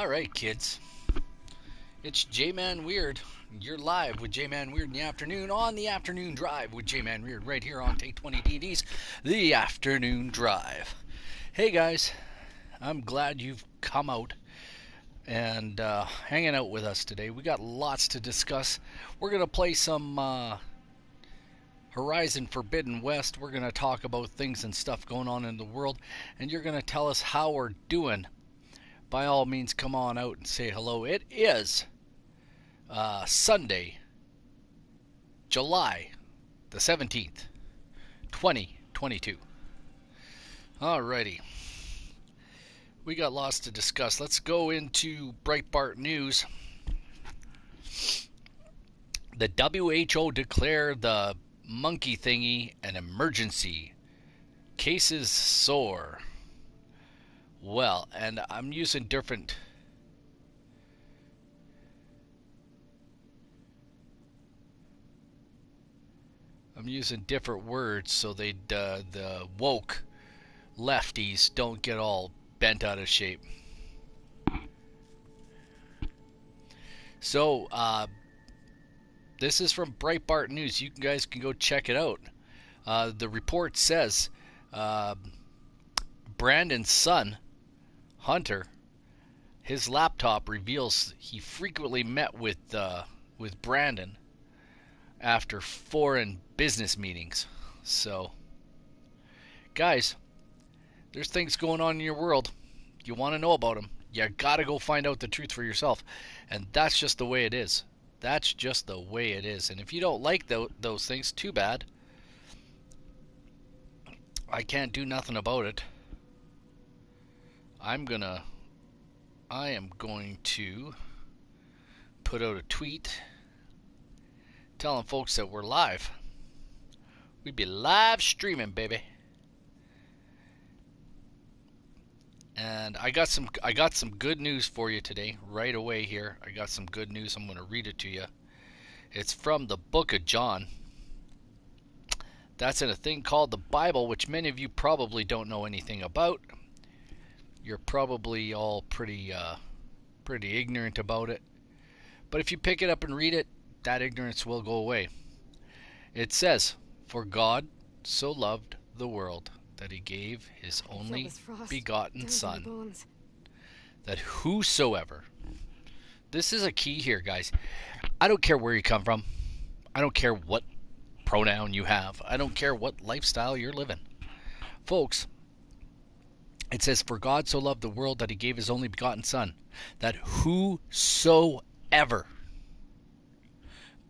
Alright, kids. It's J-Man Weird. You're live with J-Man Weird in the afternoon on the afternoon drive with J-Man Weird right here on take20s, the afternoon drive. Hey guys, I'm glad you've come out and hanging out with us today. We got lots to discuss. We're going to play some Horizon Forbidden West. We're going to talk about things and stuff going on in the world, and you're going to tell us how we're doing. By all means, come on out and say hello. It is Sunday, July the 17th, 2022. Alrighty. We got lots to discuss. Let's go into Breitbart News. The WHO declared the monkey thingy an emergency. Cases soar. Well, and I'm using different words so they the woke lefties don't get all bent out of shape. So this is from Breitbart News. You guys can go check it out. The report says Brandon's son, Hunter, his laptop reveals he frequently met with Brandon after foreign business meetings. So, guys, there's things going on in your world. You want to know about them. You gotta go find out the truth for yourself. And that's just the way it is. That's just the way it is. And if you don't like those things, too bad. I can't do nothing about it. I am going to put out a tweet telling folks that we're live. We'd be live streaming, baby. And I got some good news for you today, right away here. I got some good news. I'm going to read it to you. It's from the book of John. That's in a thing called the Bible, which many of you probably don't know anything about. You're probably all pretty ignorant about it. But if you pick it up and read it, that ignorance will go away. It says, "For God so loved the world that he gave his only begotten Son, that whosoever..." This is a key here, guys. I don't care where you come from. I don't care what pronoun you have. I don't care what lifestyle you're living. Folks, it says, "For God so loved the world that he gave his only begotten Son, that whosoever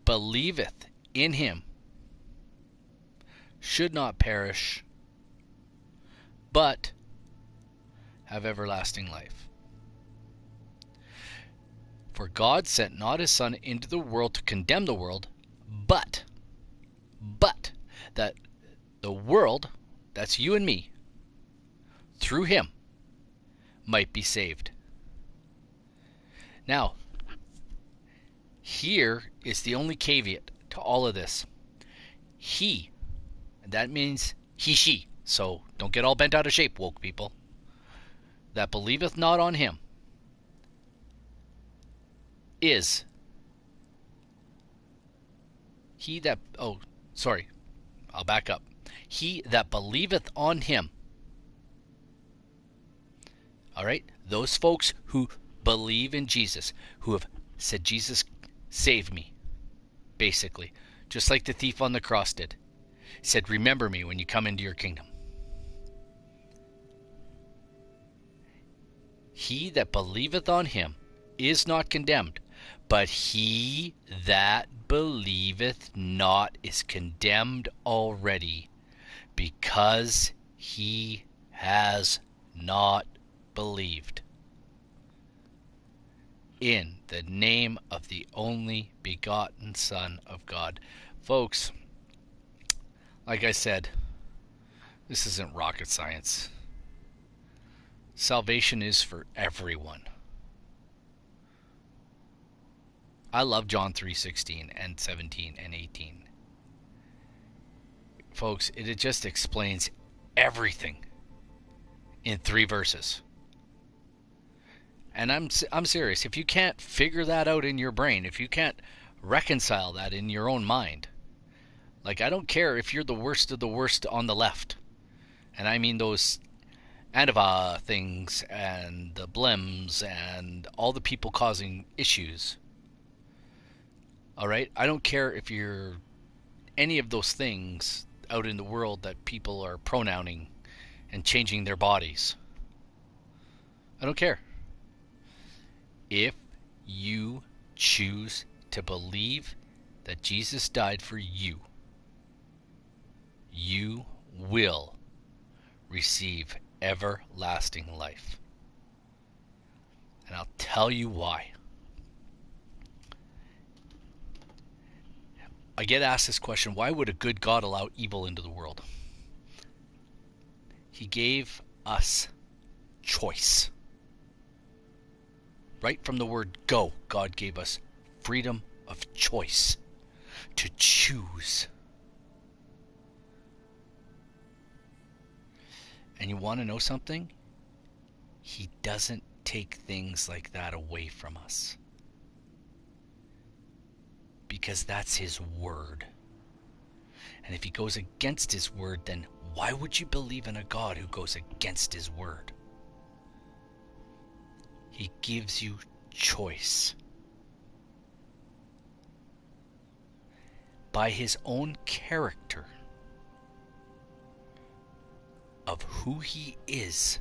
believeth in him should not perish, but have everlasting life. For God sent not his Son into the world to condemn the world, but that the world," that's you and me, "through him might be saved." Now, here is the only caveat to all of this. He, and that means he, she, so don't get all bent out of shape, woke people, "that believeth not on him is he that..." Oh, sorry, I'll back up. "He that believeth on him." All right? Those folks who believe in Jesus, who have said, "Jesus, save me," basically. Just like the thief on the cross did. He said, "Remember me when you come into your kingdom." "He that believeth on him is not condemned, but he that believeth not is condemned already, because he has not believed in the name of the only begotten Son of God." Folks, like I said, this isn't rocket science. Salvation is for everyone. I love John 3:16 and 17 and 18. Folks, it just explains everything in 3 verses. And I'm serious. If you can't figure that out in your brain, if you can't reconcile that in your own mind, like, I don't care if you're the worst of the worst on the left, and I mean those Antifa things and the Blems and all the people causing issues. All right? I don't care if you're any of those things out in the world that people are pronouncing and changing their bodies. I don't care. If you choose to believe that Jesus died for you, you will receive everlasting life. And I'll tell you why. I get asked this question, why would a good God allow evil into the world? He gave us choice. Right from the word go, God gave us freedom of choice to choose. And you want to know something? He doesn't take things like that away from us. Because that's his word. And if he goes against his word, then why would you believe in a God who goes against his word? He gives you choice. By his own character of who he is,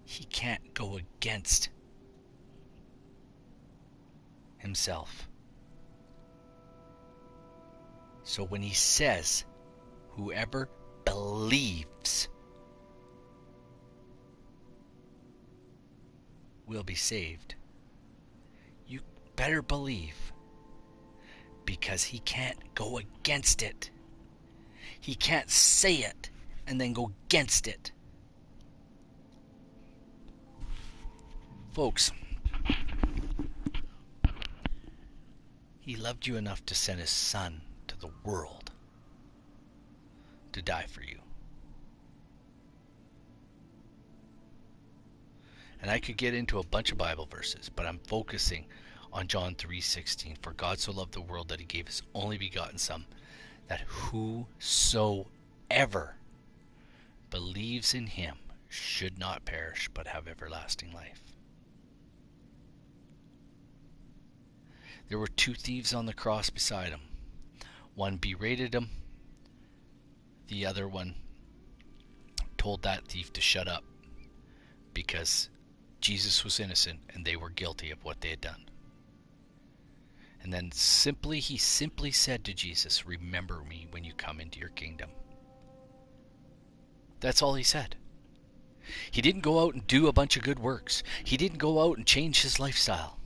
he can't go against himself. So when he says, whoever believes will be saved, you better believe, because he can't go against it. He can't say it and then go against it. Folks, he loved you enough to send his son to the world to die for you. And I could get into a bunch of Bible verses, but I'm focusing on John 3:16. For God so loved the world that he gave his only begotten Son, that whosoever believes in him should not perish but have everlasting life. There were two thieves on the cross beside him. One berated him. The other one told that thief to shut up because Jesus was innocent and they were guilty of what they had done. And then he simply said to Jesus, remember me when you come into your kingdom. That's all he said. He didn't go out and do a bunch of good works. He didn't go out and change his lifestyle.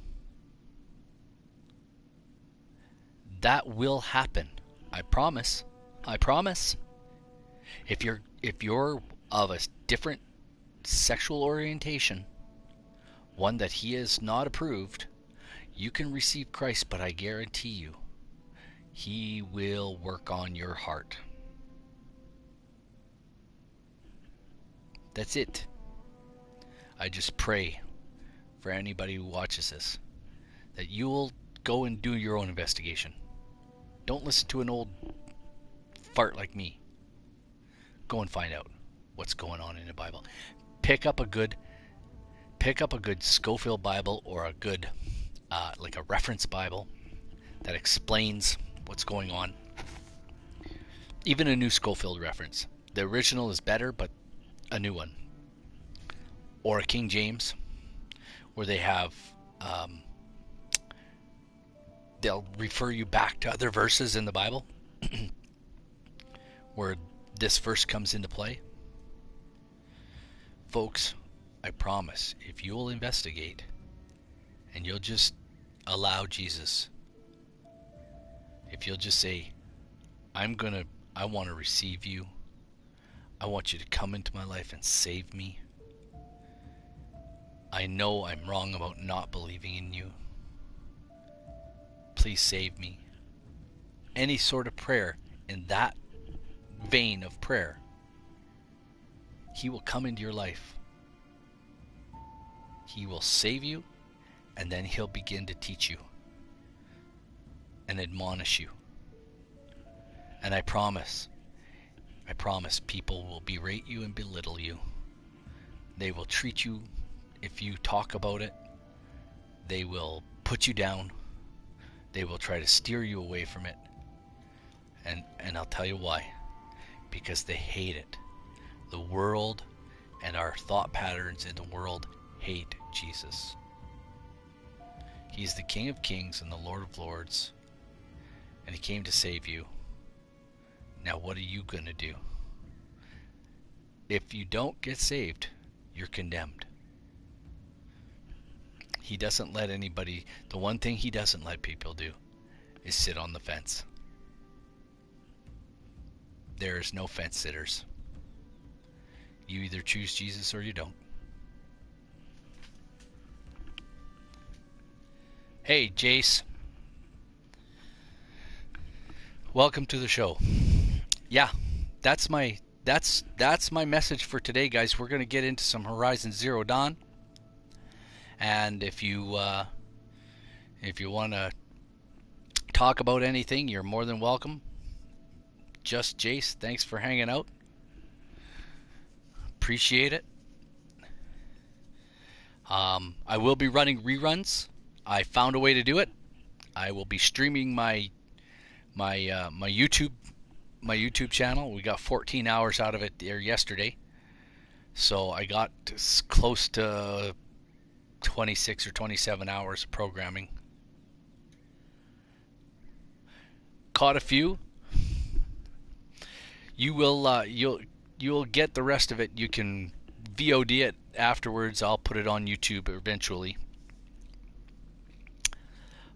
That will happen. I promise. I promise. If you're of a different sexual orientation, one that he has not approved, you can receive Christ, but I guarantee you, he will work on your heart. That's it. I just pray for anybody who watches this that you will go and do your own investigation. Don't listen to an old fart like me. Go and find out what's going on in the Bible. Pick up a good Scofield Bible or a good like a reference Bible that explains what's going on. Even a new Scofield reference. The original is better, but a new one. Or a King James, where they have they'll refer you back to other verses in the Bible where this verse comes into play. Folks, I promise, if you'll investigate and you'll just allow Jesus, if you'll just say, I want to receive you. I want you to come into my life and save me. I know I'm wrong about not believing in you. Please save me. Any sort of prayer in that vein of prayer, he will come into your life He will save you, and then he'll begin to teach you and admonish you. And I promise people will berate you and belittle you. They will treat you, if you talk about it, they will put you down. They will try to steer you away from it. And I'll tell you why. Because they hate it. The world and our thought patterns in the world hate Jesus. He's the King of Kings and the Lord of Lords. And he came to save you. Now what are you going to do? If you don't get saved, you're condemned. He doesn't let anybody, the one thing he doesn't let people do is sit on the fence. There is no fence sitters. You either choose Jesus or you don't. Hey, Jace. Welcome to the show. Yeah, that's my message for today, guys. We're going to get into some Horizon Zero Dawn. And if you want to talk about anything, you're more than welcome. Just Jace, thanks for hanging out. Appreciate it. I will be running reruns. I found a way to do it. I will be streaming my YouTube channel. We got 14 hours out of it there yesterday, so I got close to 26 or 27 hours of programming. Caught a few. You will you'll get the rest of it. You can VOD it afterwards. I'll put it on YouTube eventually.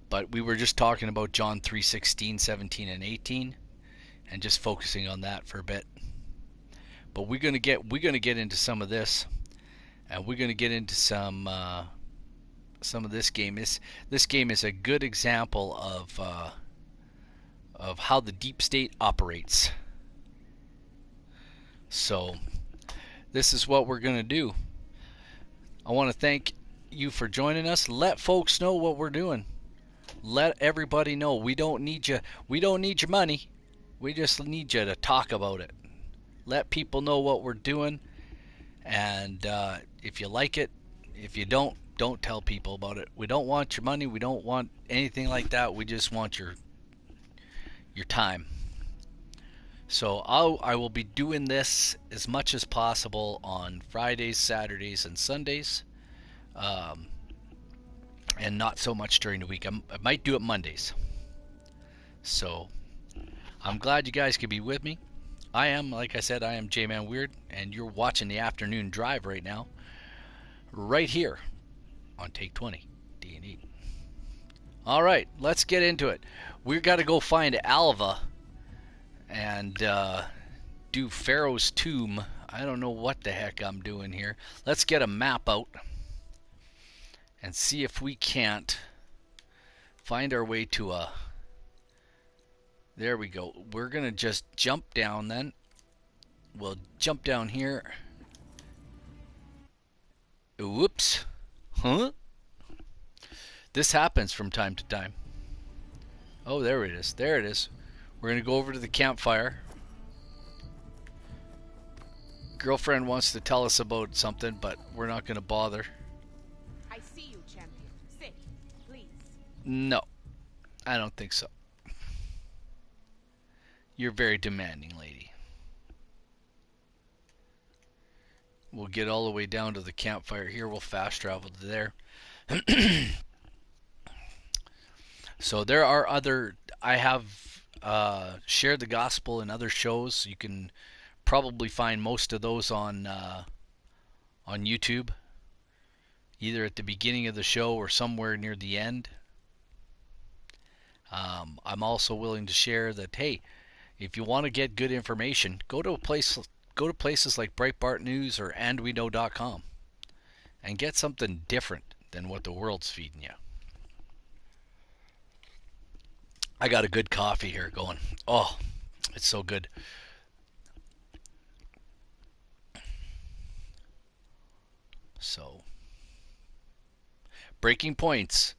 But we were just talking about John 3:16, 17, and 18, and just focusing on that for a bit. But we're gonna get into some of this, and we're gonna get into some of this game. This game is a good example of how the deep state operates. So this is what we're gonna do. I want to thank you for joining us. Let folks know what we're doing. Let everybody know. We don't need you. We don't need your money. We just need you to talk about it. Let people know what we're doing. And if you like it, if you don't tell people about it. We don't want your money. We don't want anything like that. We just want your time. So I will be doing this as much as possible on Fridays, Saturdays, and Sundays. And not so much during the week. I might do it Mondays. So I'm glad you guys could be with me. I am, like I said, I am J-Man Weird, and you're watching the afternoon drive right now, right here on Take 20 D&E. All right, let's get into it. We've got to go find Alva and do Pharaoh's Tomb. I don't know what the heck I'm doing here. Let's get a map out and see if we can't find our way to a... There we go. We're going to just jump down then. We'll jump down here. Whoops. Huh? This happens from time to time. Oh, there it is. There it is. We're going to go over to the campfire. Girlfriend wants to tell us about something, but we're not going to bother. No, I don't think so. You're a very demanding lady. We'll get all the way down to the campfire here. We'll fast travel to there. So there are other... I have shared the gospel in other shows. You can probably find most of those on YouTube, either at the beginning of the show or somewhere near the end. I'm also willing to share that, hey, if you want to get good information, go to places like Breitbart News or andweknow.com and get something different than what the world's feeding you. I got a good coffee here going. Oh, it's so good. So Breaking Points.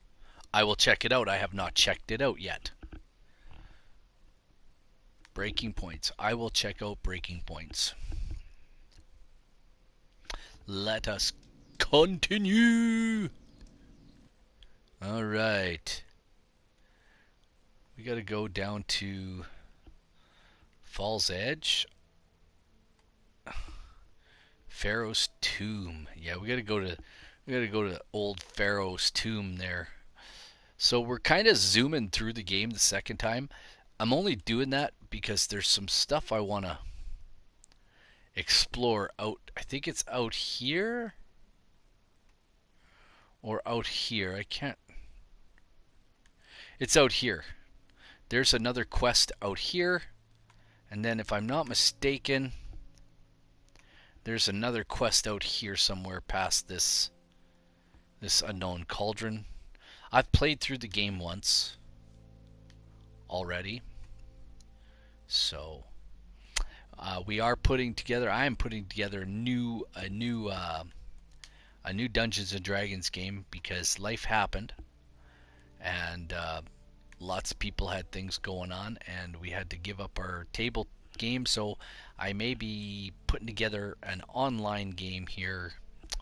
I will check it out. I have not checked it out yet. Breaking Points. I will check out Breaking Points. Let us continue. All right. We got to go down to Falls Edge. Pharaoh's Tomb. Yeah, we got to go to old Pharaoh's Tomb there. So we're kind of zooming through the game the second time. I'm only doing that because there's some stuff I want to explore out. I think it's out here or out here. I can't. It's out here. There's another quest out here. And then if I'm not mistaken, there's another quest out here somewhere past this unknown cauldron. I've played through the game once already. So we are putting together. I am putting together a new Dungeons and Dragons game because life happened, and lots of people had things going on, and we had to give up our table game. So I may be putting together an online game here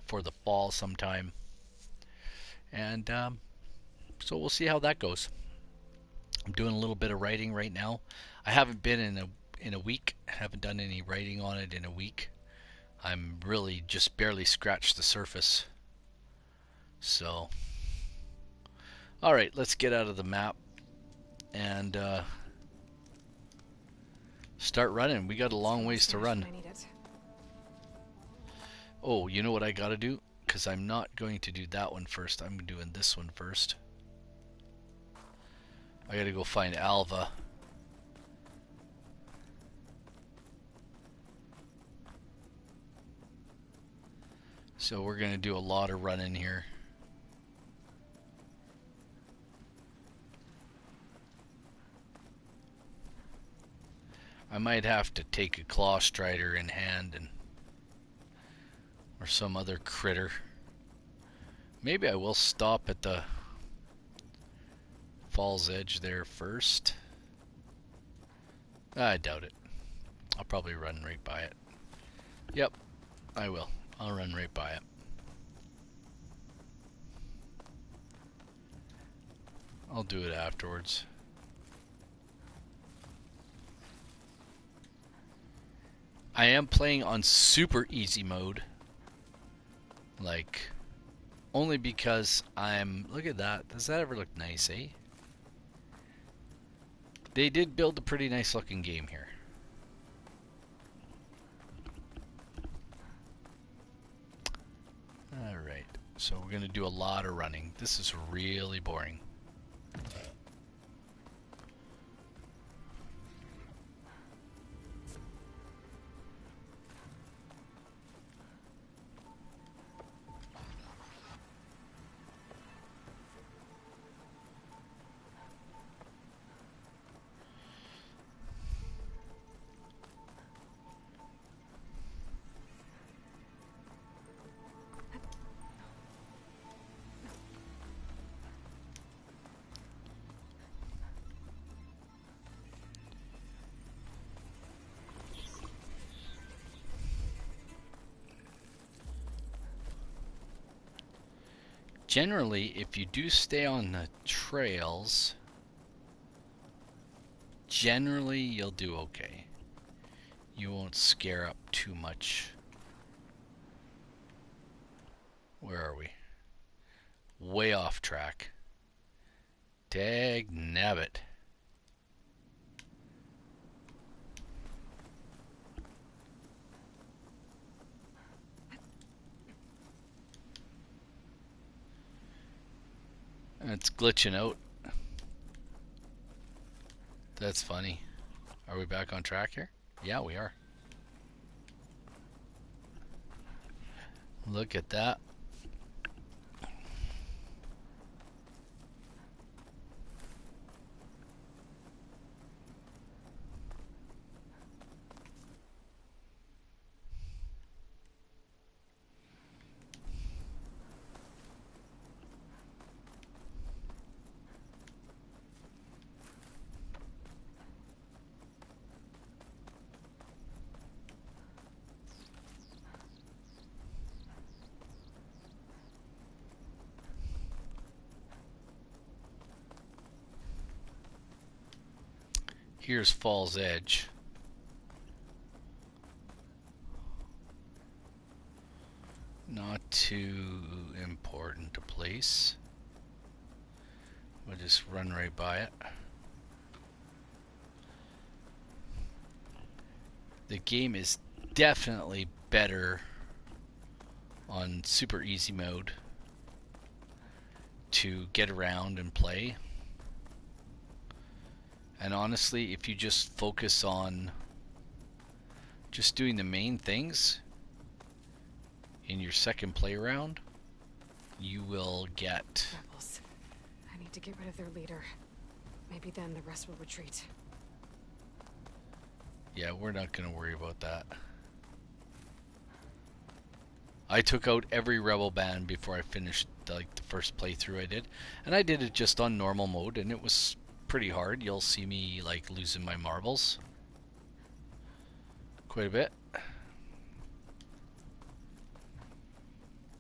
for the fall sometime, and so we'll see how that goes. I'm doing a little bit of writing right now. I haven't been in a week. I haven't done any writing on it in a week. I'm really just barely scratched the surface. So, all right, let's get out of the map and start running. We got a long ways to run. Oh, you know what I got to do? Because I'm not going to do that one first. I'm doing this one first. I got to go find Alva. So we're going to do a lot of running here. I might have to take a claw strider in hand or some other critter. Maybe I will stop at the Falls Edge there first. I doubt it. I'll probably run right by it. Yep, I will. I'll run right by it. I'll do it afterwards. I am playing on super easy mode. Like, only because look at that. Does that ever look nice, eh? They did build a pretty nice looking game here. Alright, so we're going to do a lot of running. This is really boring. Generally, if you do stay on the trails, generally you'll do okay. You won't scare up too much. Where are we? Way off track. Dag nabbit. It's glitching out. That's funny. Are we back on track here? Yeah, we are. Look at that. Here's Fall's Edge. Not too important a place. We'll just run right by it. The game is definitely better on super easy mode to get around and play. And honestly, if you just focus on just doing the main things in your second play round, you will get... Rebels. I need to get rid of their leader. Maybe then the rest will retreat. Yeah, we're not going to worry about that. I took out every rebel band before I finished the first playthrough I did. And I did it just on normal mode, and it was pretty hard. You'll see me like losing my marbles quite a bit.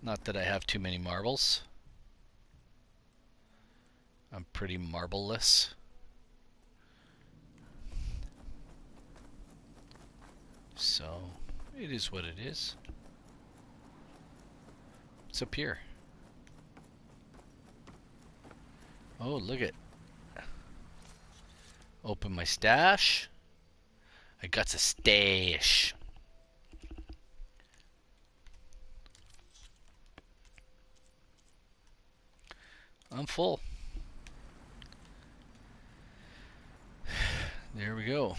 Not that I have too many marbles. I'm pretty marbleless. So, it is what it is. What's up here? Oh, look at. Open my stash. I got a stash. I'm full. There we go.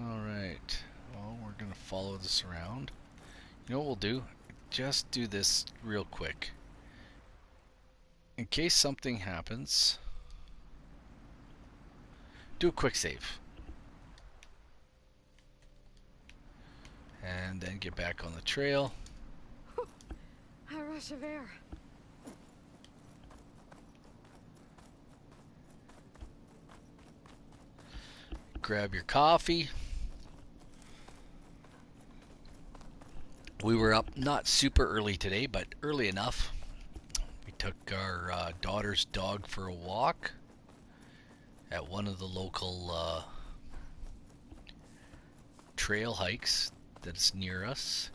Alright. Well, we're going to follow this around. You know what we'll do? Just do this real quick. In case something happens, do a quick save. And then get back on the trail. A rush of air. Grab your coffee. We were up not super early today, but early enough. We took our daughter's dog for a walk at one of the local trail hikes that's near us.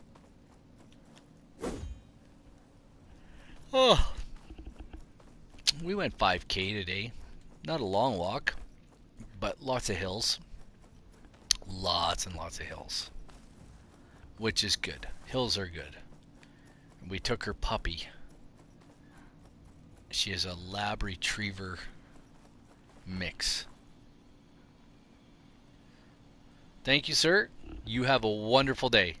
Oh, we went 5K today. Not a long walk, but lots of hills. Lots and lots of hills, which is good. Hills are good. We took her puppy. She is a lab retriever mix. Thank you, sir. You have a wonderful day.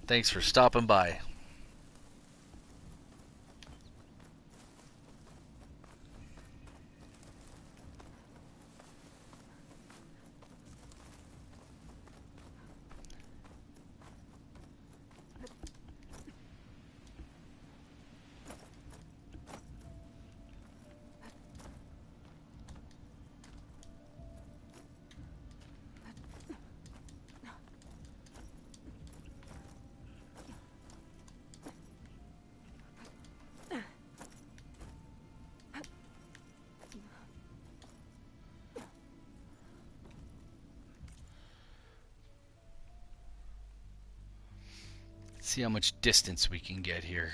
Thanks for stopping by. See how much distance we can get here.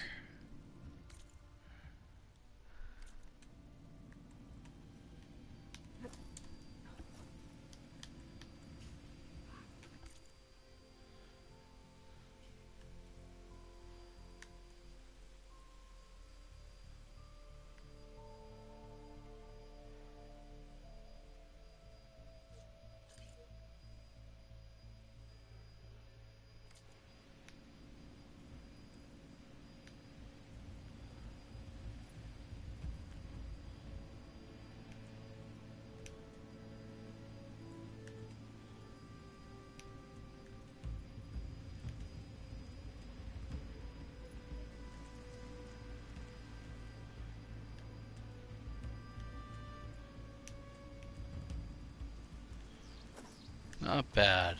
Not bad.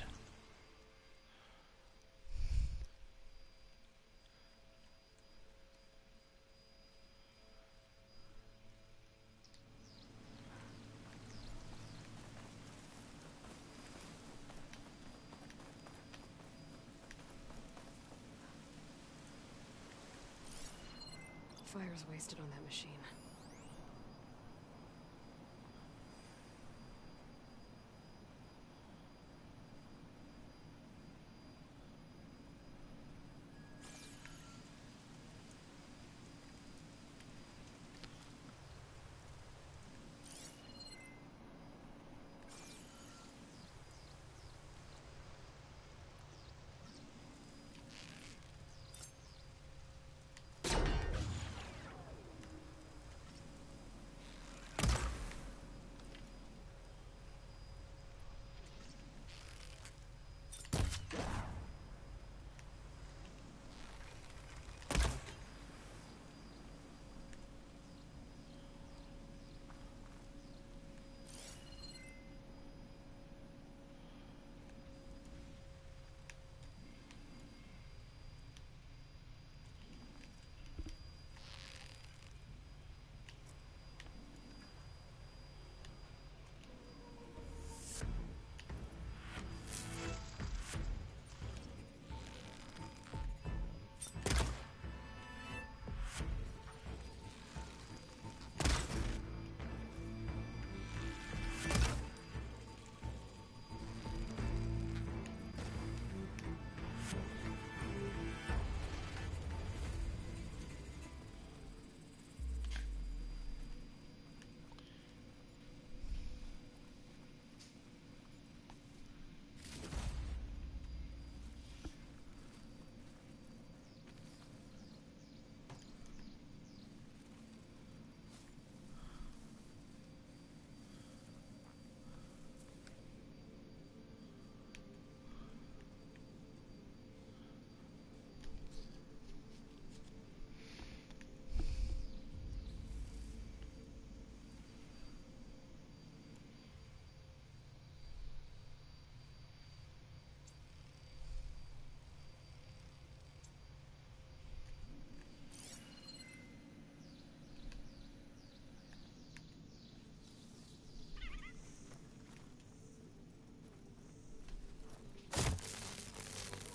Fire's wasted on that machine.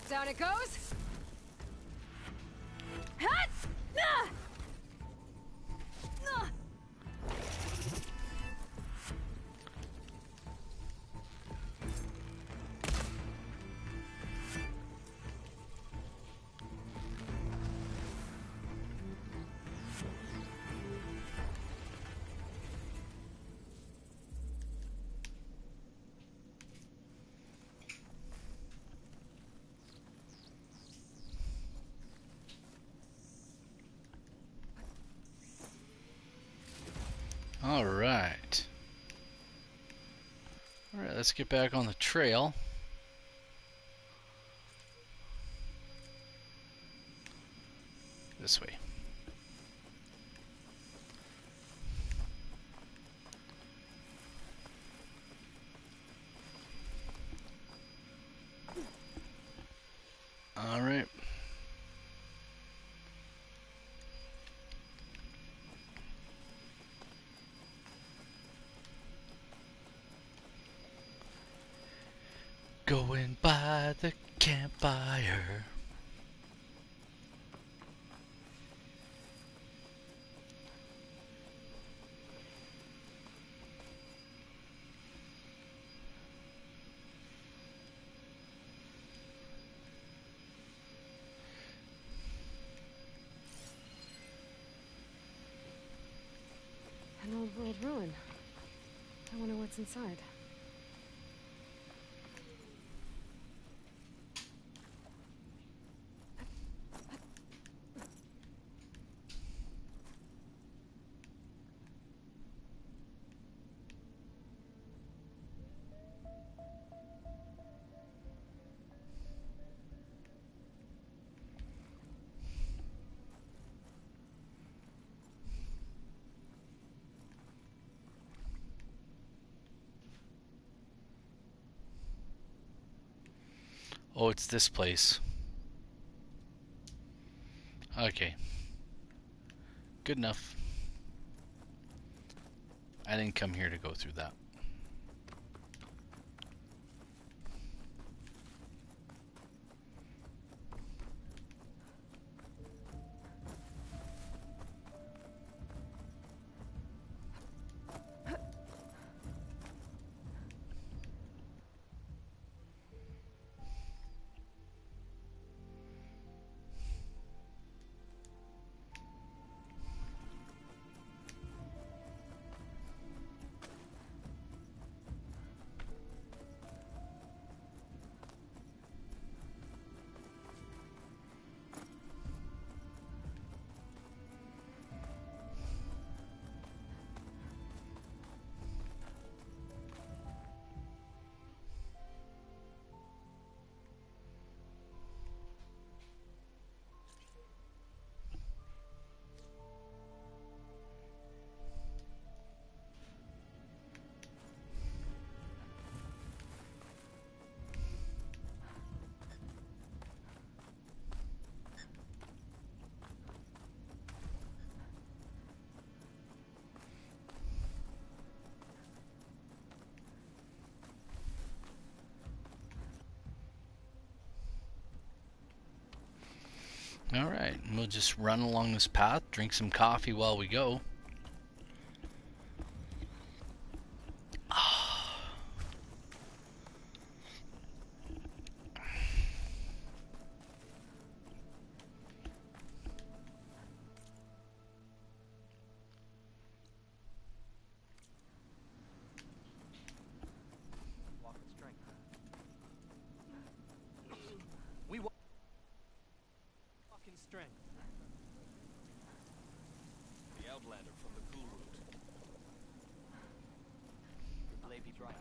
Down it goes! Hut! Ah! Ah! Alright. Alright, let's get back on the trail. This way. Alright. Going by the campfire. An old world ruin. I wonder what's inside. Oh, it's this place. Okay. Good enough. I didn't come here to go through that. Alright, we'll just run along this path, drink some coffee while we go.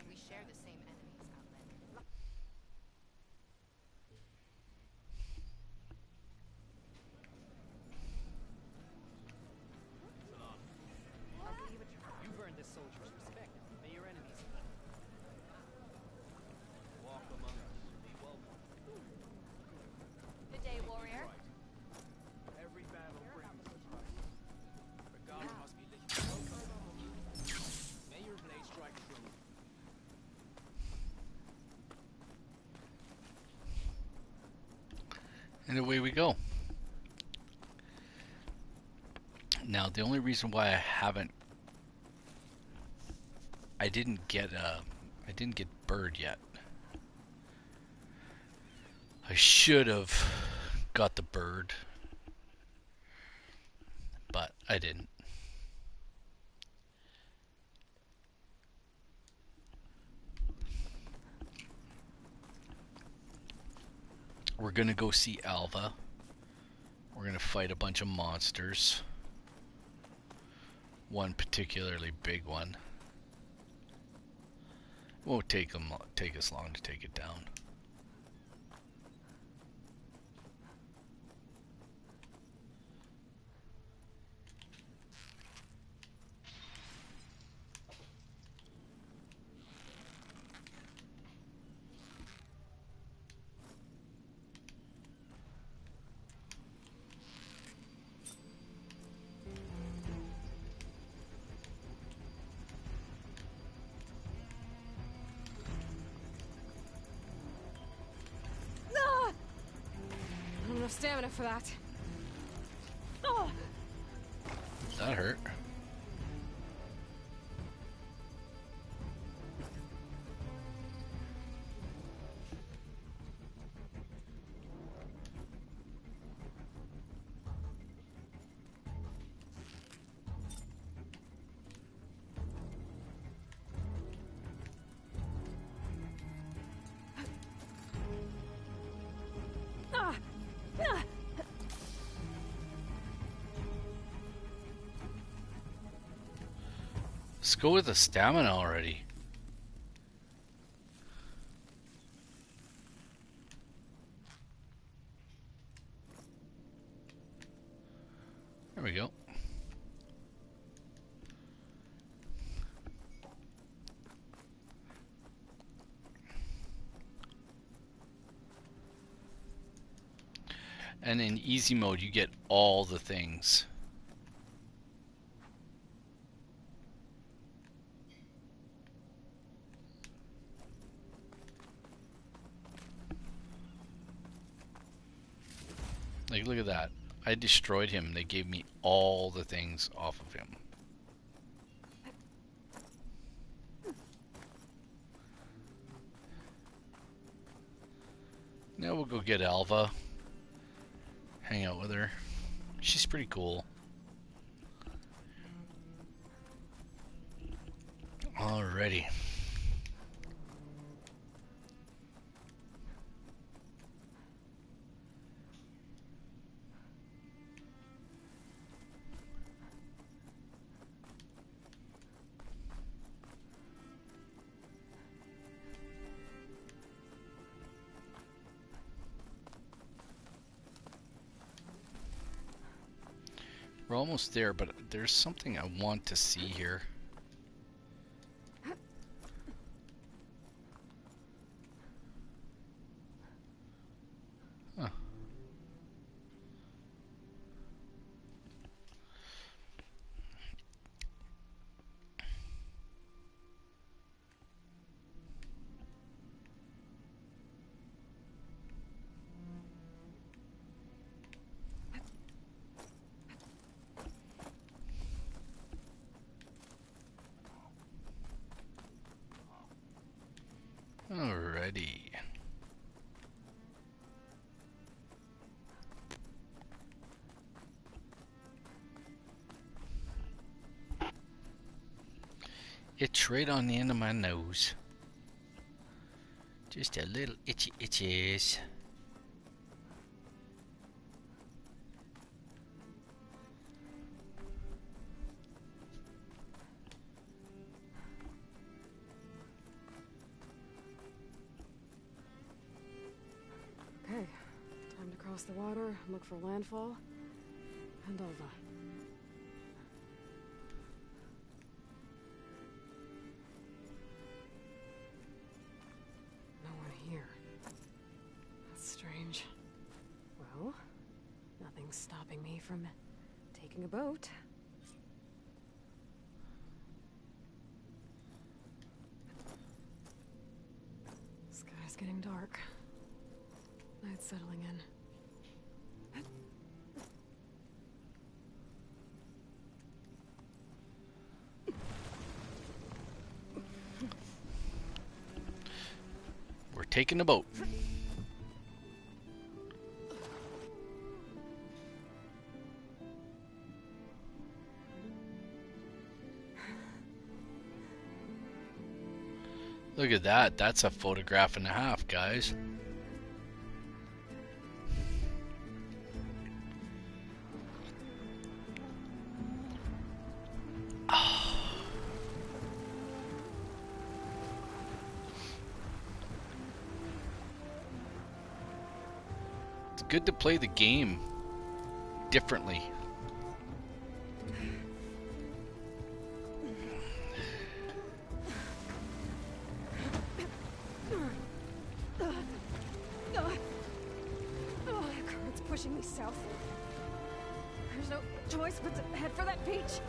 We share the same enemies, outlet. You've earned this soldier's respect. May your enemies walk among us. Be welcome. Good day, warrior. Every battle brings a price. The gods must be lit. May your blade strike true. And away we go. Now, the only reason why I didn't get bird yet. I should have got the bird, but I didn't. We're gonna go see Alva. We're gonna fight a bunch of monsters. One particularly big one. Won't take us long to take it down. Enough stamina for that. Oh. That hurt. Let's go with the stamina already. There we go. And in easy mode, you get all the things. Like, look at that. I destroyed him. They gave me all the things off of him. Now we'll go get Alva. Hang out with her. She's pretty cool. Alrighty. We're almost there, but there's something I want to see here. Huh. Alrighty. It's right on the end of my nose. Just a little itchy itches. Okay, time to cross the water, look for landfall, and Alva. No one here. That's strange. Well, nothing's stopping me from taking a boat. Sky's getting dark. Night's settling in. We're taking the boat. Look at that. That's a photograph and a half, guys. It's good to play the game differently. The current's pushing me south. There's no choice but to head for that beach.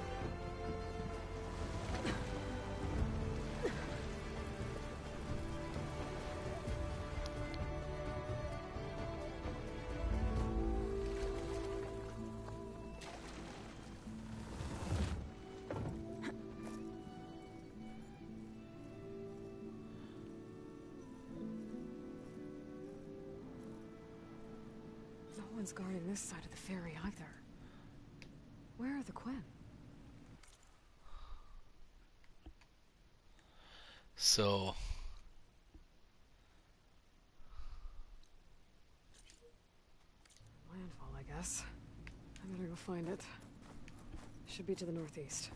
No one's guarding this side of the ferry either. Where are the Quinn? So Landfall, I guess. I better go find it. Should be to the northeast.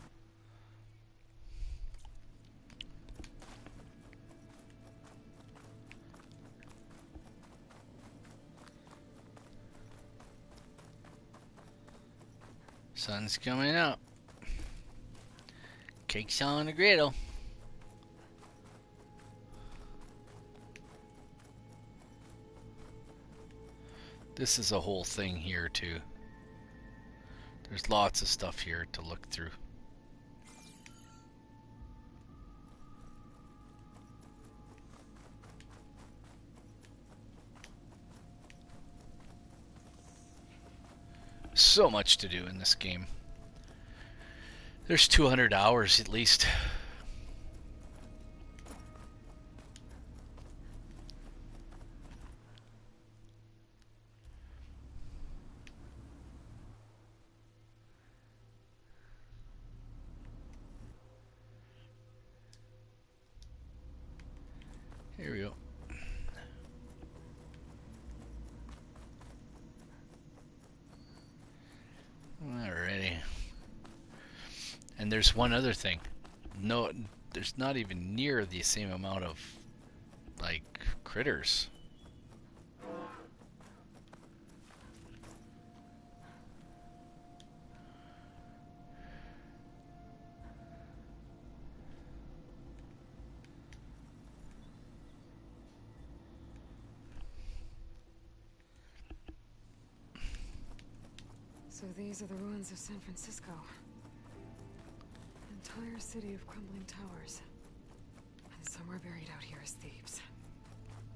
sun's coming up. Cake's on the griddle. This is a whole thing here too. There's lots of stuff here to look through. So much to do in this game. There's 200 hours at least. Here we go. Alrighty. And there's one other thing. No, there's not even near the same amount of, like, critters. So these are the ruins of San Francisco. An entire city of crumbling towers. And somewhere buried out here is Thebes.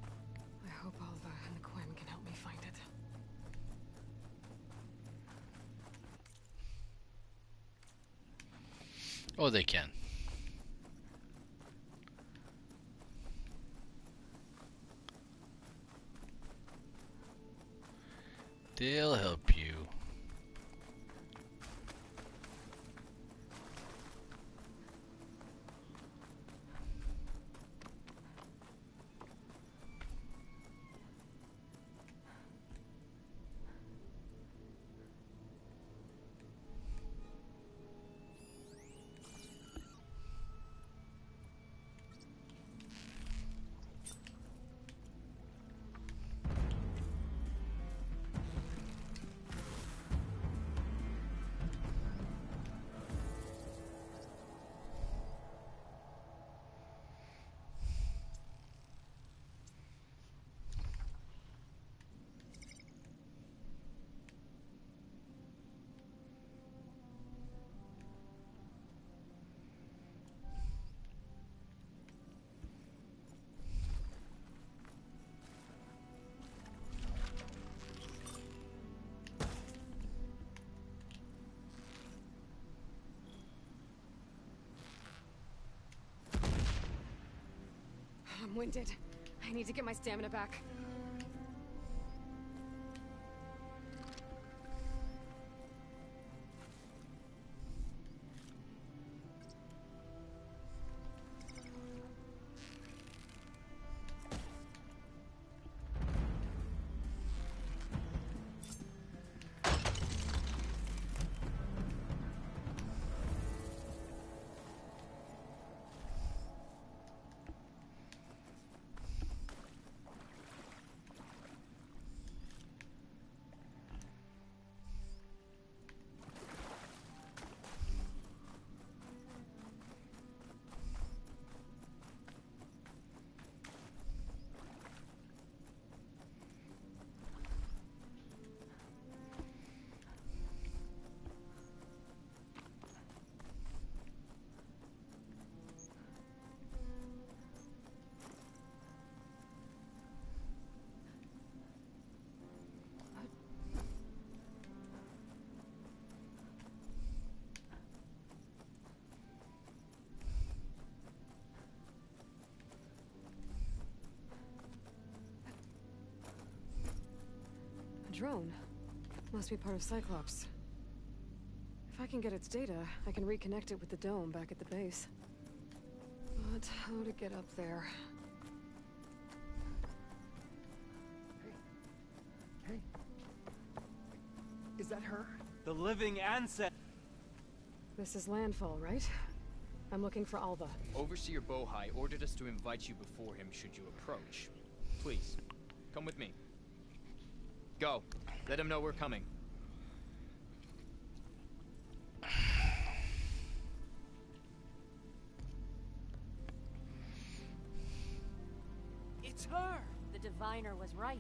I hope Alva and the Quinn can help me find it. Oh, they can. They'll help you. I'm winded. I need to get my stamina back. A drone. Must be part of Cyclops. If I can get its data, I can reconnect it with the dome back at the base. But how to get up there? Hey. Is that her? The living ancestor. This is landfall, right? I'm looking for Alva. Overseer Bohai ordered us to invite you before him should you approach. Please, come with me. Go. Let him know we're coming. It's her! The diviner was right.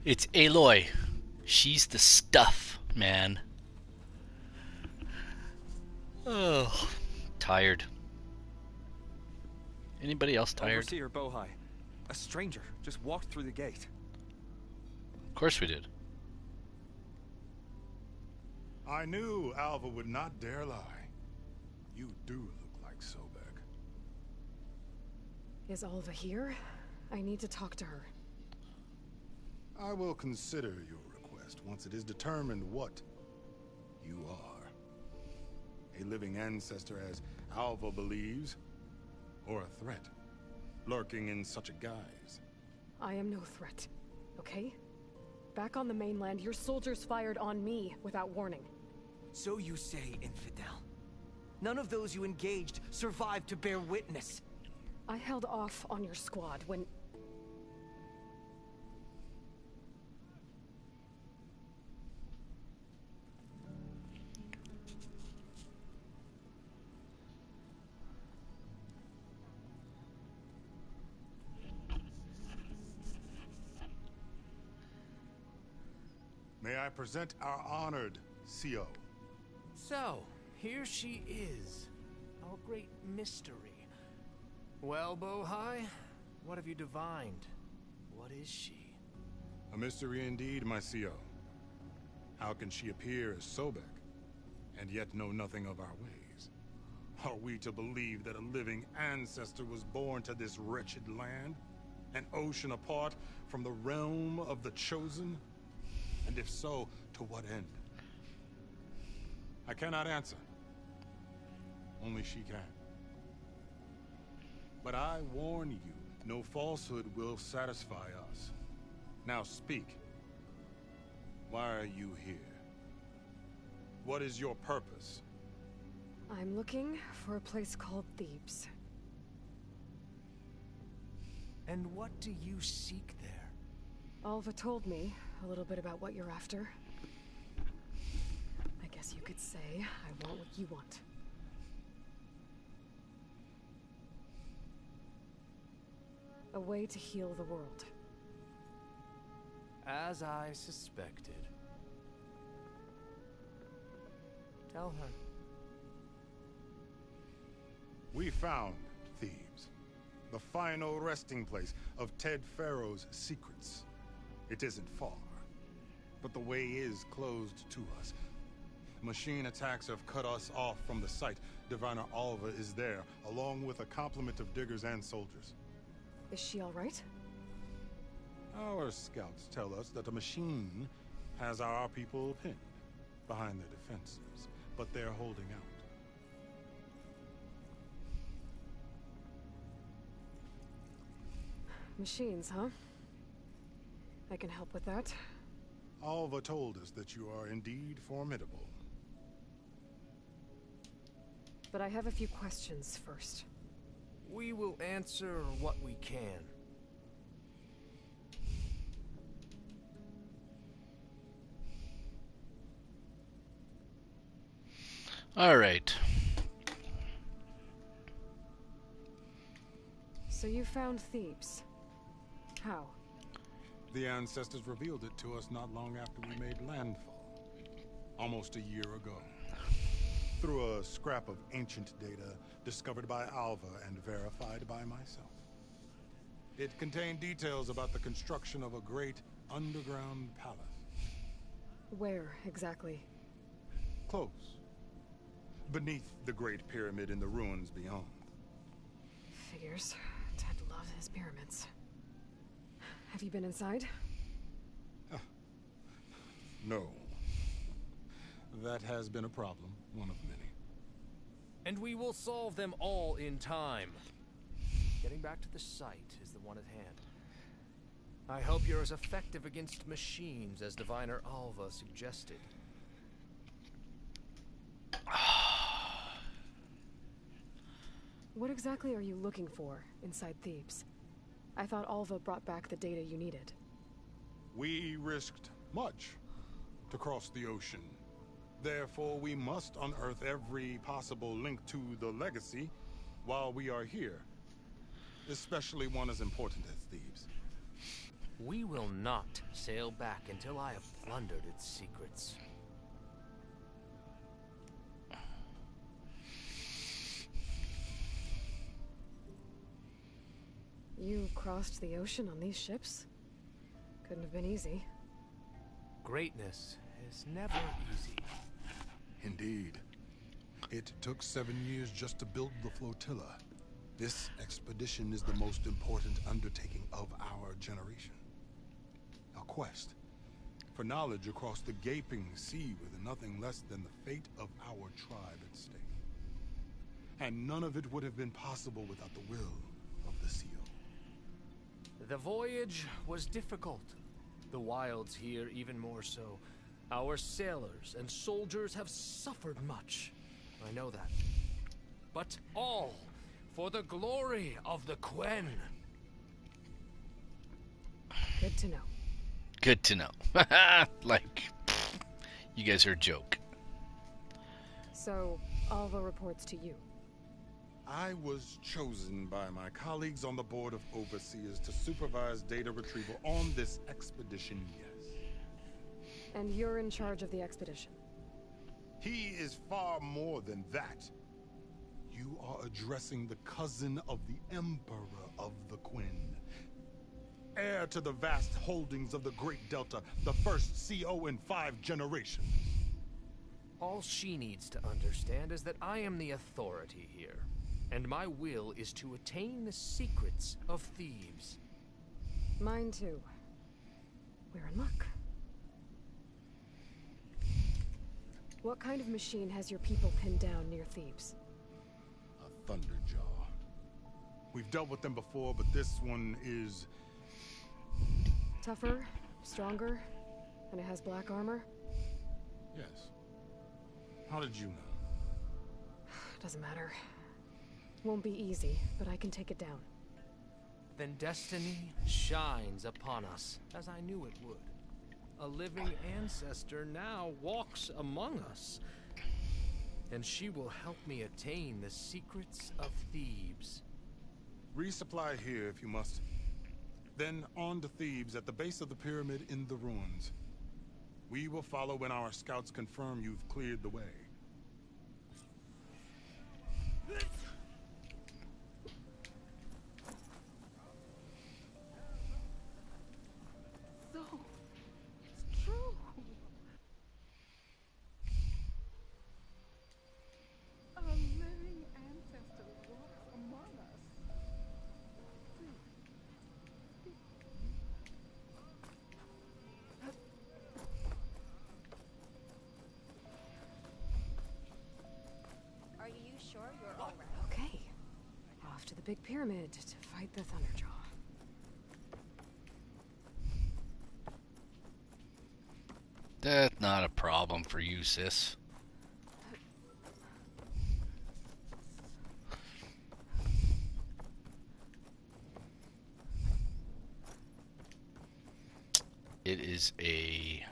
It's Aloy. She's the stuff, man. Oh, tired. Anybody else tired? Overseer Bohai. A stranger just walked through the gate. Of course we did. I knew Alva would not dare lie. You do look like Sobek. Is Alva here? I need to talk to her. I will consider your request once it is determined what you are. A living ancestor, as Alva believes, or a threat, lurking in such a guise. I am no threat, okay? Back on the mainland, your soldiers fired on me without warning. So you say, infidel. None of those you engaged survived to bear witness. I held off on your squad when... May I present our honored CO? So, here she is. Our great mystery. Well, Bohai, what have you divined? What is she? A mystery indeed, my CO. How can she appear as Sobek, and yet know nothing of our ways? Are we to believe that a living ancestor was born to this wretched land? An ocean apart from the realm of the Chosen? And if so, to what end? I cannot answer. Only she can. But I warn you, no falsehood will satisfy us. Now speak. Why are you here? What is your purpose? I'm looking for a place called Thebes. And what do you seek there? Alva told me a little bit about what you're after. I guess you could say I want what you want. A way to heal the world. As I suspected. Tell her. We found Thebes, the final resting place of Ted Pharaoh's secrets. It isn't far, but the way is closed to us. Machine attacks have cut us off from the site. Diviner Alva is there, along with a complement of diggers and soldiers. Is she all right? Our scouts tell us that a machine has our people pinned behind their defenses, but they're holding out. Machines, huh? I can help with that. Alva told us that you are indeed formidable. But I have a few questions first. We will answer what we can. All right. So you found Thebes. How? The ancestors revealed it to us not long after we made landfall. Almost a year ago. Through a scrap of ancient data discovered by Alva and verified by myself. It contained details about the construction of a great underground palace. Where, exactly? Close. Beneath the Great Pyramid in the ruins beyond. Figures. Ted loves his pyramids. Have you been inside? No. That has been a problem, one of many. And we will solve them all in time. Getting back to the site is the one at hand. I hope you're as effective against machines as Diviner Alva suggested. What exactly are you looking for inside Thebes? I thought Alva brought back the data you needed. We risked much to cross the ocean. Therefore, we must unearth every possible link to the legacy while we are here. Especially one as important as Thebes. We will not sail back until I have plundered its secrets. You crossed the ocean on these ships? Couldn't have been easy. Greatness is never easy. Indeed. It took 7 years just to build the flotilla. This expedition is the most important undertaking of our generation. A quest for knowledge across the gaping sea with nothing less than the fate of our tribe at stake. And none of it would have been possible without the will of the seal. The voyage was difficult. The wilds here even more so. Our sailors and soldiers have suffered much. I know that. But all for the glory of the Quen. Good to know. Good to know. Like, you guys are a joke. So, Alva reports to you. I was chosen by my colleagues on the Board of Overseers to supervise data retrieval on this expedition, yes. And you're in charge of the expedition. He is far more than that. You are addressing the cousin of the Emperor of the Quen. Heir to the vast holdings of the Great Delta, the first CO in 5 generations. All she needs to understand is that I am the authority here, and my will is to attain the secrets of thieves. Mine too. We're in luck. What kind of machine has your people pinned down near Thebes? A Thunderjaw. We've dealt with them before, but this one is... Tougher, stronger, and it has black armor? Yes. How did you know? Doesn't matter. Won't be easy, but I can take it down. Then destiny shines upon us, as I knew it would. A living ancestor now walks among us, and she will help me attain the secrets of Thebes. Resupply here if you must. Then on to Thebes at the base of the pyramid in the ruins. We will follow when our scouts confirm you've cleared the way. So, it's true. A living ancestor walks among us. Are you sure you're all right? Okay. Off to the big pyramid to fight the Thunderjaw. That's not a problem for you, sis. It is a...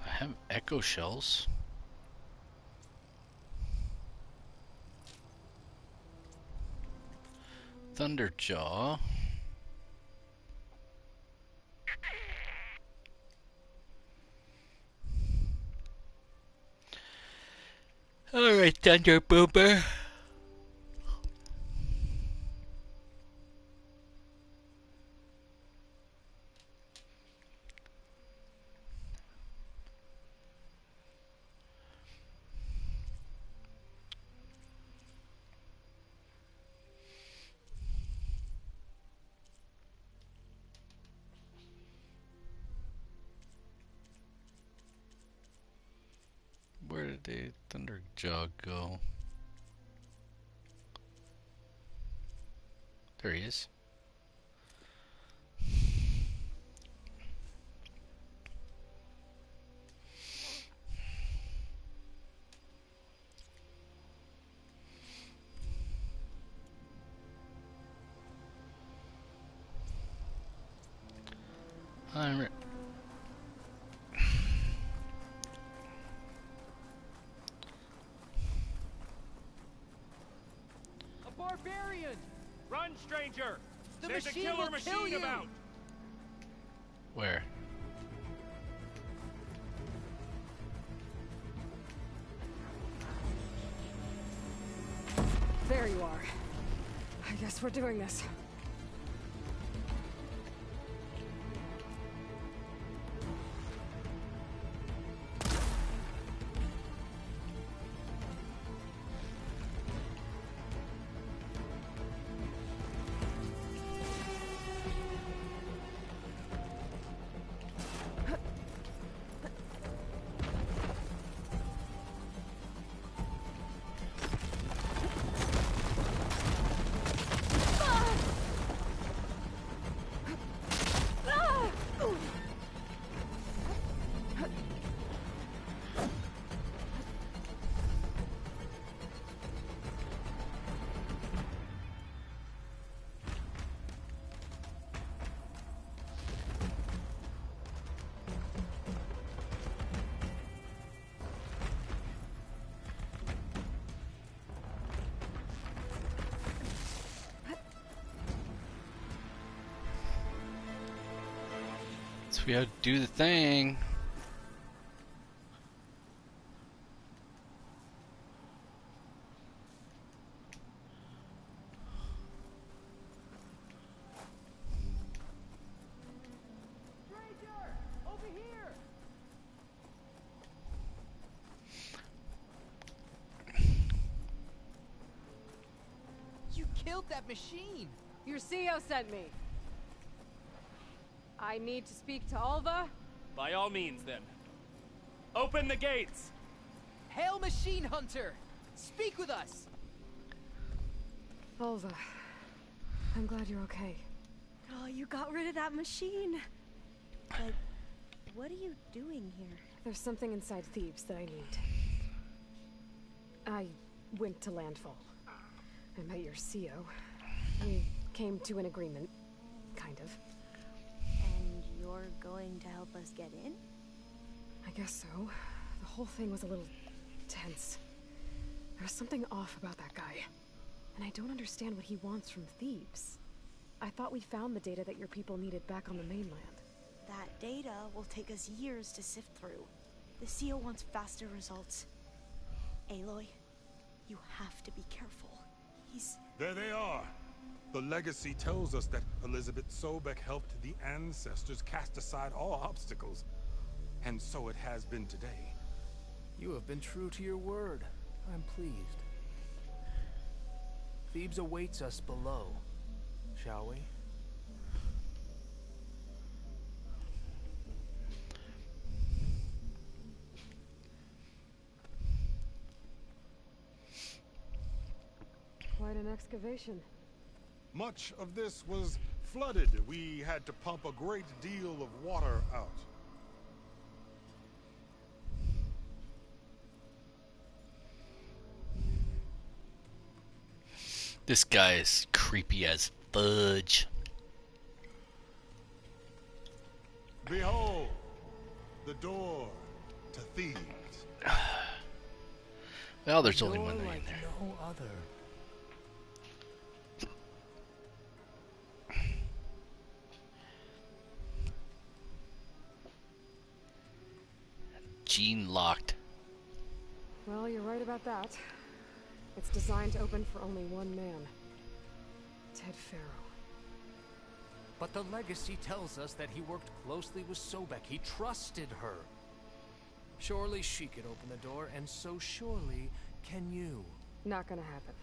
I have echo shells. Thunderjaw. Alright, Thunder Boober. Where did the Thunderjaw go? There he is. I'm A barbarian! Run, stranger! The There's a machine killer will machine kill you! about! where? There you are. I guess we're doing this. So we have to do the thing. Stranger! Over here! You killed that machine! Your CO sent me. I need to speak to Alva. By all means, then. Open the gates! Hail, Machine Hunter! Speak with us! Alva, I'm glad you're okay. Oh, you got rid of that machine. But what are you doing here? There's something inside Thebes that I need. I went to landfall. I met your CO. We came to an agreement, kind of. And you're going to help us get in? I guess so. The whole thing was a little tense. There was something off about that guy. And I don't understand what he wants from Thebes. I thought we found the data that your people needed back on the mainland. That data will take us years to sift through. The CO wants faster results. Aloy, you have to be careful. He's... There they are. The legacy tells us that Elizabeth Sobek helped the ancestors cast aside all obstacles. And so it has been today. You have been true to your word. I'm pleased. Thebes awaits us below. Shall we? Quite an excavation. Much of this was flooded. We had to pump a great deal of water out. This guy is creepy as fudge. Behold, the door to Thebes. Well, there's only You're one way in like there. no other. Gene locked. Well, you're right about that. It's designed to open for only one man. Ted Farrow. But the legacy tells us that he worked closely with Sobek. He trusted her. Surely she could open the door, and so surely can you. Not gonna happen.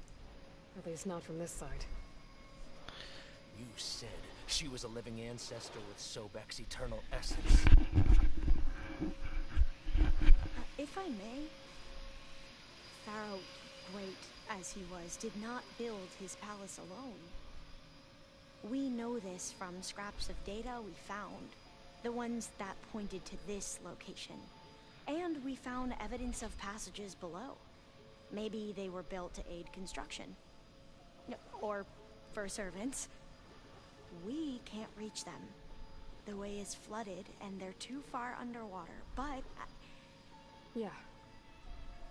At least not from this side. You said she was a living ancestor with Sobek's eternal essence. If I may, Pharaoh, great as he was, did not build his palace alone. We know this from scraps of data we found, the ones that pointed to this location. And we found evidence of passages below. Maybe they were built to aid construction. Or for servants. We can't reach them. The way is flooded and they're too far underwater, but... Yeah.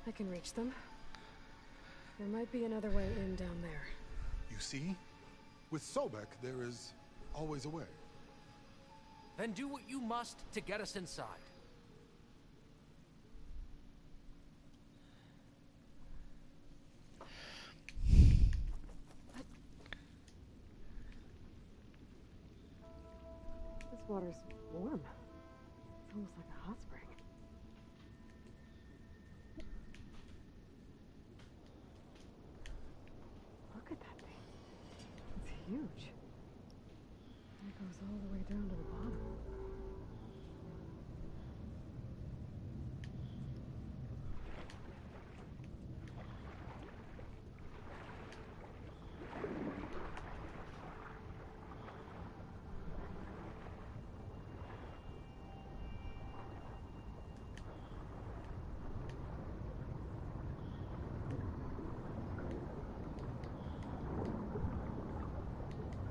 I can reach them. There might be another way in down there. You see? With Sobek, there is always a way. Then do what you must to get us inside. This water's warm. It's almost like a hot spring. Look at that thing. It's huge. And it goes all the way down to the bottom.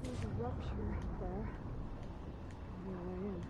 There's a rupture there. No way in.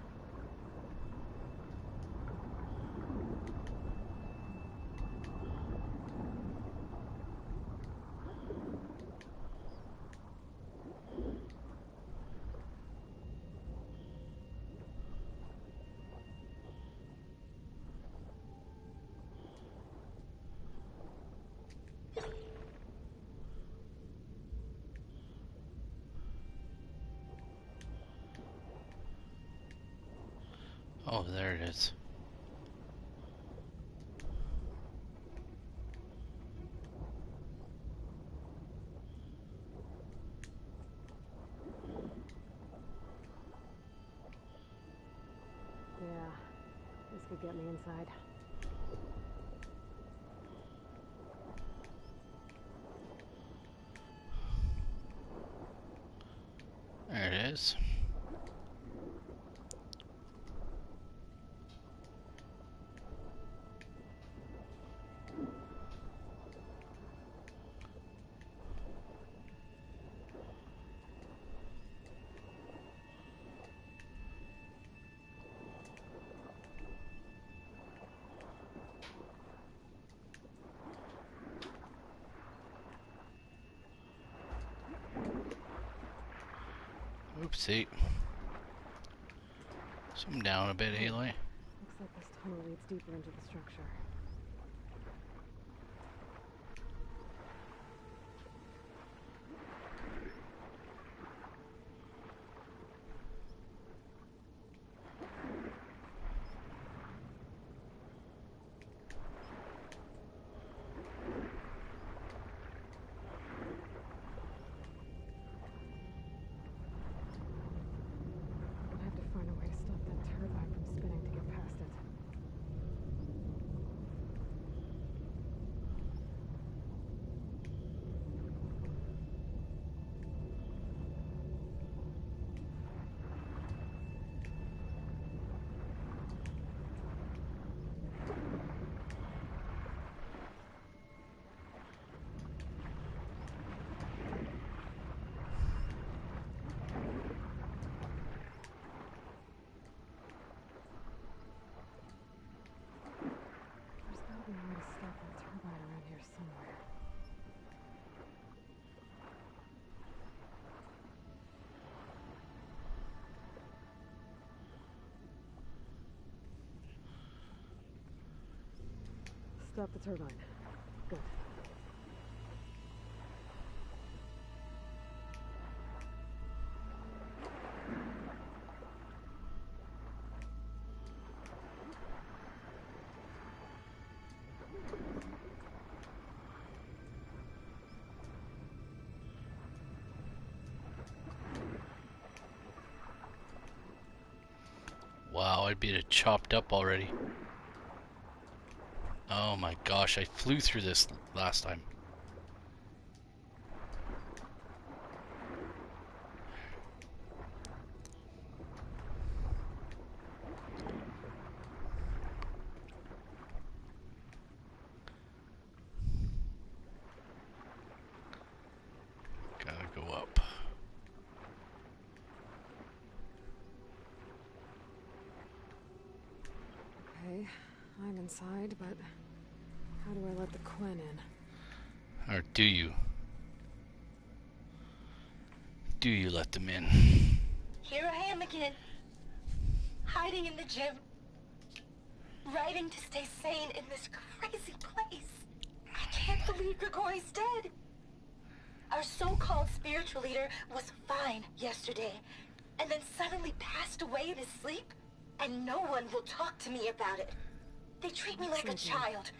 Oh, there it is. Yeah, this could get me inside. There it is. Oopsie. Zoom down a bit, Aloy. Looks like this tunnel leads deeper into the structure. I have to find a way to stop that turbine from spinning to get past it. There's gotta be a way to stop that turbine around here somewhere. Stop the turbine. Good. Wow, I'd be chopped up already. Oh my gosh, I flew through this last time. inside, but how do I let the Quinn in? Or do you? Do you let them in? Here I am again, hiding in the gym, writing to stay sane in this crazy place. I can't believe Grigori's dead. Our so-called spiritual leader was fine yesterday, and then suddenly passed away in his sleep, and no one will talk to me about it. They treat me like a child,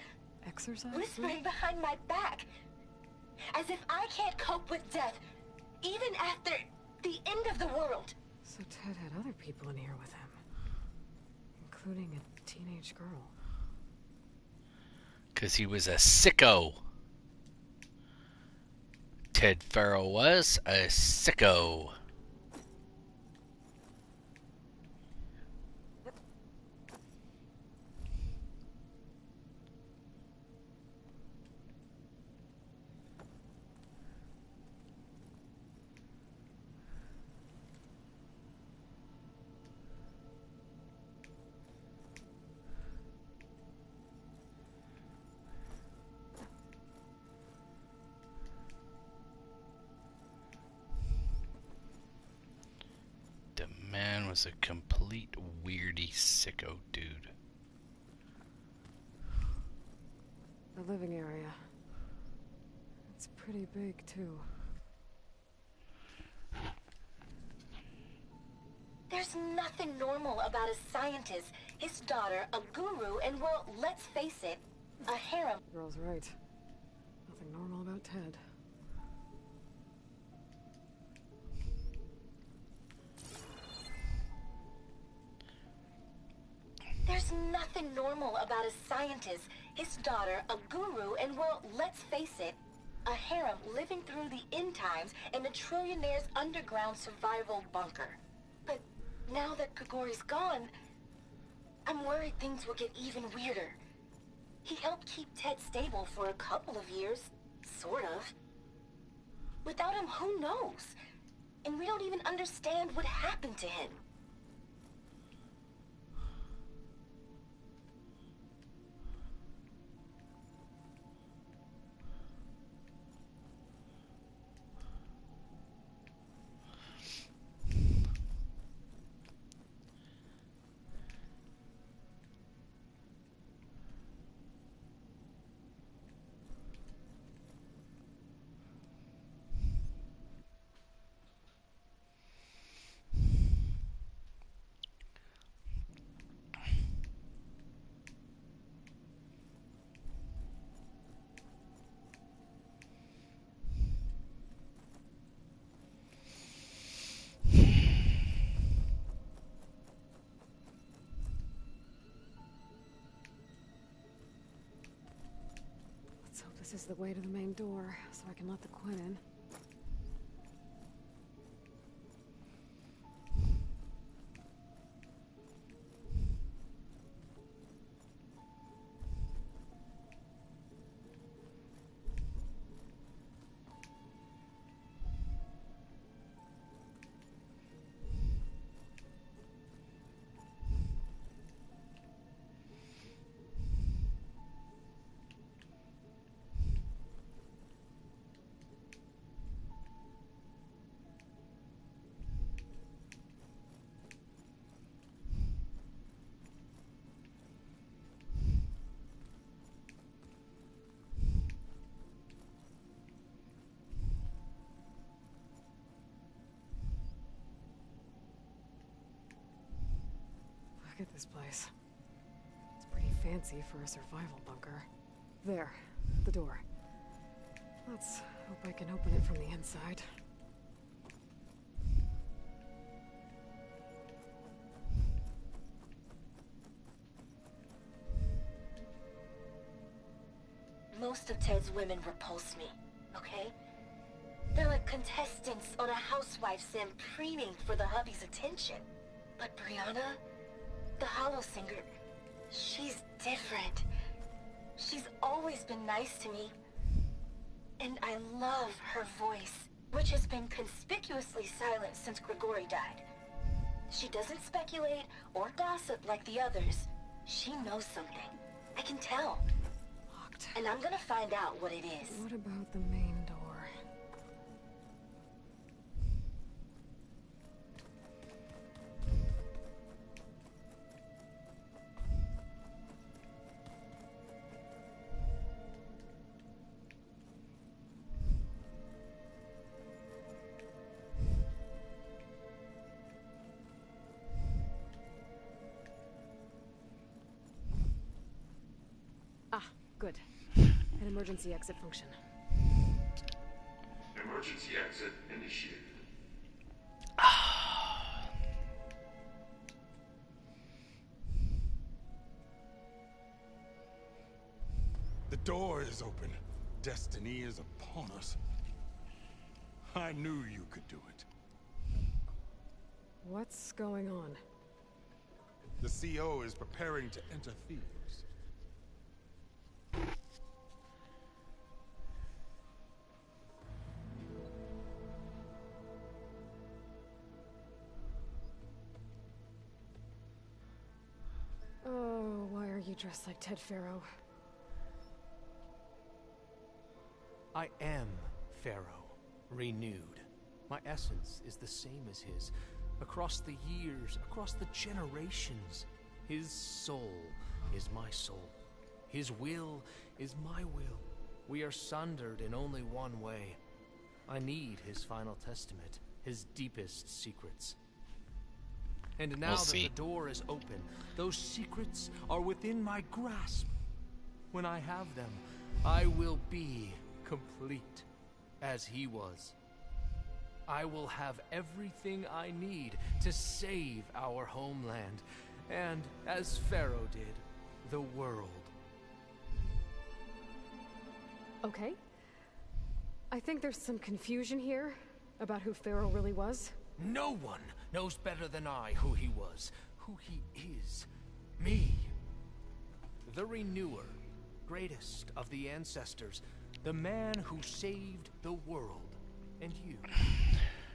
Exercise? whispering behind my back, as if I can't cope with death, even after the end of the world. So Ted had other people in here with him, including a teenage girl. 'Cause he was a sicko. Ted Farrow was a sicko. The man was a complete weirdy sicko dude. The living area. It's pretty big, too. There's nothing normal about a scientist, his daughter, a guru, and well, let's face it, a harem. The girl's right. Nothing normal about Ted. There's nothing normal about a scientist, his daughter, a guru, and well, let's face it, a harem living through the end times in a trillionaire's underground survival bunker. But now that Grigori's gone, I'm worried things will get even weirder. He helped keep Ted stable for a couple of years, sort of. Without him, who knows? And we don't even understand what happened to him. Let's hope this is the way to the main door, so I can let the Quinn in. Look at this place. It's pretty fancy for a survival bunker. There, the door. Let's hope I can open it from the inside. Most of Ted's women repulse me, okay? They're like contestants on a housewife sim preening for the hubby's attention. But Brianna, the hollow singer, she's different. She's always been nice to me. And I love her voice, which has been conspicuously silent since Grigori died. She doesn't speculate or gossip like the others. She knows something. I can tell. Locked. And I'm gonna find out what it is. What about the main door? Ah, good. An emergency exit function. Emergency exit initiated. The door is open. Destiny is upon us. I knew you could do it. What's going on? The CO is preparing to enter Thebes. Oh, why are you dressed like Ted Pharaoh? I am Pharaoh, renewed. My essence is the same as his. Across the years, across the generations, his soul is my soul. His will is my will. We are sundered in only one way. I need his final testament, his deepest secrets. And now that the door is open, those secrets are within my grasp. When I have them, I will be complete, as he was. I will have everything I need to save our homeland, and, as Pharaoh did, the world. Okay. I think there's some confusion here about who Pharaoh really was. No one knows better than I who he was, who he is. Me. The Renewer, greatest of the ancestors, the man who saved the world. And you.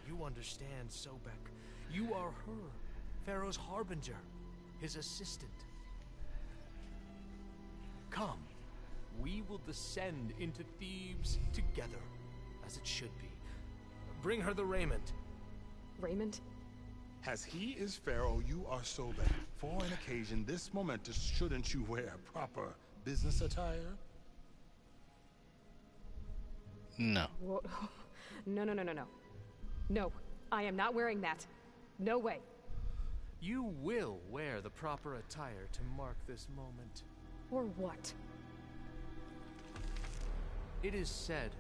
You understand, Sobek. You are her, Pharaoh's harbinger, his assistant. Come, we will descend into Thebes together, as it should be. Bring her the raiment. Raymond? As he is Pharaoh, you are Sobek. For an occasion this momentous, shouldn't you wear proper business attire? No. Whoa. No. No, I am not wearing that. No way. You will wear the proper attire to mark this moment. Or what? It is said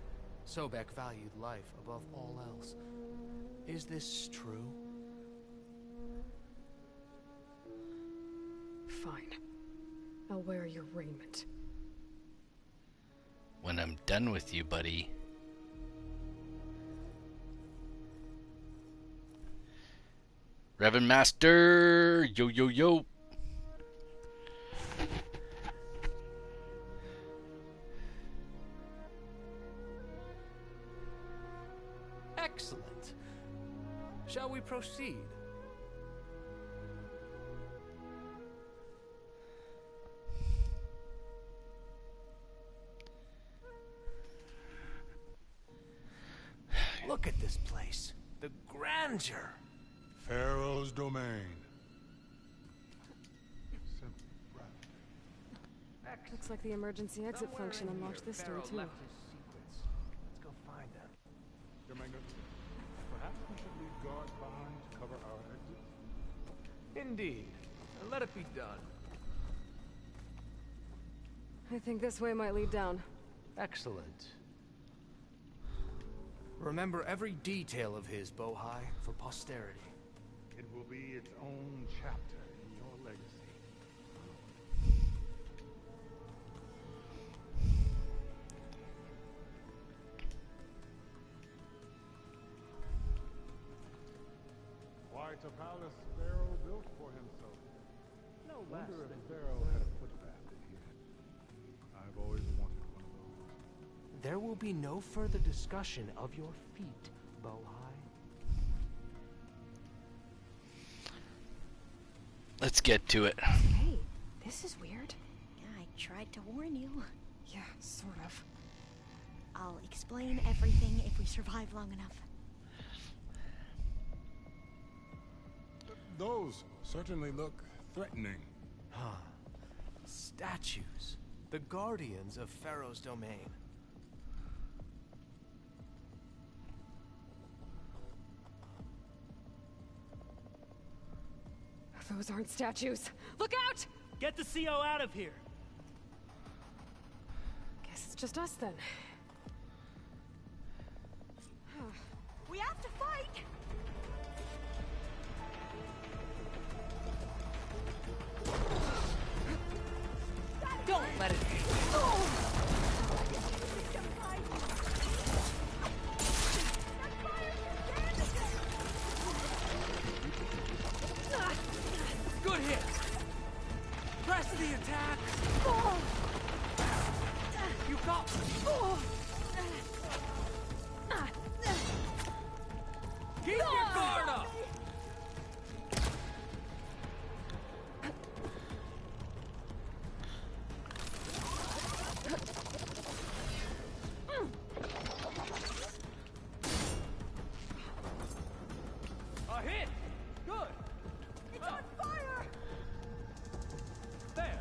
Sobek valued life above all else. Is this true? Fine. I'll wear your raiment. When I'm done with you, buddy. Reverend Master! Yo, yo, yo! Excellent. Shall we proceed? Look at this place. The grandeur. Pharaoh's domain. Looks like the emergency exit function unlocked this door, too. Left his secrets. Let's go find them. Domingo, perhaps we should leave guards behind to cover our exits? Indeed. Let it be done. I think this way might lead down. Excellent. Remember every detail of his, Bohai, for posterity. It will be its own chapter in your legacy. Quite a palace Pharaoh built for himself. No Wonder if Pharaoh had a footbath in here. I've always wanted one of those. There will be no further discussion of your feet, Bohai. Let's get to it. Hey, this is weird. Yeah, I Tried to warn you. Yeah, sort of. I'll explain everything if we survive long enough. Those certainly look threatening. Huh. Statues. The guardians of Pharaoh's domain. Those aren't statues. Look out! Get the CO out of here. Guess it's just us then. We have to fight! Don't let it be. Good hit. Press the attack. You got me. Keep your guard up. A hit. Good. It's on fire! There.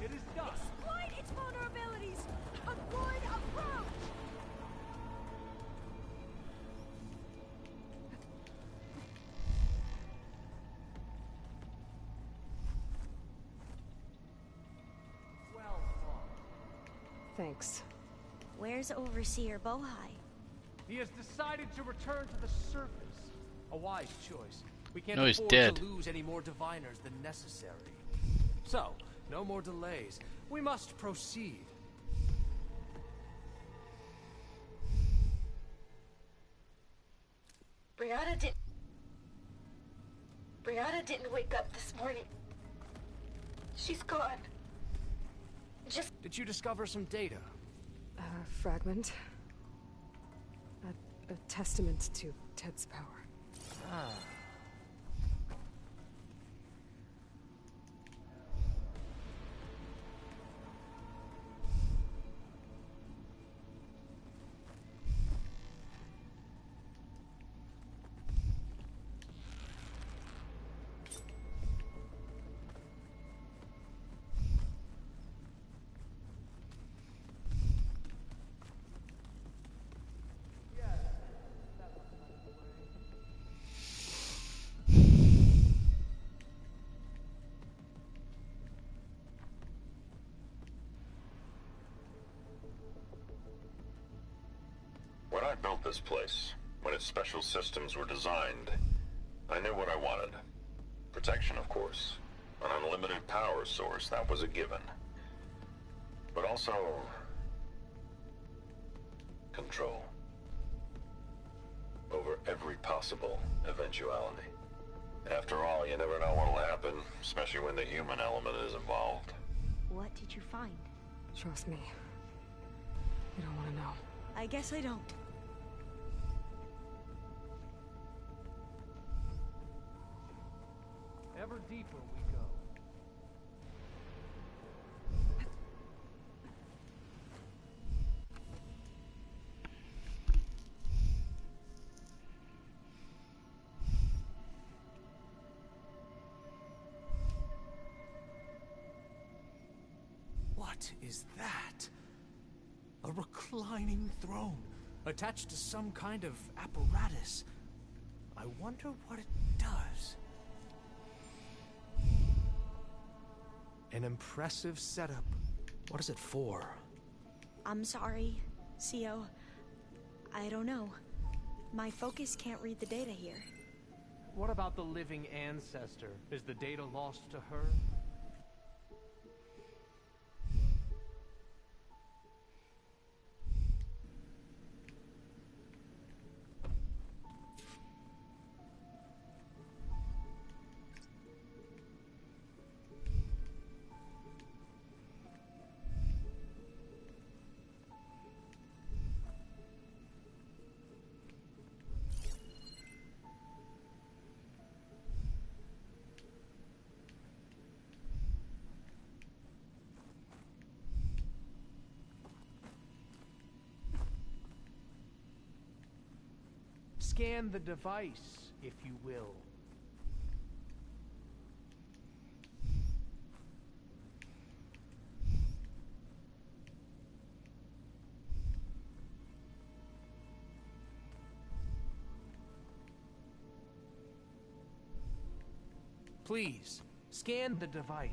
It is done. Exploit its vulnerabilities! Avoid approach! Well fought. Thanks. Where's Overseer Bohai? He has decided to return to the surface. A wise choice. We can't No, he's afford dead. to lose any more diviners than necessary. So, no more delays. We must proceed. Brianna didn't wake up this morning. She's gone. Did you discover some data? Fragment. A testament to Ted's power. Ah. When I built this place, when its special systems were designed, I knew what I wanted. Protection, of course. An unlimited power source, that was a given. But also... control. Over every possible eventuality. After all, you never know what'll happen, especially when the human element is involved. What did you find? Trust me. You don't want to know. I guess I don't. Ever deeper we go. What is that? A reclining throne, attached to some kind of apparatus. I wonder what it does. An impressive setup. What is it for? I'm sorry, CO. I don't know. My focus can't read the data here. What about the living ancestor? Is the data lost to her? Scan the device, if you will. Please, scan the device.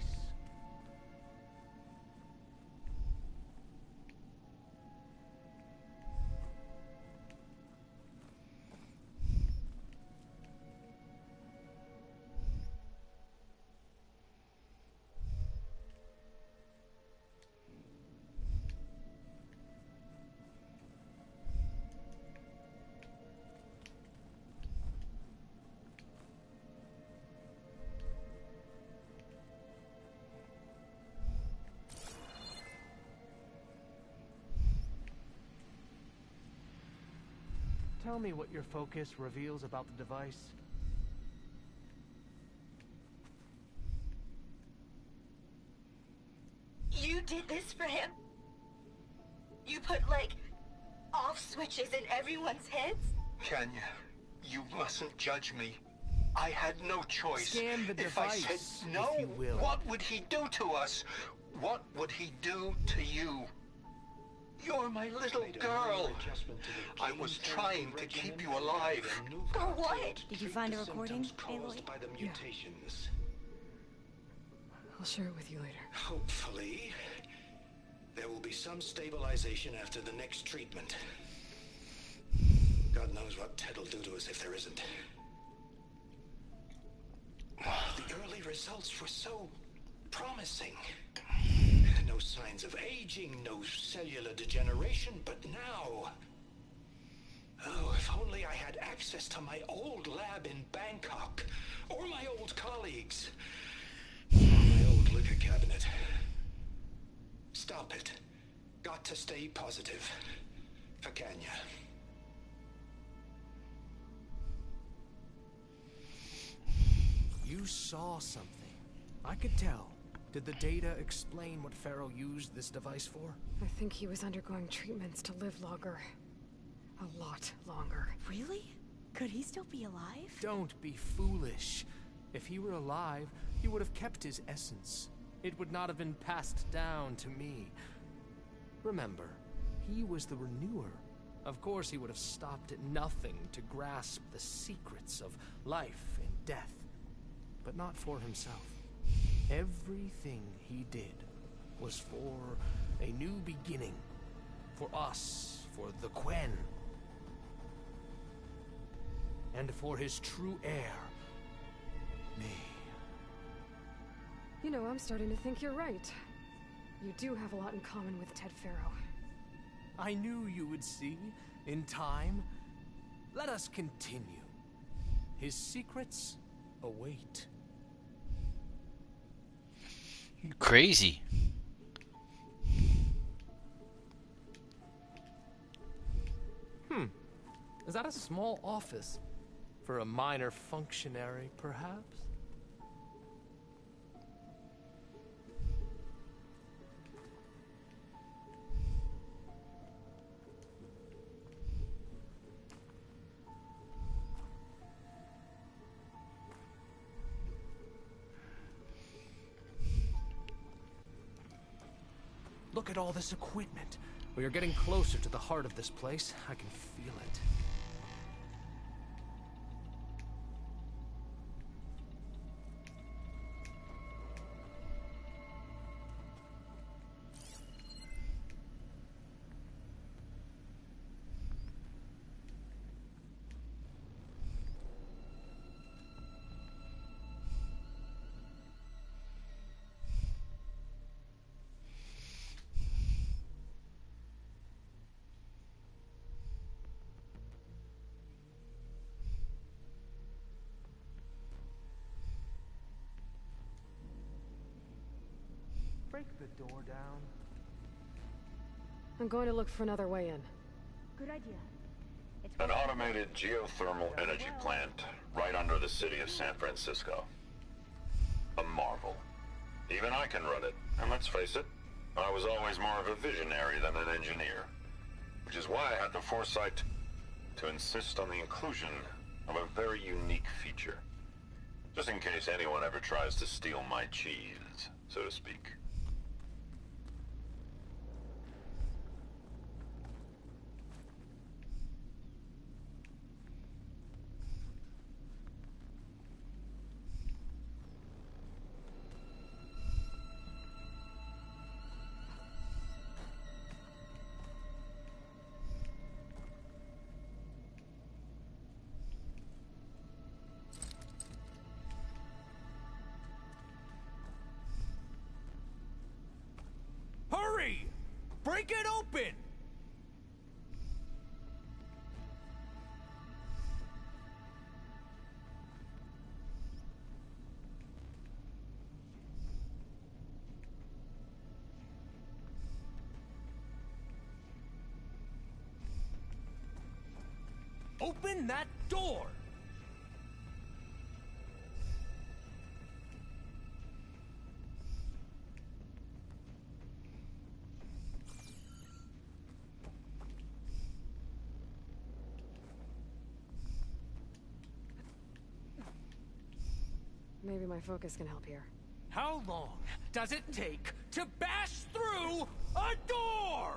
Tell me what your focus reveals about the device. You did this for him? You put, like, off switches in everyone's heads? Kenya, you mustn't judge me. I had no choice. Scan the if I device, said no, if you will. what would he do to us? What would he do to you? You're my little girl. I was trying to keep you alive. For what? Did you find a recording, Aloy? Yeah. I'll share it with you later. Hopefully, there will be some stabilization after the next treatment. God knows what Ted will do to us if there isn't. The early results were so promising. No signs of aging, no cellular degeneration, but now... Oh, if only I had access to my old lab in Bangkok, or my old colleagues, or my old liquor cabinet. Stop it. Got to stay positive. For Kenya. You saw something. I could tell. Did the data explain what Pharaoh used this device for? I think he was undergoing treatments to live longer. A lot longer. Really? Could he still be alive? Don't be foolish. If he were alive, he would have kept his essence. It would not have been passed down to me. Remember, he was the renewer. Of course he would have stopped at nothing to grasp the secrets of life and death. But not for himself. Everything he did was for a new beginning. For us, for the Quen. And for his true heir, me. You know, I'm starting to think you're right. You do have a lot in common with Ted Pharaoh. I knew you would see, in time. Let us continue. His secrets await. Crazy. Is that a small office? For a minor functionary, perhaps? Look at all this equipment. We are getting closer to the heart of this place. I can feel it. Break the door down. I'm going to look for another way in. Good idea. An automated geothermal energy plant right under the city of San Francisco. A marvel. Even I can run it, and let's face it, I was always more of a visionary than an engineer. Which is why I had the foresight... to insist on the inclusion of a very unique feature. Just in case anyone ever tries to steal my cheese, so to speak. Hurry! Break it open! Open that door! Maybe my focus can help here. How long does it take to bash through a door?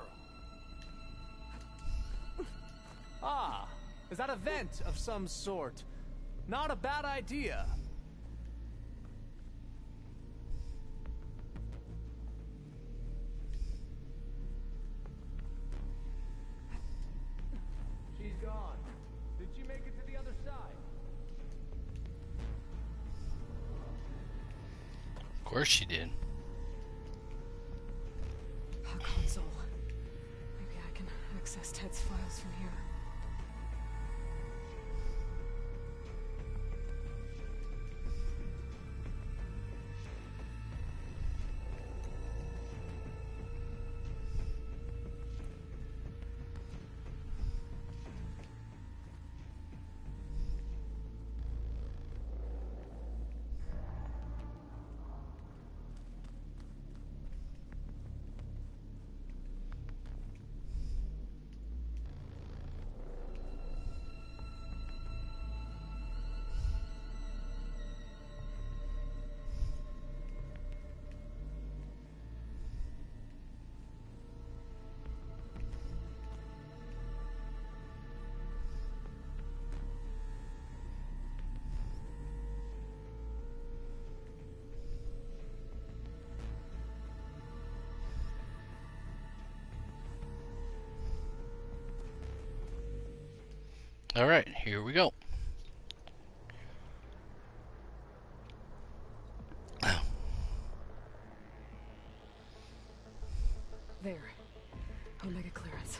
Ah, is that a vent of some sort? Not a bad idea. She's gone. Did she make it to the other side? Of course she did. A console. Maybe I can access Ted's files from here. All right, here we go. There. Omega clearance.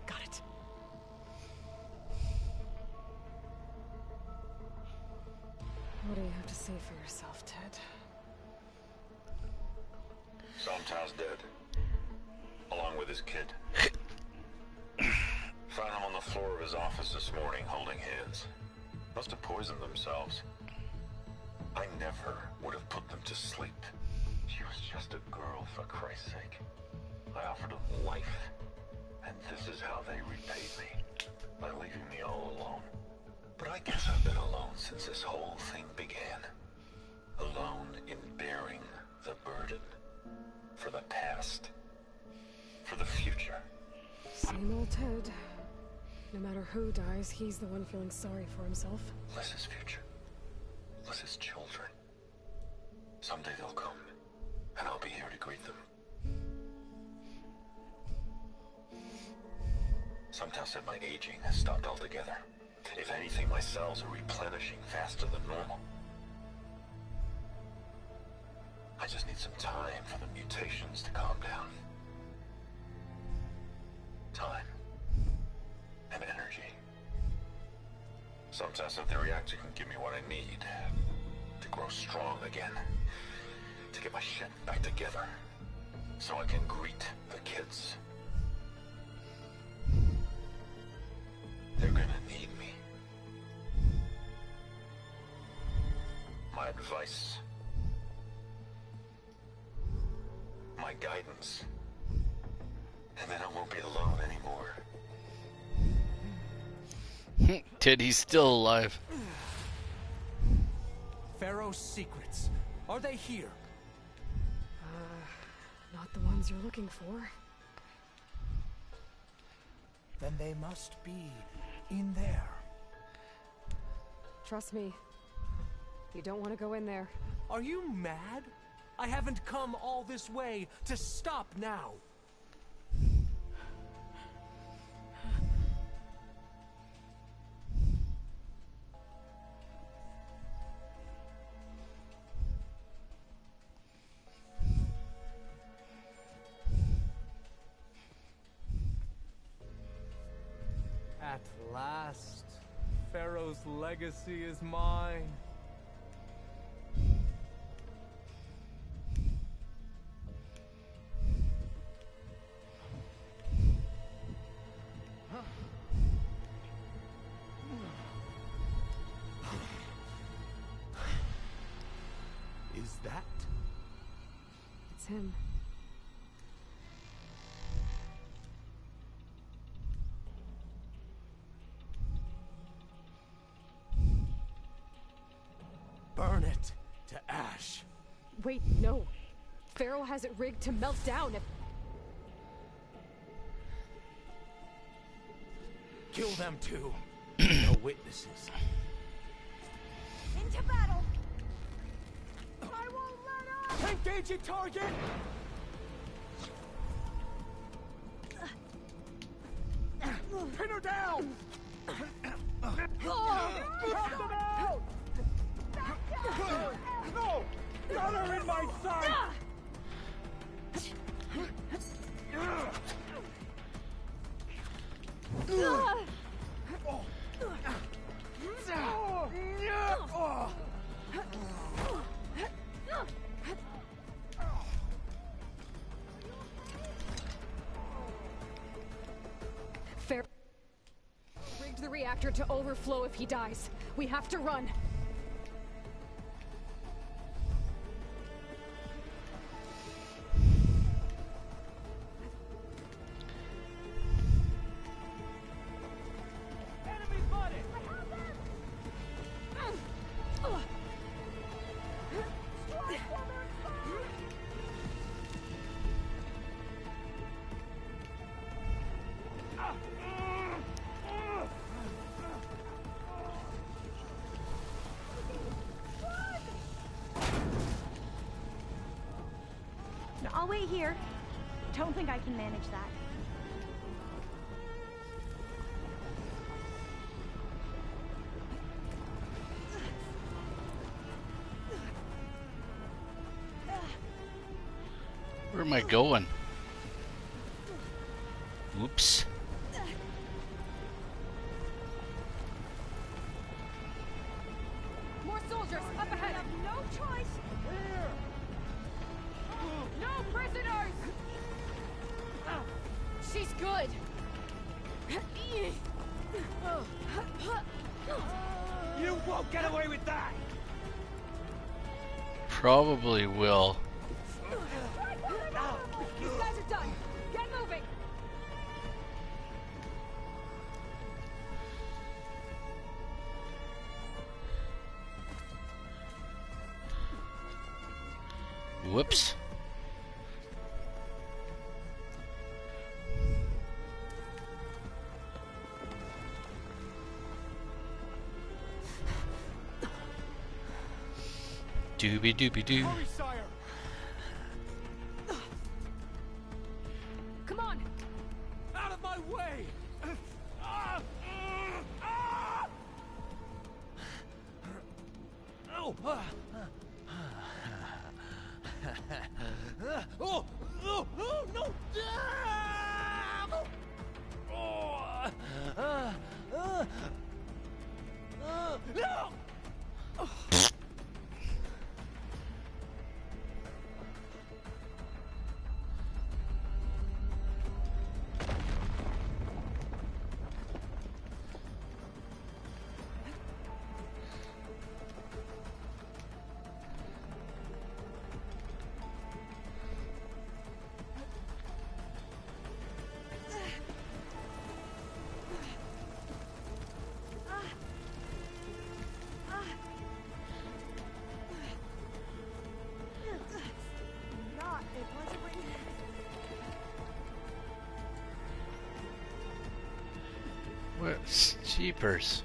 Got it. What do you have to say for yourself, Ted? Somto's dead. Along with his kid. Found him on the floor of his office this morning, holding hands. Must have poisoned themselves. I never would have put them to sleep. She was just a girl, for Christ's sake. I offered them life, and this is how they repaid me. By leaving me all alone. But I guess I've been alone since this whole thing began. Alone in bearing the burden. For the past. For the future. Same old Ted. No matter who dies, he's the one feeling sorry for himself. Liz's future. Liz's children. Someday they'll come, and I'll be here to greet them. Somtow said my aging has stopped altogether. If anything, my cells are replenishing faster than normal. I just need some time for the mutations to calm down. Time. And energy. Somtow said the reactor can give me what I need to grow strong again. To get my shit back together. So I can greet the kids. They're gonna need me. My advice. My guidance. And then I won't be alone. kid. He's still alive. Pharaoh's secrets. Are they here? Not the ones you're looking for. Then they must be in there. Trust me. You don't want to go in there. Are you mad? I haven't come all this way to stop now. At last, Pharaoh's legacy is mine. Is that? It's him. Burn it to ash. Wait, no. Pharaoh has it rigged to melt down if... Kill them too. No witnesses. Into battle! I won't let up! Engaging target! Pin her down! Help them out! No! Got her in my sight! Pharaoh rigged the reactor to overflow if he dies. We have to run. I'll wait here. Don't think I can manage that. Where am I going? Oops. More soldiers up ahead. No choice! No prisoners! She's good. You won't get away with that! Probably will. These guys are done. Get moving. Whoops. Doobie doobie doo. Hurry, sire! Come on. Out of my way! Oh! Oh! Oh! Oh! No! No! What? Jeepers.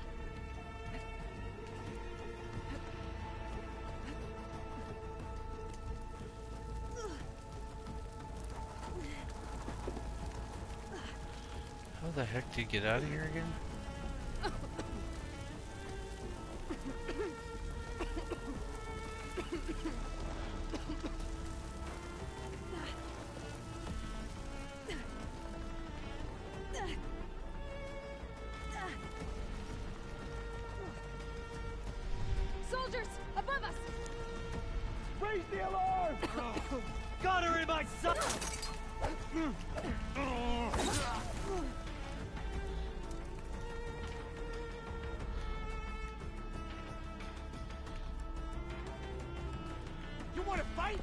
How the heck did you get out of here again? Soldiers, above us! Raise the alarm! Got her in my sight! You want to fight?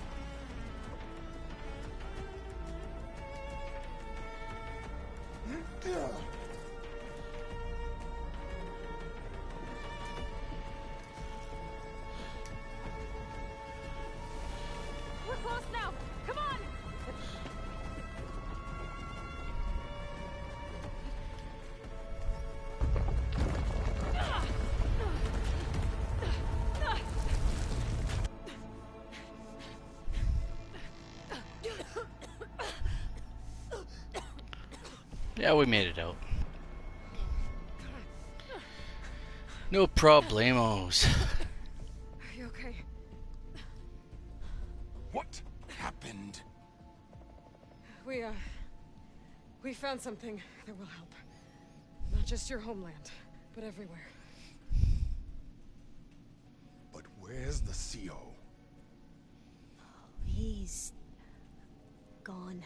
We're close now! Come on! Yeah, we made it out. No problemos. Are you okay? What happened? We found something that will help. Not just your homeland, but everywhere. But where's the CO? He's gone.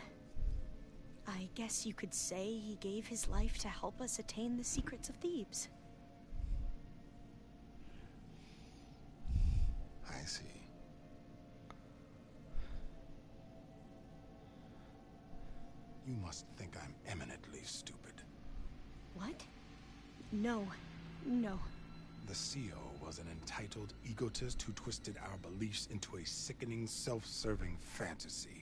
I guess you could say he gave his life to help us attain the secrets of Thebes. I see. You must think I'm eminently stupid. What? No. No. The CO was an entitled egotist who twisted our beliefs into a sickening, self-serving fantasy.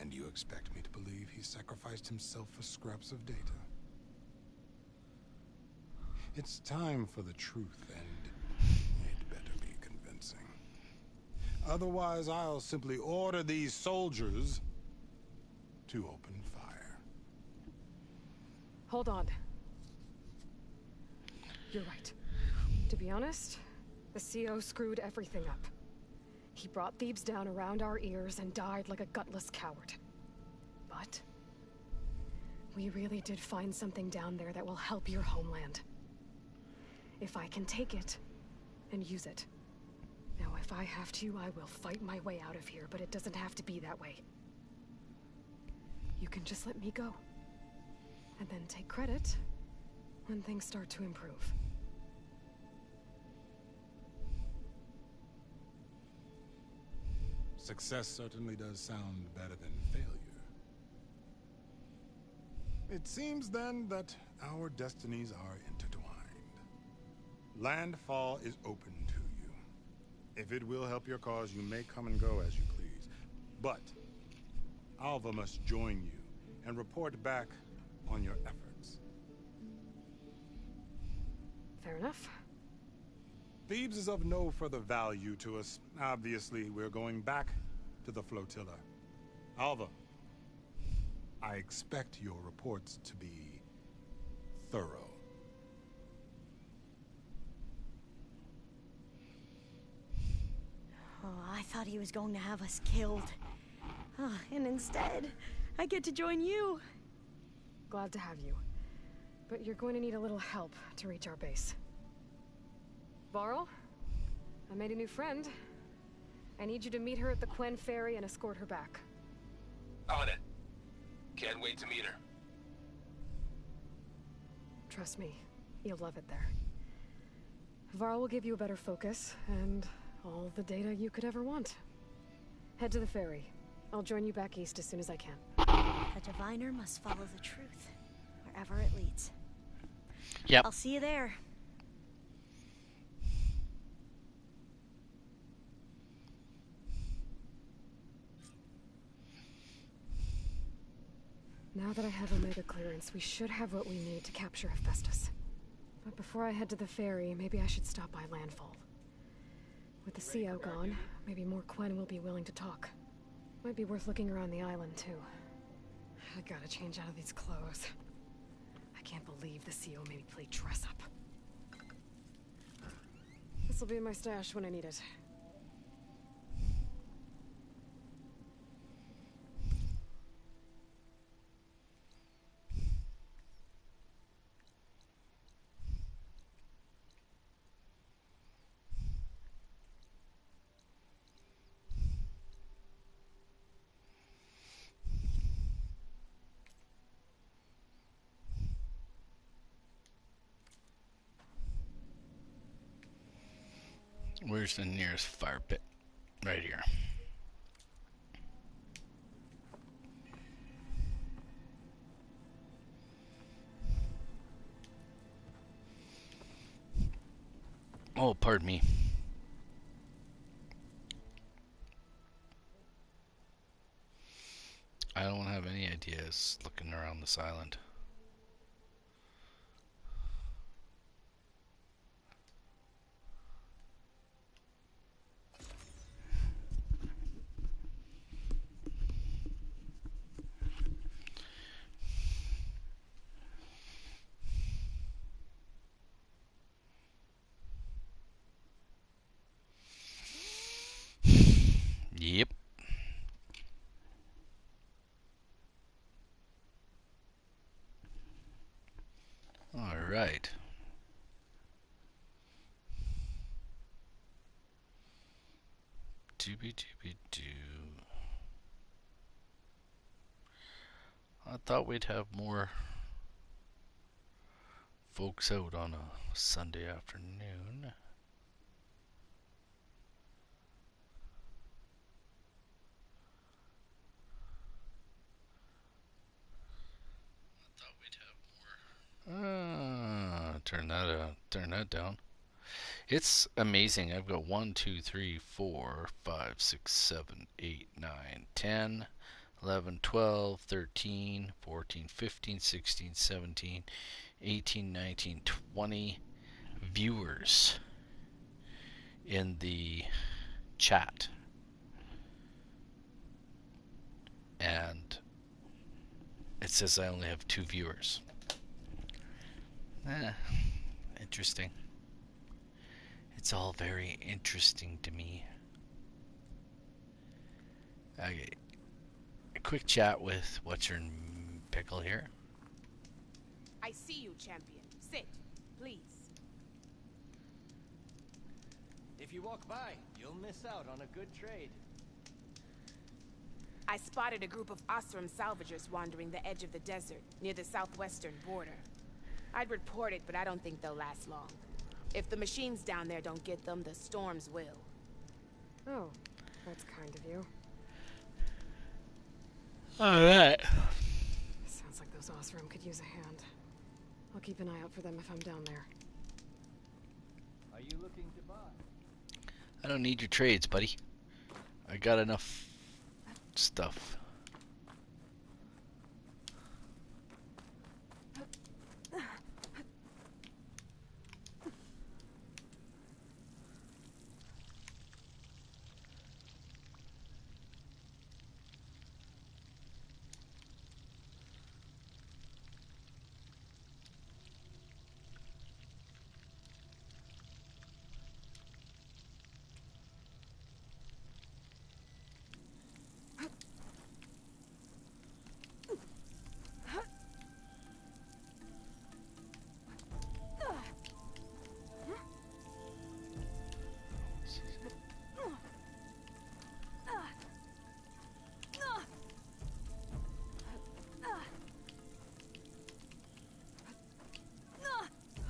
And you expect me to believe he sacrificed himself for scraps of data? It's time for the truth, and it better be convincing. Otherwise, I'll simply order these soldiers to open fire. Hold on. You're right. To be honest, the CO screwed everything up. He brought Thebes down around our ears and died like a gutless coward. But we really did find something down there that will help your homeland. If I can take it and use it. Now, if I have to, I will fight my way out of here, but it doesn't have to be that way. You can just let me go. And then take credit when things start to improve. Success certainly does sound better than failure. It seems then that our destinies are intertwined. Landfall is open to you. If it will help your cause, you may come and go as you please. But Alva must join you and report back on your efforts. Fair enough. Thebes is of no further value to us. Obviously, we're going back to the flotilla. Alva, I expect your reports to be thorough. Oh, I thought he was going to have us killed. Oh, and instead, I get to join you. Glad to have you. But you're going to need a little help to reach our base. Varl, I made a new friend. I need you to meet her at the Quen Ferry and escort her back. On it. Can't wait to meet her. Trust me, you'll love it there. Varl will give you a better focus, and all the data you could ever want. Head to the ferry. I'll join you back east as soon as I can. A diviner must follow the truth, wherever it leads. Yep. I'll see you there. Now Now that I have Omega clearance, we should have what we need to capture Hephaestus. But before I head to the ferry, maybe I should stop by Landfall. With the CO gone, maybe more Quen will be willing to talk. Might be worth looking around the island, too. I gotta change out of these clothes. I can't believe the CO made me play dress up. This'll be in my stash when I need it. Where's the nearest fire pit? Right here. Oh, pardon me. I don't have any ideas looking around this island. Yep. All right. Doobie-doobie-doo. I thought we'd have more folks out on a Sunday afternoon. Turn that down. It's amazing. I've got 1, 2, 3, 4, 5, 6, 7, 8, 9, 10, 11, 12, 13, 14, 15, 16, 17, 18, 19, 20 viewers in the chat. And it says I only have 2 viewers. Interesting. It's all very interesting to me. Okay. A quick chat with what's your pickle here. I see you, champion. Sit, please. If you walk by, you'll miss out on a good trade. I spotted a group of Osram salvagers wandering the edge of the desert, near the southwestern border. I'd report it, but I don't think they'll last long. If the machines down there don't get them, the storms will. Oh, that's kind of you. Alright. Sounds like those Osram could use a hand. I'll keep an eye out for them if I'm down there. Are you looking to buy? I don't need your trades, buddy. I got enough stuff.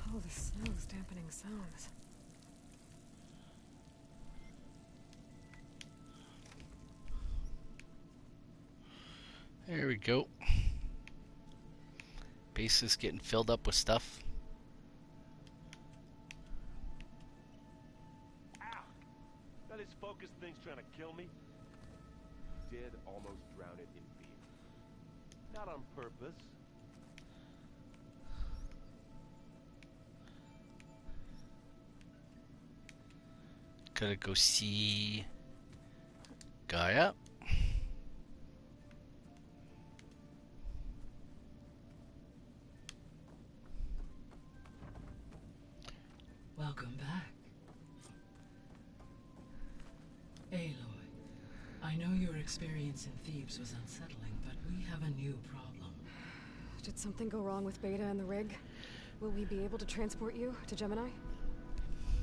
Oh, the snow's dampening sounds. There we go. Base is getting filled up with stuff. Ow! Now this focus thing's trying to kill me. Did almost drown it in beer. Not on purpose. Gotta go see Gaia. Welcome back. Aloy, I know your experience in Thebes was unsettling, but we have a new problem. Did something go wrong with Beta and the rig? Will we be able to transport you to Gemini?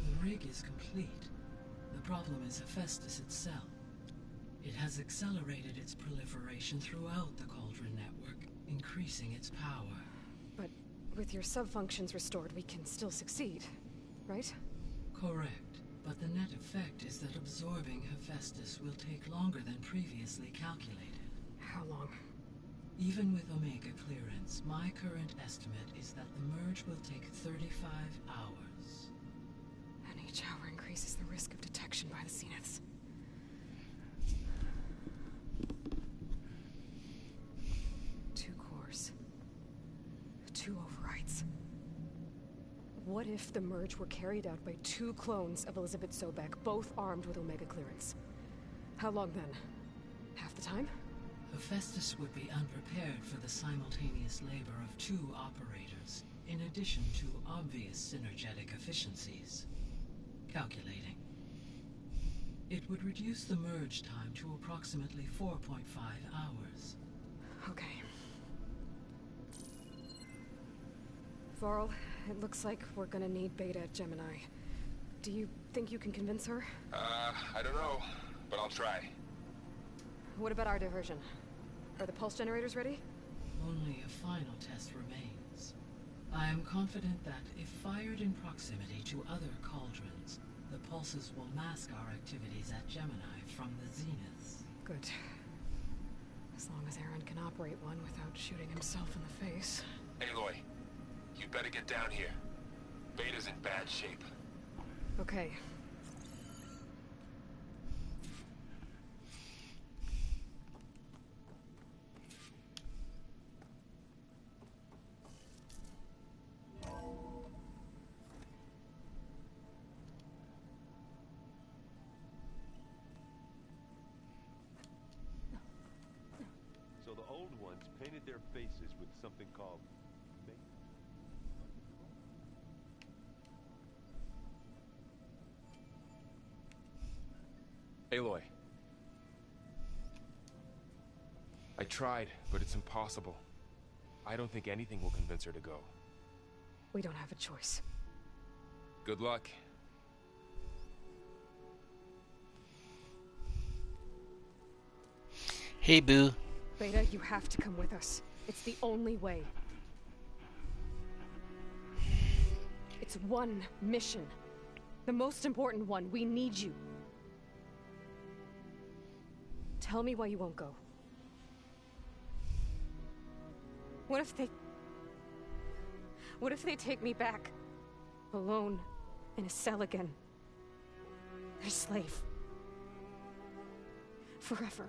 The rig is complete. The problem is Hephaestus itself. It has accelerated its proliferation throughout the Cauldron network, increasing its power. But with your subfunctions restored, we can still succeed, right? Correct, but the net effect is that absorbing Hephaestus will take longer than previously calculated. How long? Even with Omega clearance, my current estimate is that the merge will take 35 hours. And each hour increases the risk of detection by the Zeniths. Two cores. Two overrides. What if the merge were carried out by two clones of Elizabeth Sobek, both armed with Omega clearance? How long then? Half the time? Hephaestus would be unprepared for the simultaneous labor of two operators, in addition to obvious synergetic efficiencies. Calculating. It would reduce the merge time to approximately 4.5 hours. Okay. Varl, it looks like we're gonna need Beta at Gemini. Do you think you can convince her? I don't know, but I'll try. What about our diversion? Are the pulse generators ready? Only a final test remains. I am confident that if fired in proximity to other cauldrons, the pulses will mask our activities at Gemini from the Zeniths. Good. As long as Aaron can operate one without shooting himself in the face. Aloy, you better get down here. Beta's in bad shape. Okay. So the old ones painted their faces with something called makeup. Aloy. I tried, but it's impossible. I don't think anything will convince her to go. We don't have a choice. Good luck. Hey, Boo. Beta, you have to come with us. It's the only way. It's one mission. The most important one. We need you. Tell me why you won't go. What if they take me back? Alone, in a cell again. Their slave. Forever.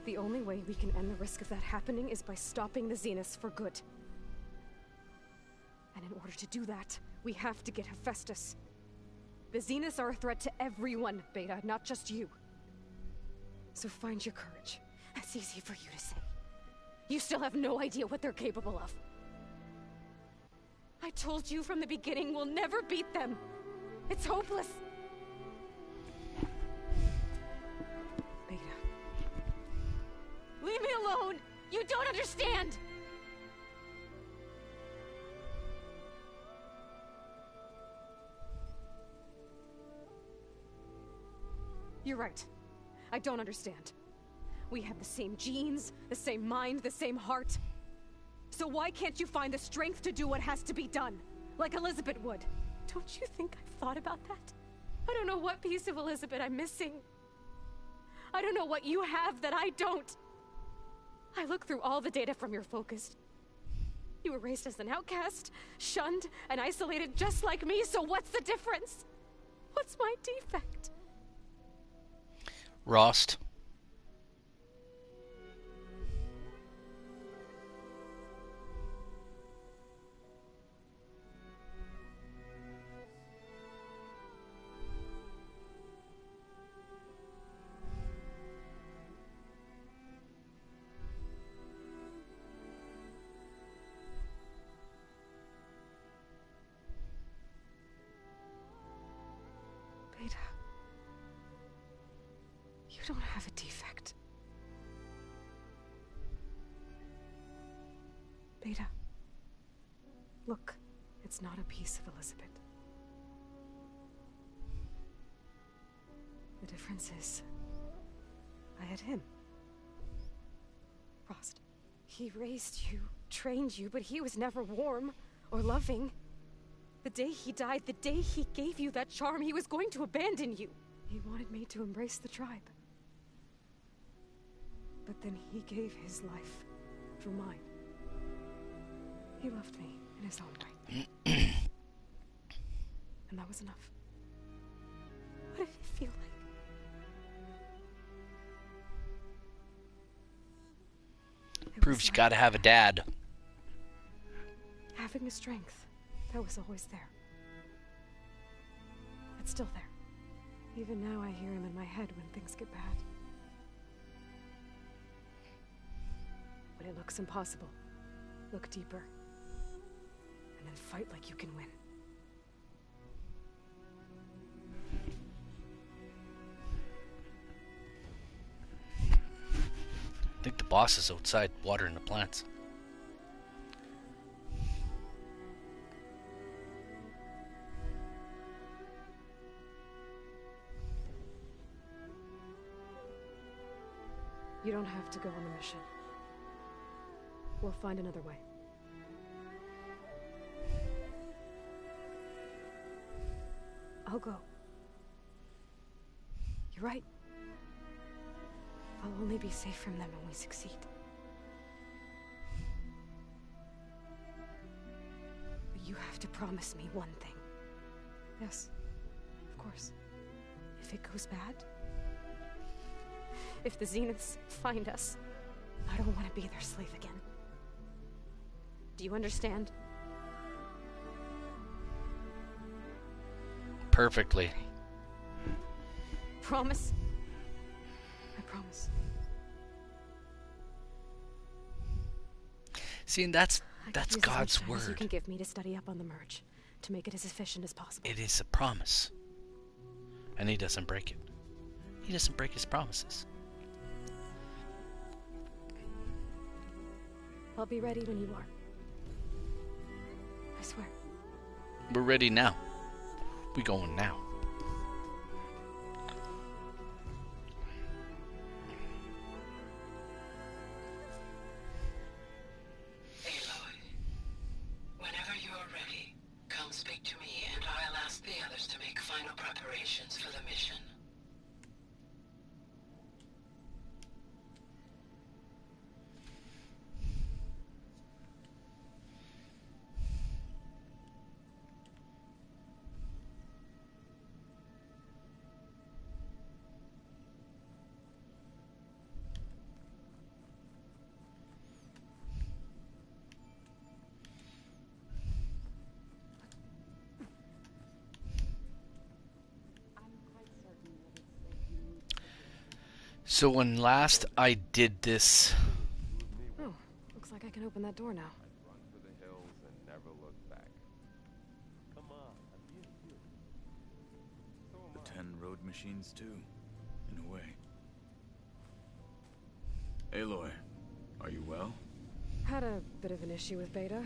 The only way we can end the risk of that happening is by stopping the Zeniths for good. And in order to do that, we have to get Hephaestus. The Zeniths are a threat to everyone, Beta, not just you. So find your courage. That's easy for you to say. You still have no idea what they're capable of. I told you from the beginning we'll never beat them. It's hopeless. Beta. Leave me alone! You don't understand! You're right. I don't understand. We have the same genes, the same mind, the same heart. So why can't you find the strength to do what has to be done? Like Elizabeth would. Don't you think I've thought about that? I don't know what piece of Elizabeth I'm missing. I don't know what you have that I don't. I look through all the data from your focus. You were raised as an outcast, shunned and isolated just like me, so what's the difference? What's my defect? Rost. Beta. You don't have a defect. Beta. Look, it's not a piece of Elizabeth. The difference is, I had him. Rost. He raised you, trained you, but he was never warm or loving. The day he died, the day he gave you that charm, he was going to abandon you. He wanted me to embrace the tribe. But then he gave his life for mine. He loved me in his own way. And that was enough. What did it feel like? Proves you gotta have a dad. Having a strength that was always there. It's still there. Even now I hear him in my head when things get bad. When it looks impossible, look deeper. And then fight like you can win. I think the boss is outside watering the plants. You don't have to go on the mission. We'll find another way. I'll go. You're right. I'll only be safe from them when we succeed. But you have to promise me one thing. Yes, of course. If it goes bad, if the Zeniths find us, I don't want to be their slave again. Do you understand? Perfectly. Promise? I promise. See, and that's I could use as much God's time as you word. can give me to study up on the merge, to make it as efficient as possible. It is a promise. And he doesn't break it. He doesn't break his promises. I'll be ready when you are. I swear. We're ready now. We going now. Aloy, whenever you are ready, come speak to me and I'll ask the others to make final preparations for the mission. So when last I did this, Oh, looks like I can open that door now. Run for the hills and never look back. Come on, I'm being serious. So am The 10 road machines too, in a way. Aloy, are you well? Had a bit of an issue with Beta.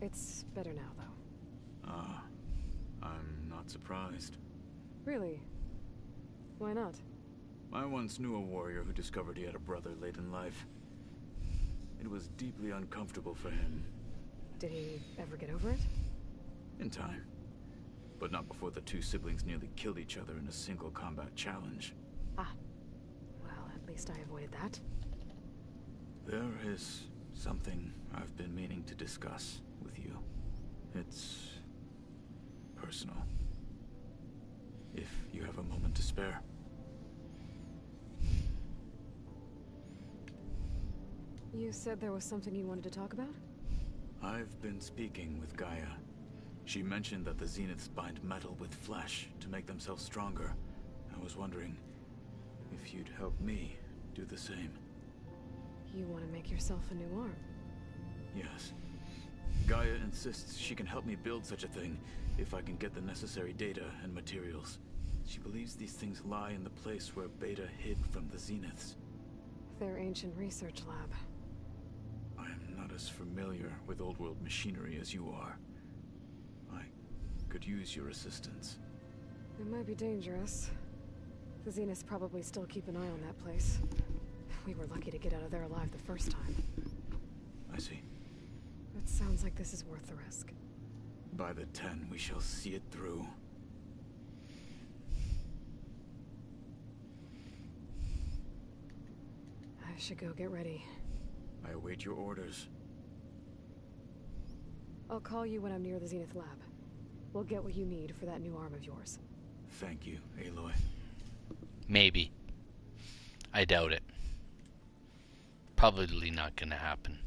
It's better now, though. Ah, I'm not surprised. Really? Why not? I once knew a warrior who discovered he had a brother late in life. It was deeply uncomfortable for him. Did he ever get over it? In time. But not before the two siblings nearly killed each other in a single combat challenge. Ah. Well, at least I avoided that. There is Something I've been meaning to discuss with you. It's personal. If you have a moment to spare. You said there was something you wanted to talk about? I've been speaking with Gaia. She mentioned that the Zeniths bind metal with flesh to make themselves stronger. I was wondering if you'd help me do the same. You want to make yourself a new arm? Yes. Gaia insists she can help me build such a thing if I can get the necessary data and materials. She believes these things lie in the place where Beta hid from the Zeniths. Their ancient research lab. I am not as familiar with old-world machinery as you are. I could use your assistance. It might be dangerous. The Zeniths probably still keep an eye on that place. We were lucky to get out of there alive the first time. I see. It sounds like this is worth the risk. By the 10, we shall see it through. I should go get ready. I await your orders. I'll call you when I'm near the Zenith lab. We'll get what you need for that new arm of yours. Thank you, Aloy. Maybe. I doubt it. Probably not gonna happen.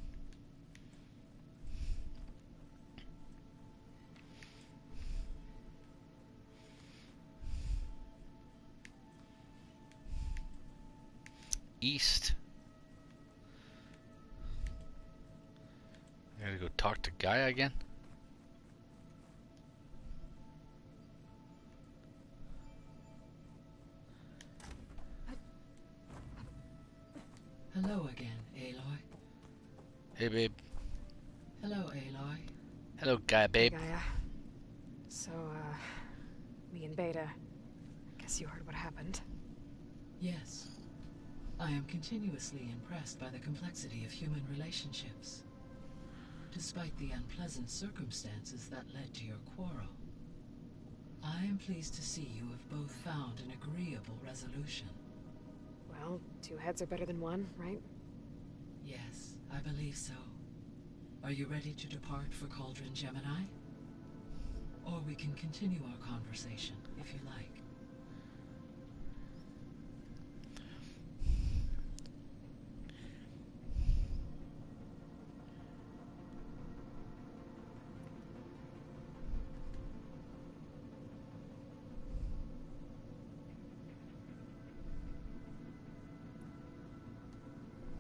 East. I gotta go talk to Gaia again. Hello again, Aloy. Hey, babe. Hello, Aloy. Hello, Gaia, babe. Hey, Gaia. So, me and Beta. Guess you heard what happened. Yes. I am continuously impressed by the complexity of human relationships. Despite the unpleasant circumstances that led to your quarrel, I am pleased to see you have both found an agreeable resolution. Well, two heads are better than one, right? Yes, I believe so. Are you ready to depart for Cauldron Gemini? Or we can continue our conversation, if you like.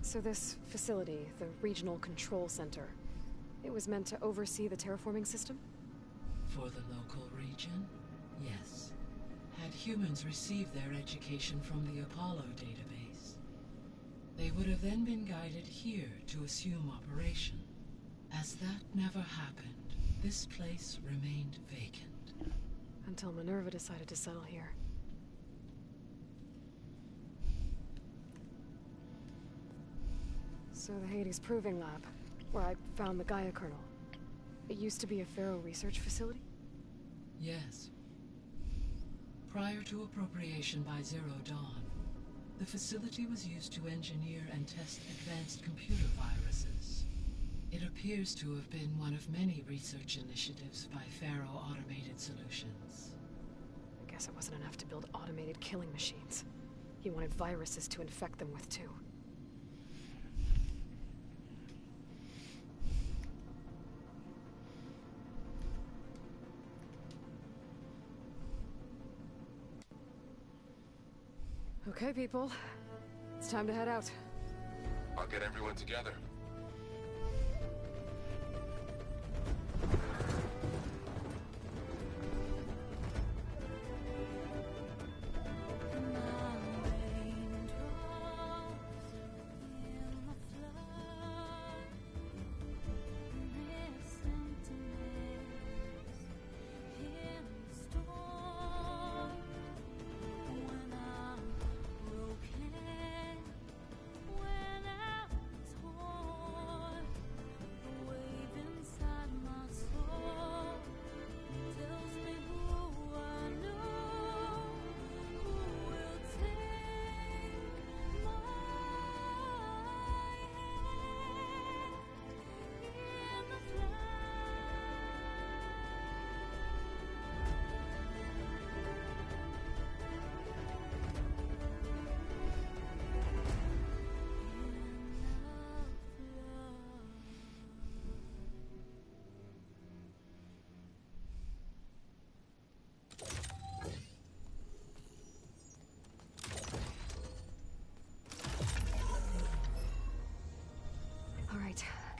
So this facility, the Regional Control Center, it was meant to oversee the terraforming system? For the local region, yes. Had humans received their education from the Apollo database, they would have then been guided here to assume operation. As that never happened, this place remained vacant. Until Minerva decided to settle here. So the Hades Proving Lab, where I found the Gaia kernel. It used to be a Pharaoh research facility? Yes. Prior to appropriation by Zero Dawn, the facility was used to engineer and test advanced computer viruses. It appears to have been one of many research initiatives by Pharaoh Automated Solutions. I guess it wasn't enough to build automated killing machines. He wanted viruses to infect them with, too. Okay, people. It's time to head out. I'll get everyone together.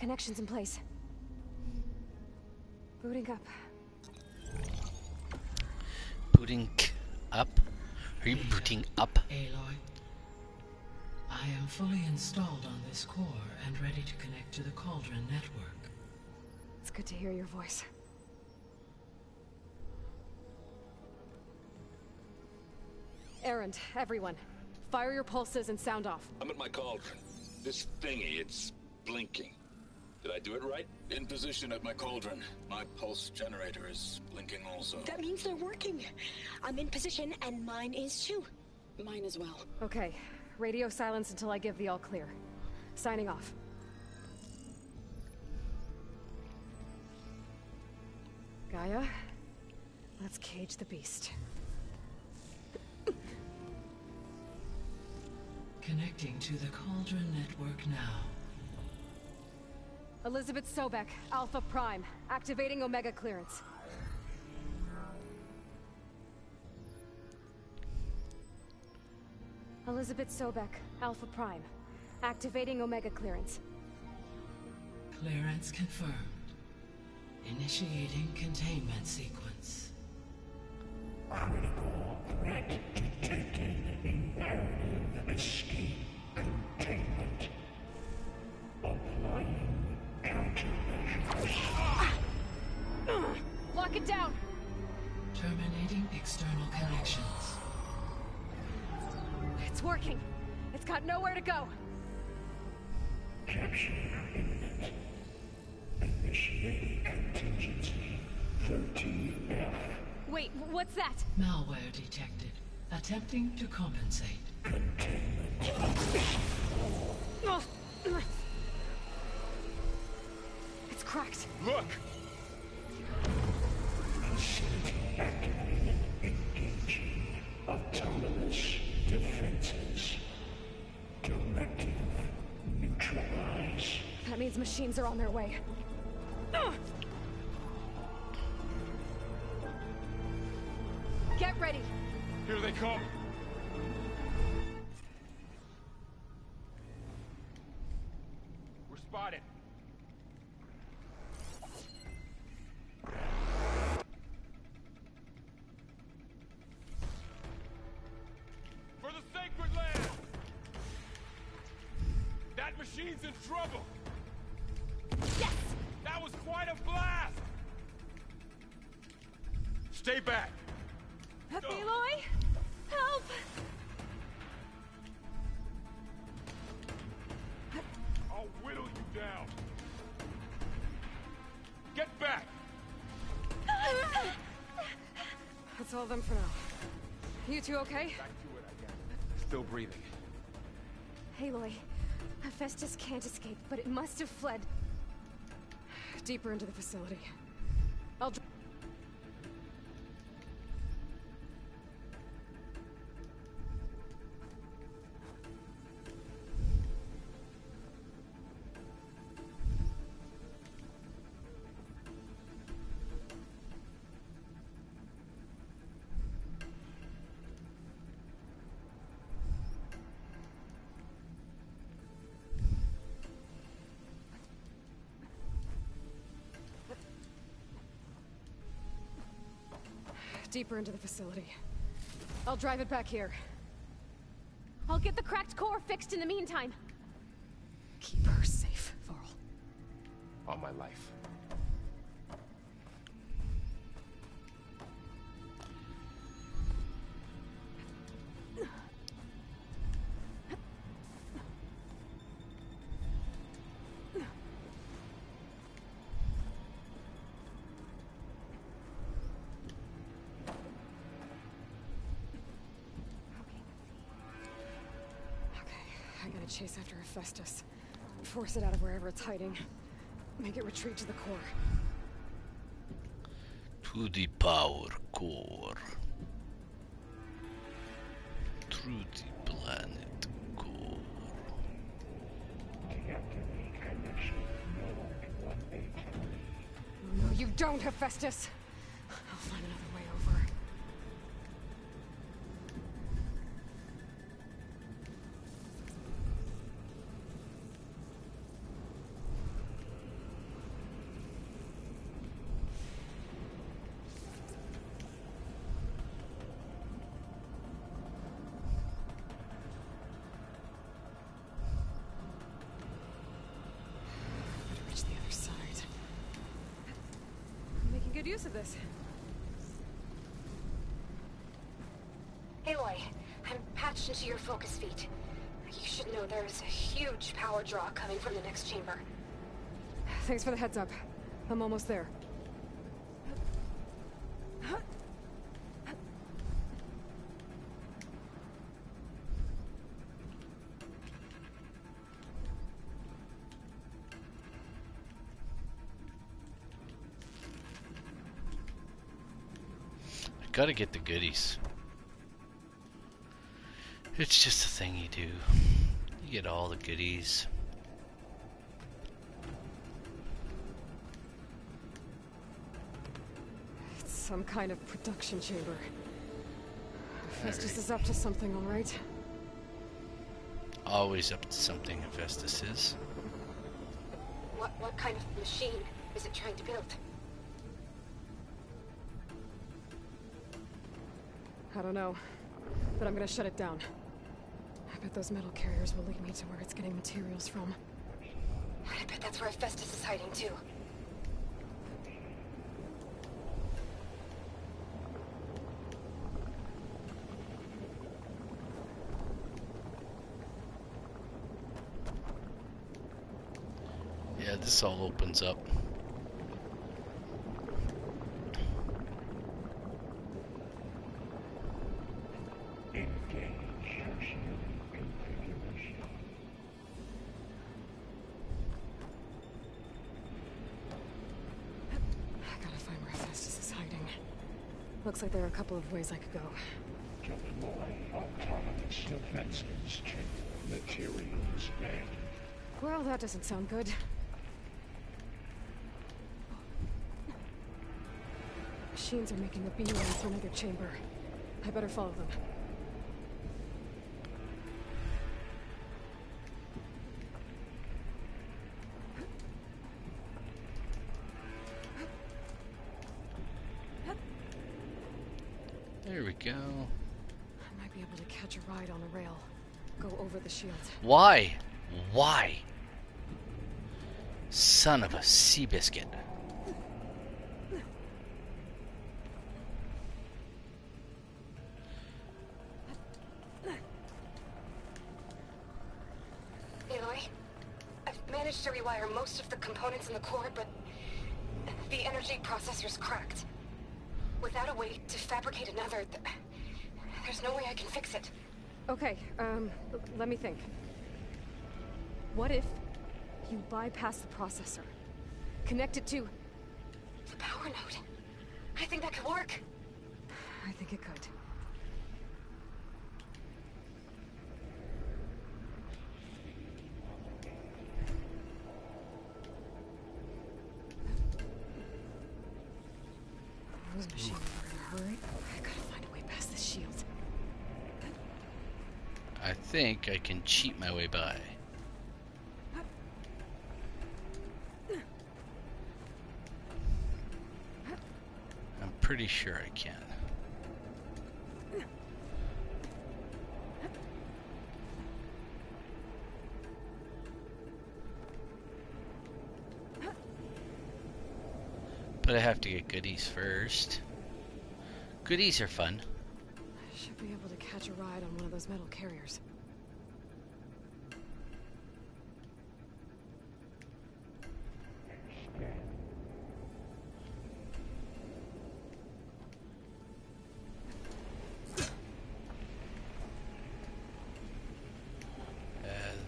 Connections in place. Booting up. Booting up? Are you booting up? Aloy, I am fully installed on this core and ready to connect to the Cauldron network. It's good to hear your voice. Errand, everyone. Fire your pulses and sound off. I'm at my cauldron. This thingy, it's blinking. Did I do it right? In position at my cauldron. My pulse generator is blinking also. That means they're working. I'm in position, and mine is too. Mine as well. Okay. Radio silence until I give the all clear. Signing off. Gaia, let's cage the beast. Connecting to the Cauldron network now. Elizabeth Sobek, Alpha Prime, activating Omega clearance. Elizabeth Sobek, Alpha Prime, activating Omega clearance. Clearance confirmed. Initiating containment sequence. Critical threat detected. Imperative escape containment. Applying countermeasures. Lock it down! Terminating external connections. It's working. It's got nowhere to go. Capture imminent. Initiating contingency 13F. Wait, what's that? Malware detected. Attempting to compensate. It's cracked. Look! Facility activated. Engaging autonomous defenses. Directive neutralize. That means machines are on their way. Get ready. Here they come. We're spotted. For the sacred land! That machine's in trouble! Yes! That was quite a blast! Stay back! Aloy! Help! I'll whittle you down! Get back! That's all of them for now. You two okay? Back to it, I guess. Still breathing. Aloy, Hephaestus can't escape, but it must have fled deeper into the facility. I'll... deeper into the facility. I'll drive it back here. I'll get the cracked core fixed in the meantime. Keep her safe, Varl. On my life. Chase after Hephaestus. Force it out of wherever it's hiding. Make it retreat to the core. To the power core. Through the planet core. No, you don't, Hephaestus! I'll find another way over. good use of this. Aloy, I'm patched into your focus feed. You should know there's a huge power draw coming from the next chamber. Thanks for the heads up. I'm almost there. I gotta get the goodies. It's just a thing you do. You get all the goodies. It's some kind of production chamber. Festus is up to something, all right? Always up to something, Festus is. What kind of machine is it trying to build? I don't know, but I'm gonna shut it down. I bet those metal carriers will lead me to where it's getting materials from. I bet that's where Festus is hiding too. Yeah, this all opens up. Looks like there are a couple of ways I could go. Autonomous defenses check materials bed. Well, that doesn't sound good. Machines are making a beeline through another chamber. I better follow them. There we go. I might be able to catch a ride on a rail. Go over the shield. Why? Why? Son of a sea biscuit. Aloy, I've managed to rewire most of the components in the core, but the energy processor's cracked. Without a way to fabricate another, there's no way I can fix it. Okay, let me think. What if you bypass the processor? Connect it to the power node. I think that could work. I think it could. Those machines are in a hurry. I gotta find a way past this shield. I think I can cheat my way by. I'm pretty sure I can. But I have to get goodies first. Goodies are fun. I should be able to catch a ride on one of those metal carriers.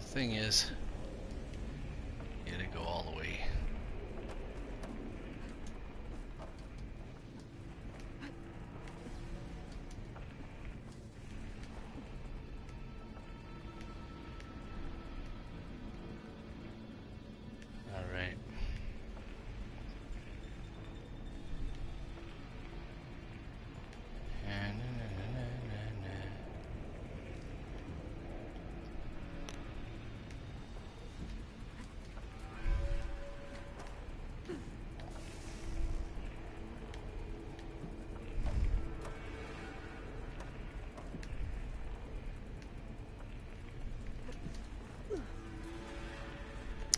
The thing is, you gotta go all the way.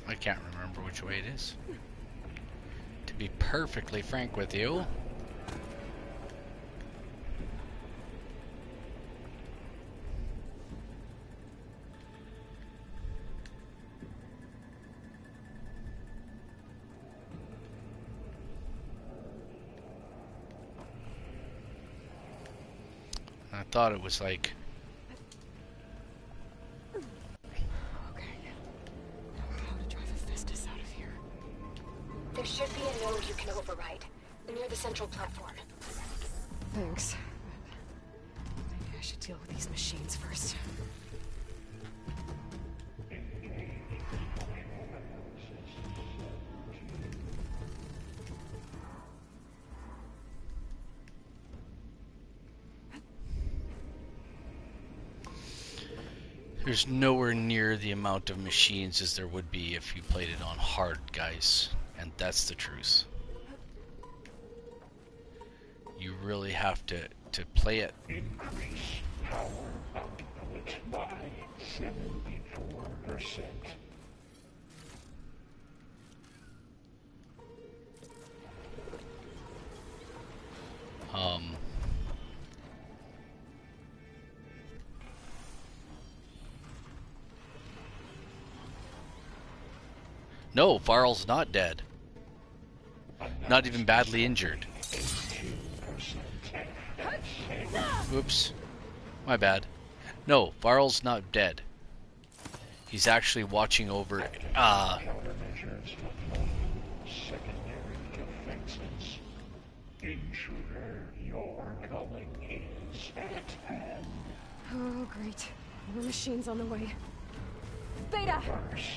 I can't remember which way it is, to be perfectly frank with you. I thought it was like... There should be a node you can override, near the central platform. Thanks. Maybe I should deal with these machines first. There's nowhere near the amount of machines as there would be if you played it on hard, guys. And that's the truth. You really have to play it. Increase power output by 74%. No, Varl's not dead. Not even badly injured. Oops. My bad. No, Varl's not dead. He's actually watching over... Secondary defenses. Intruder, your calling is at hand. Oh, great. More machines on the way. Beta!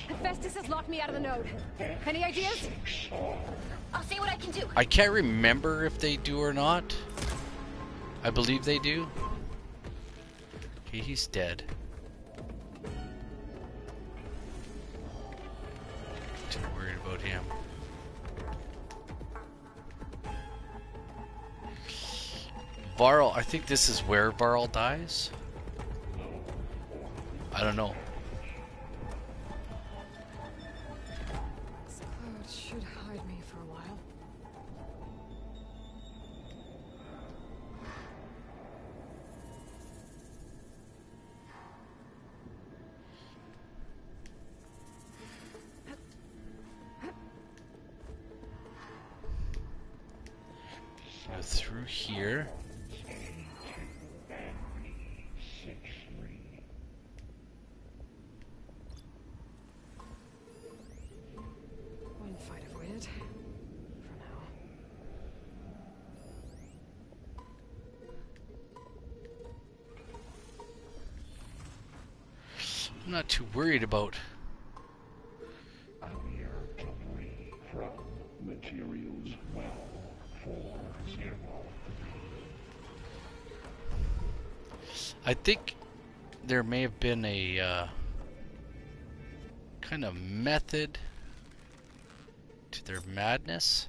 Hephaestus has locked me out of the node. Any ideas? I'll see what I can do. I can't remember if they do or not. I believe they do. Okay, he's dead. Too worried about him. Varl, I think this is where Varl dies. I don't know. This cloud should hide me for a while. Go through here. One fight avoided. For now. I'm not too worried about. From materials well 403. I think there may have been a kind of method to their madness.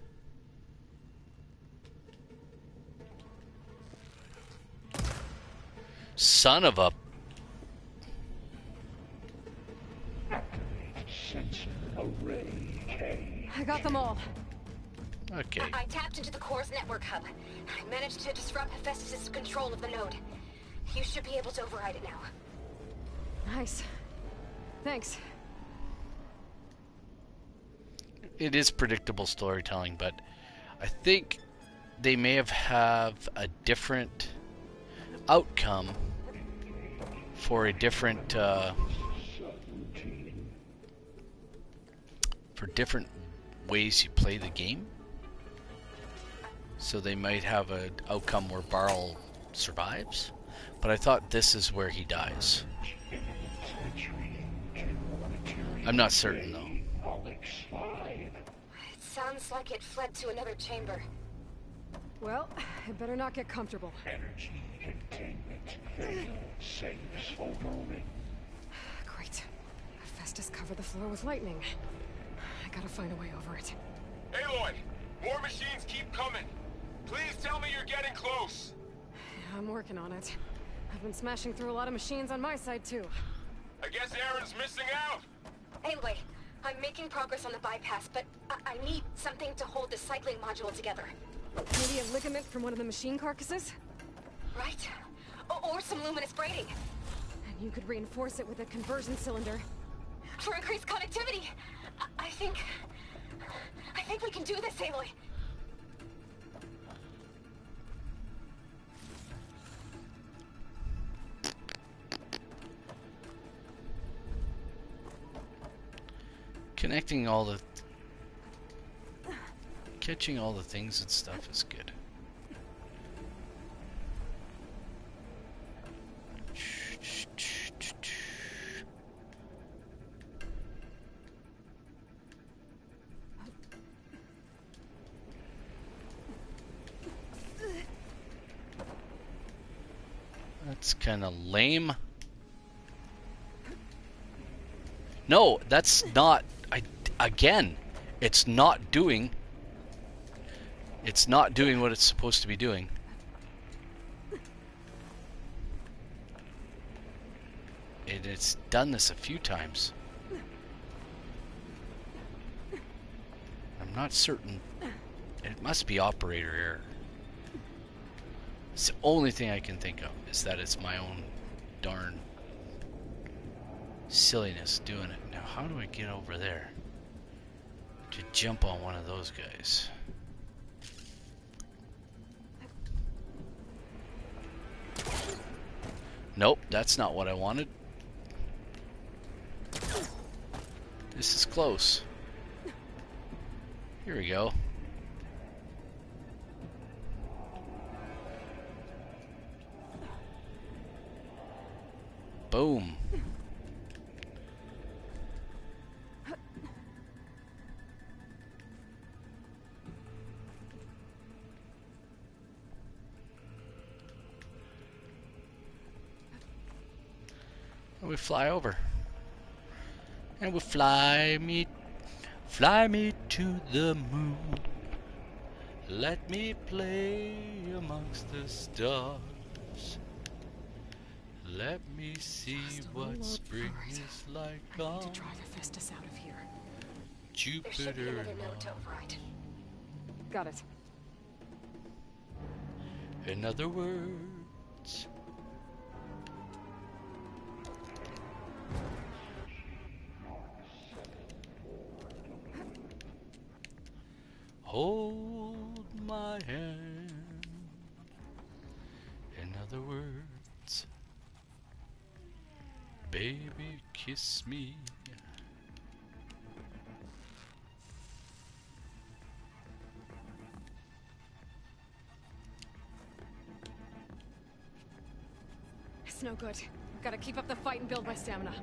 Son of a... Sensor array K. I got them all. Okay. I tapped into the core's network hub. I managed to disrupt Hephaestus' control of the node. You should be able to override it now. Nice. Thanks. It is predictable storytelling, but I think they may have a different outcome for a different for different ways you play the game. So they might have an outcome where Varl survives, but I thought this is where he dies. I'm not certain though. It sounds like it fled to another chamber. Well, I better not get comfortable. Energy containment. Saves overwhelming. Great. Hephaestus covered the floor with lightning. I gotta find a way over it. Aloy, more machines keep coming. Please tell me you're getting close. Yeah, I'm working on it. I've been smashing through a lot of machines on my side too. I guess Aaron's missing out. Anyway, I'm making progress on the bypass, but I need something to hold the cycling module together. Maybe a ligament from one of the machine carcasses? Right? Or some luminous braiding. And you could reinforce it with a conversion cylinder. For increased connectivity. I think we can do this, Aloy. Connecting all the... Catching all the things and stuff is good. That's kind of lame. No, that's not... Again, it's not doing what it's supposed to be doing. It's done this a few times. I'm not certain. It must be operator error. It's the only thing I can think of is that it's my own darn silliness doing it. Now, how do I get over there to jump on one of those guys? Nope, that's not what I wanted. This is close. Here we go. Boom. And we fly over. And we fly me to the moon. Let me play amongst the stars. Let me see what spring is like on to drive Hephaestus out of here. There should be Jupiter. another node to override. Got it. In other words, hold my hand. In other words, baby, kiss me. It's no good. Gotta keep up the fight and build my stamina.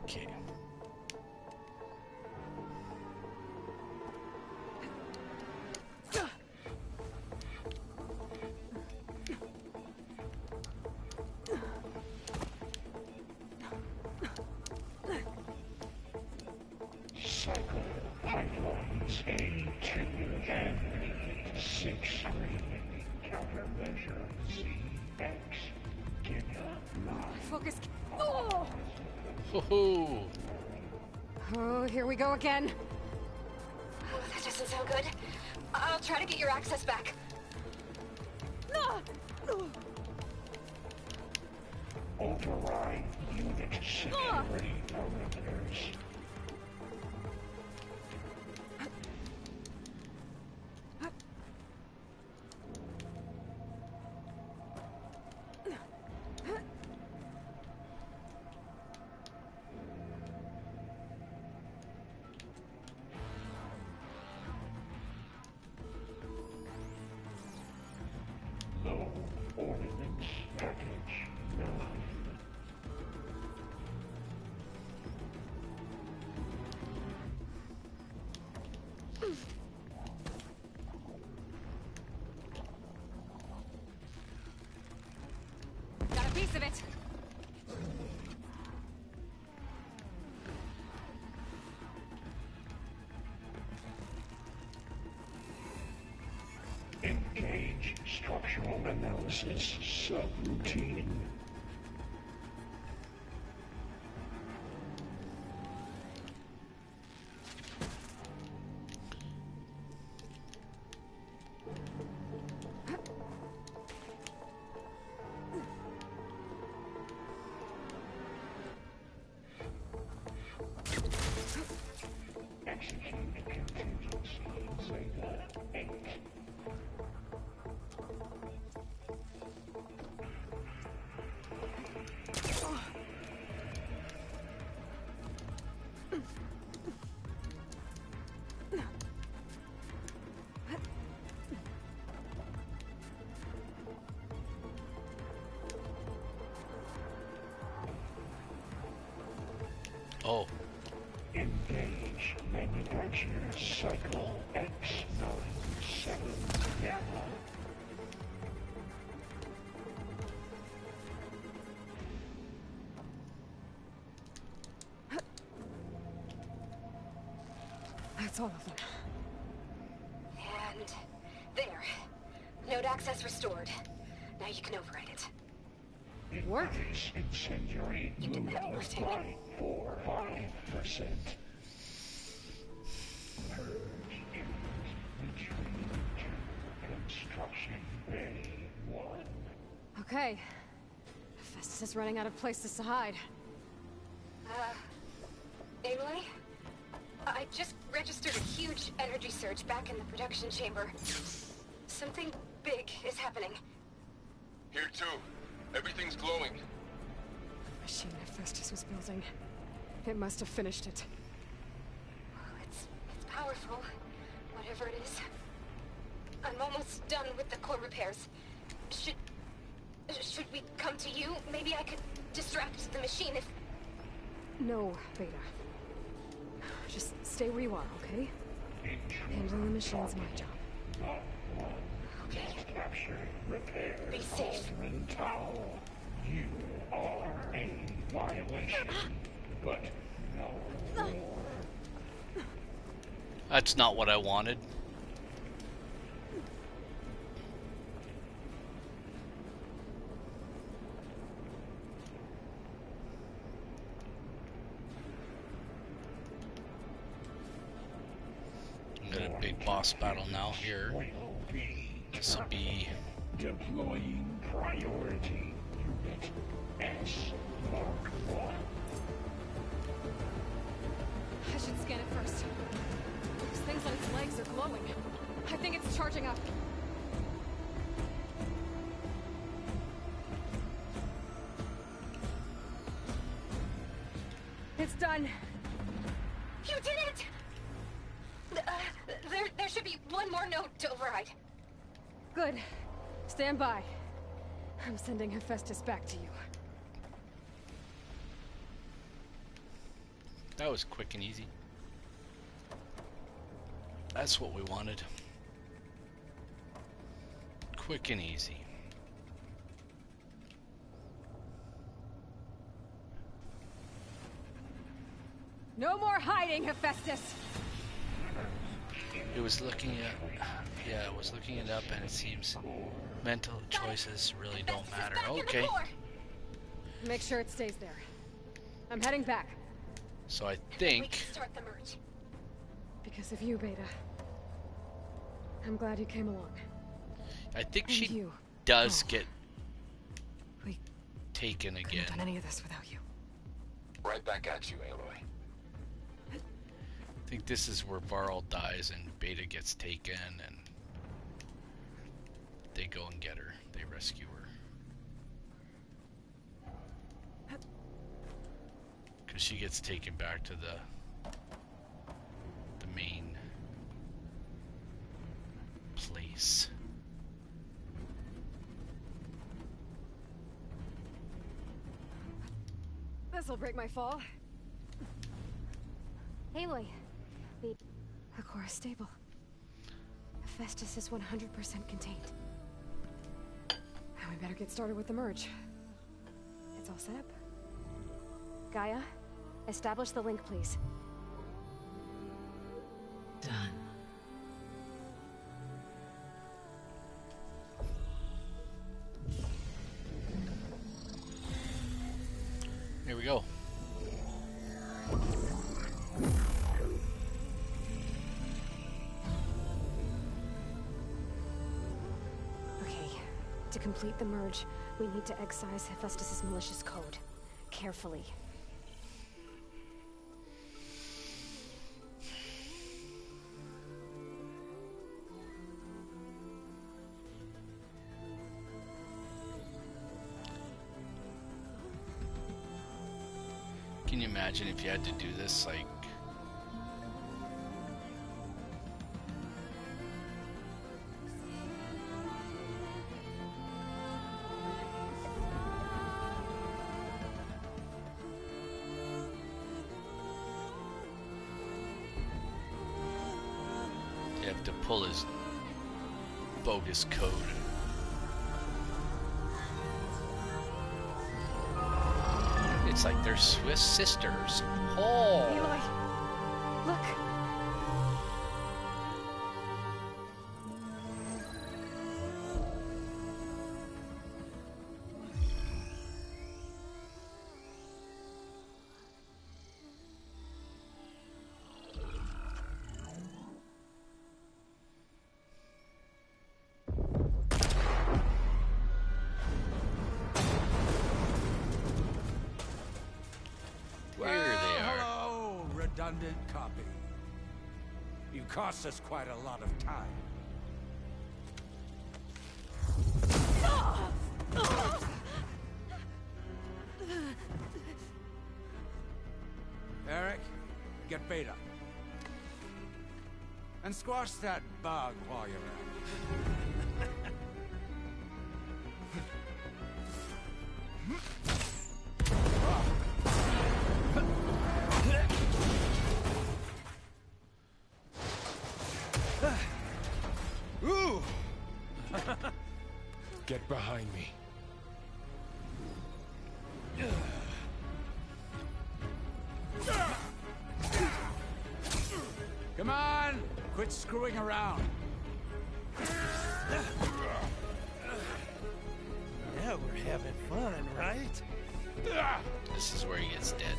Okay. Cycle pipelines A2 and 6-3. Countermeasure CX. Get Focus. Oh! Ho-ho! Oh, here we go again. Oh, that doesn't sound good. I'll try to get your access back. Override unit security parameters. Low ordnance package 9. Got a piece of it. Engage structure. Spectral analysis subroutine. Oh. Engage manufacture cycle X97 gamma. That's all of them. And there. Node access restored. Now you can override it. Work? Incendiary loot applied 5%. Purge retreat to construction bay 1. Okay. Festus is running out of places to hide. Aloy? I just registered a huge energy surge back in the production chamber. Something big is happening. Here too. Everything's glowing. The machine Festus was building. It must have finished it. Oh, it's powerful. Whatever it is. I'm almost done with the core repairs. Should we come to you? Maybe I could distract the machine if... No, Beta. Just stay where you are, okay? Handling the machine's my job. Okay. Be safe. You are a violation, but no more. That's not what I wanted. We got a big boss battle now here. This will be deploying priority unit S Mark 1. I should scan it first. Those things on its legs are glowing. I think it's charging up. It's done. You did it! There should be one more node to override. Good. Stand by. I'm sending Hephaestus back to you. That was quick and easy. That's what we wanted. Quick and easy. No more hiding, Hephaestus! It was looking at... Yeah, I was looking it up and it seems mental choices really don't matter. Okay. Make sure it stays there. I'm heading back. So I think... Start the merge. Because of you, Beta. I'm glad you came along. I think And she you. does Oh. get We taken couldn't again. have done any of this without you. Right back at you, Aloy. I think this is where Varl dies and Beta gets taken and they go and get her. They rescue her. Because she gets taken back to the main place. This'll break my fall. Aloy. The core is stable. Hephaestus is 100% contained. Now we better get started with the merge. It's all set up. Gaia, establish the link, please. Done. go. Okay, to complete the merge, we need to excise Hephaestus's malicious code. Carefully. Can you imagine if you had to do this, like... You have to pull his bogus code. It's like they're Swiss sisters. Oh! Aloy, look. Redundant copy. You cost us quite a lot of time. Eric, get Beta. And squash that bug while you're at it. Ooh! Get behind me. Come on! Quit screwing around. Yeah, we're having fun, right? This is where he gets dead.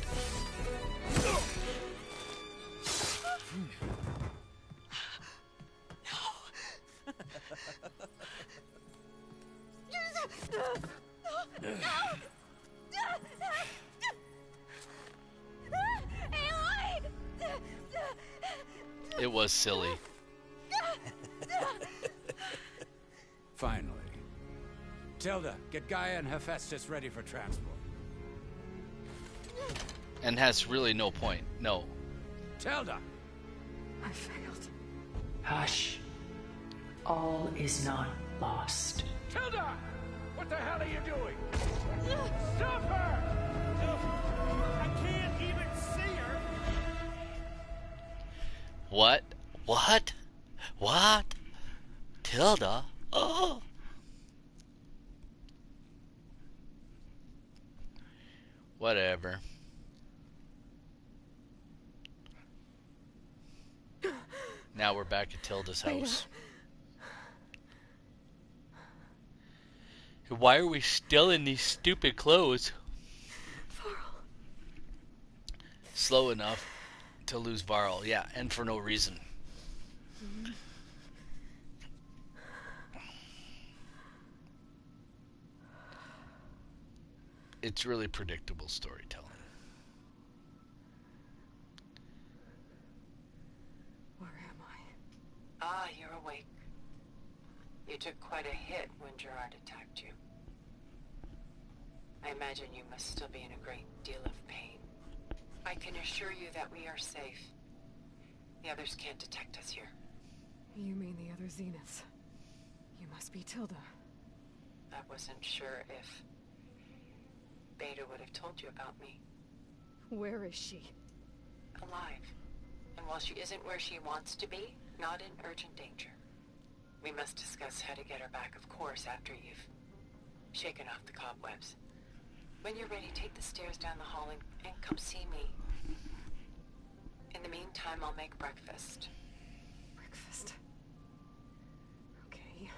It was silly. Finally. Tilda, get Gaia and Hephaestus ready for transport. And has really no point. No. Tilda! I failed. Hush. All is not lost. Tilda! What the hell are you doing? Stop her! I can't even see her! What? What? What? Tilda? Oh! Whatever. Now we're back at Tilda's house. Why are we still in these stupid clothes? Slow enough to lose Varl, yeah, and for no reason. It's really predictable storytelling. Where am I? Ah, you're awake. You took quite a hit when Gerard attacked you. I imagine you must still be in a great deal of pain. I can assure you that we are safe. The others can't detect us here. You mean the other Zeniths? You must be Tilda. I wasn't sure if Beta would have told you about me. Where is she? Alive. And while she isn't where she wants to be, not in urgent danger. We must discuss how to get her back, of course, after you've shaken off the cobwebs. When you're ready, take the stairs down the hall and come see me. In the meantime, I'll make breakfast. Breakfast? Okay.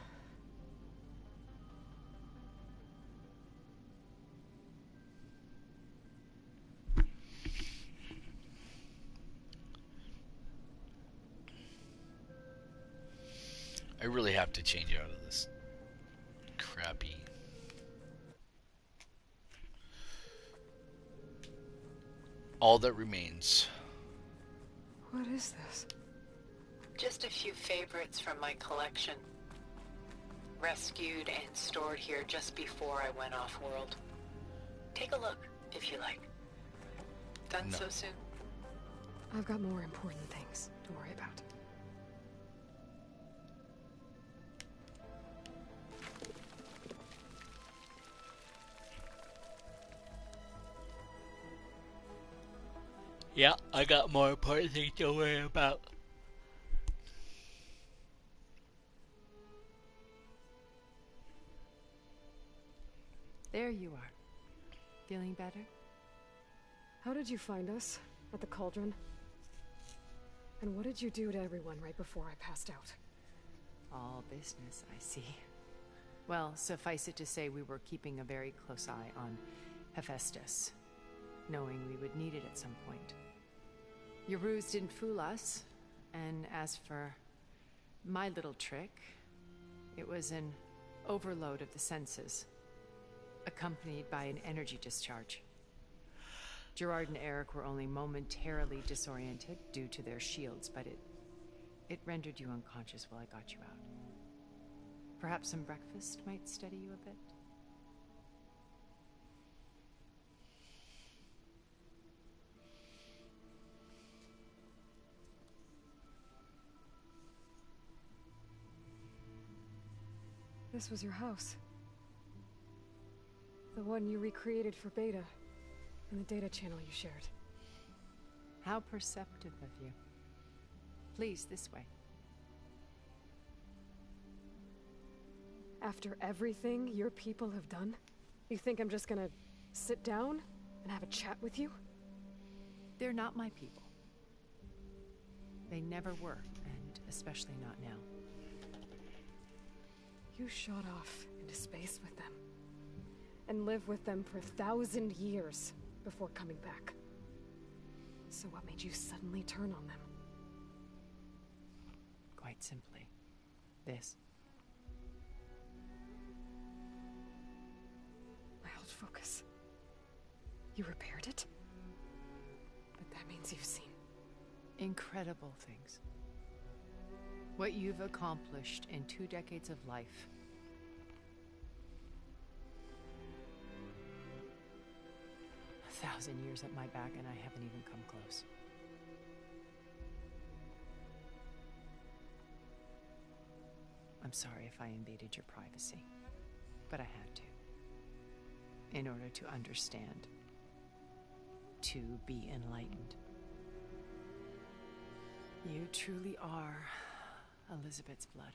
I really have to change out of this crappy. All that remains. What is this? Just a few favorites from my collection. Rescued and stored here just before I went off-world. Take a look, if you like. Done No. so soon? I've got more important things to worry about. Yeah, I got more important things to worry about. There you are. Feeling better? How did you find us? At the cauldron? And what did you do to everyone right before I passed out? All business, I see. Well, suffice it to say we were keeping a very close eye on Hephaestus, knowing we would need it at some point. Your ruse didn't fool us, and as for my little trick, it was an overload of the senses, accompanied by an energy discharge. Gerard and Eric were only momentarily disoriented due to their shields, but it rendered you unconscious while I got you out. Perhaps some breakfast might steady you a bit? This was your house. The one you recreated for Beta, and the data channel you shared. How perceptive of you. Please, this way. After everything your people have done, you think I'm just gonna sit down and have a chat with you? They're not my people. They never were, and especially not now. You shot off into space with them, and lived with them for 1,000 years before coming back. So what made you suddenly turn on them? Quite simply, this. My old focus. You repaired it? But that means you've seen incredible things. What you've accomplished in 2 decades of life. A 1,000 years at my back, and I haven't even come close. I'm sorry if I invaded your privacy, but I had to. In order to understand. To be enlightened. You truly are Elizabeth's blood.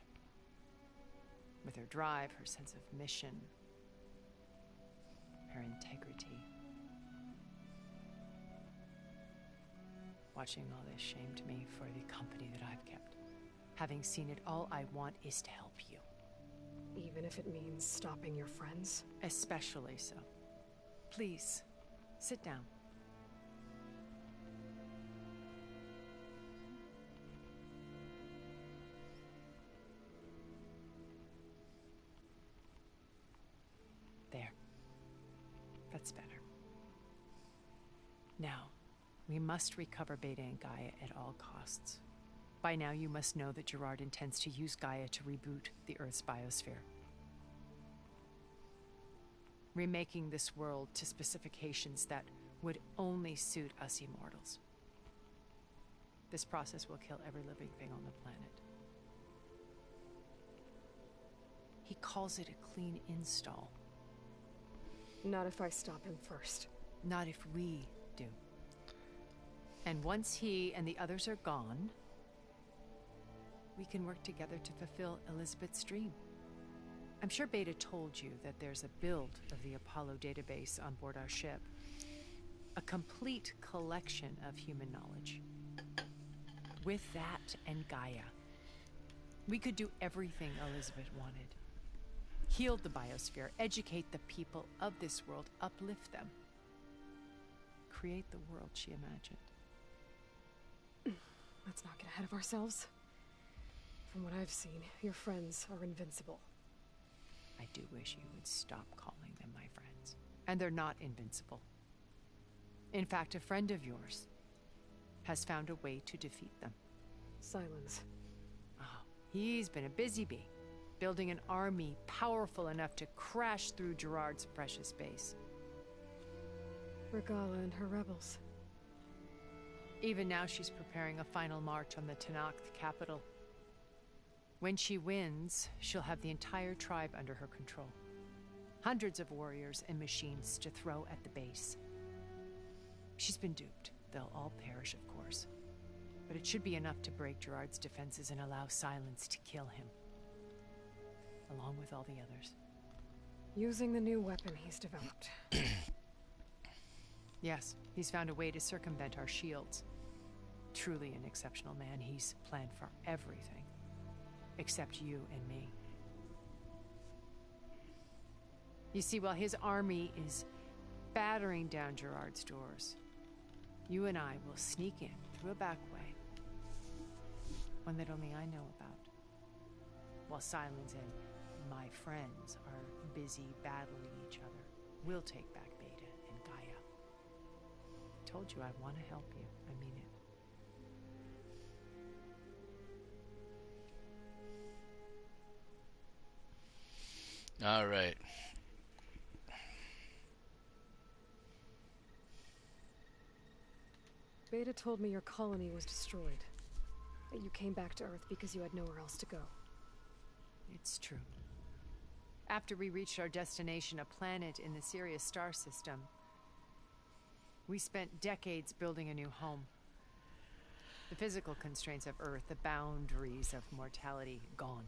With her drive, her sense of mission, her integrity. Watching all this shamed me for the company that I've kept. Having seen it, all I want is to help you. even if it means stopping your friends? Especially so. Please, sit down. There. That's better. Now, we must recover Beta and Gaia at all costs. By now, you must know that Gerard intends to use Gaia to reboot the Earth's biosphere. Remaking this world to specifications that would only suit us immortals. This process will kill every living thing on the planet. He calls it a clean install. Not if I stop him first. Not if we do. And once he and the others are gone, we can work together to fulfill Elizabeth's dream. I'm sure Beta told you that there's a build of the Apollo database on board our ship. A complete collection of human knowledge. With that and Gaia, we could do everything Elizabeth wanted. Heal the biosphere, educate the people of this world, uplift them. Create the world she imagined. Let's not get ahead of ourselves. From what I've seen, your friends are invincible. I do wish you would stop calling them my friends. And they're not invincible. In fact, a friend of yours has found a way to defeat them. Silence. Oh, he's been a busy bee, building an army powerful enough to crash through Gerard's precious base. Regala and her rebels. Even now, she's preparing a final march on the Tenakth capital. When she wins, she'll have the entire tribe under her control. Hundreds of warriors and machines to throw at the base. She's been duped. They'll all perish, of course. But it should be enough to break Gerard's defenses and allow Silence to kill him. Along with all the others. Using the new weapon he's developed. Yes, he's found a way to circumvent our shields. Truly an exceptional man. He's planned for everything. Except you and me. You see, while his army is battering down Gerard's doors, you and I will sneak in through a back way. One that only I know about. While Silence and my friends are busy battling each other, we'll take back Beta and Gaia. I told you I want to help you. I mean it. All right. Beta told me your colony was destroyed. That you came back to Earth because you had nowhere else to go. It's true. After we reached our destination, a planet in the Sirius star system, we spent decades building a new home. The physical constraints of Earth, the boundaries of mortality, gone.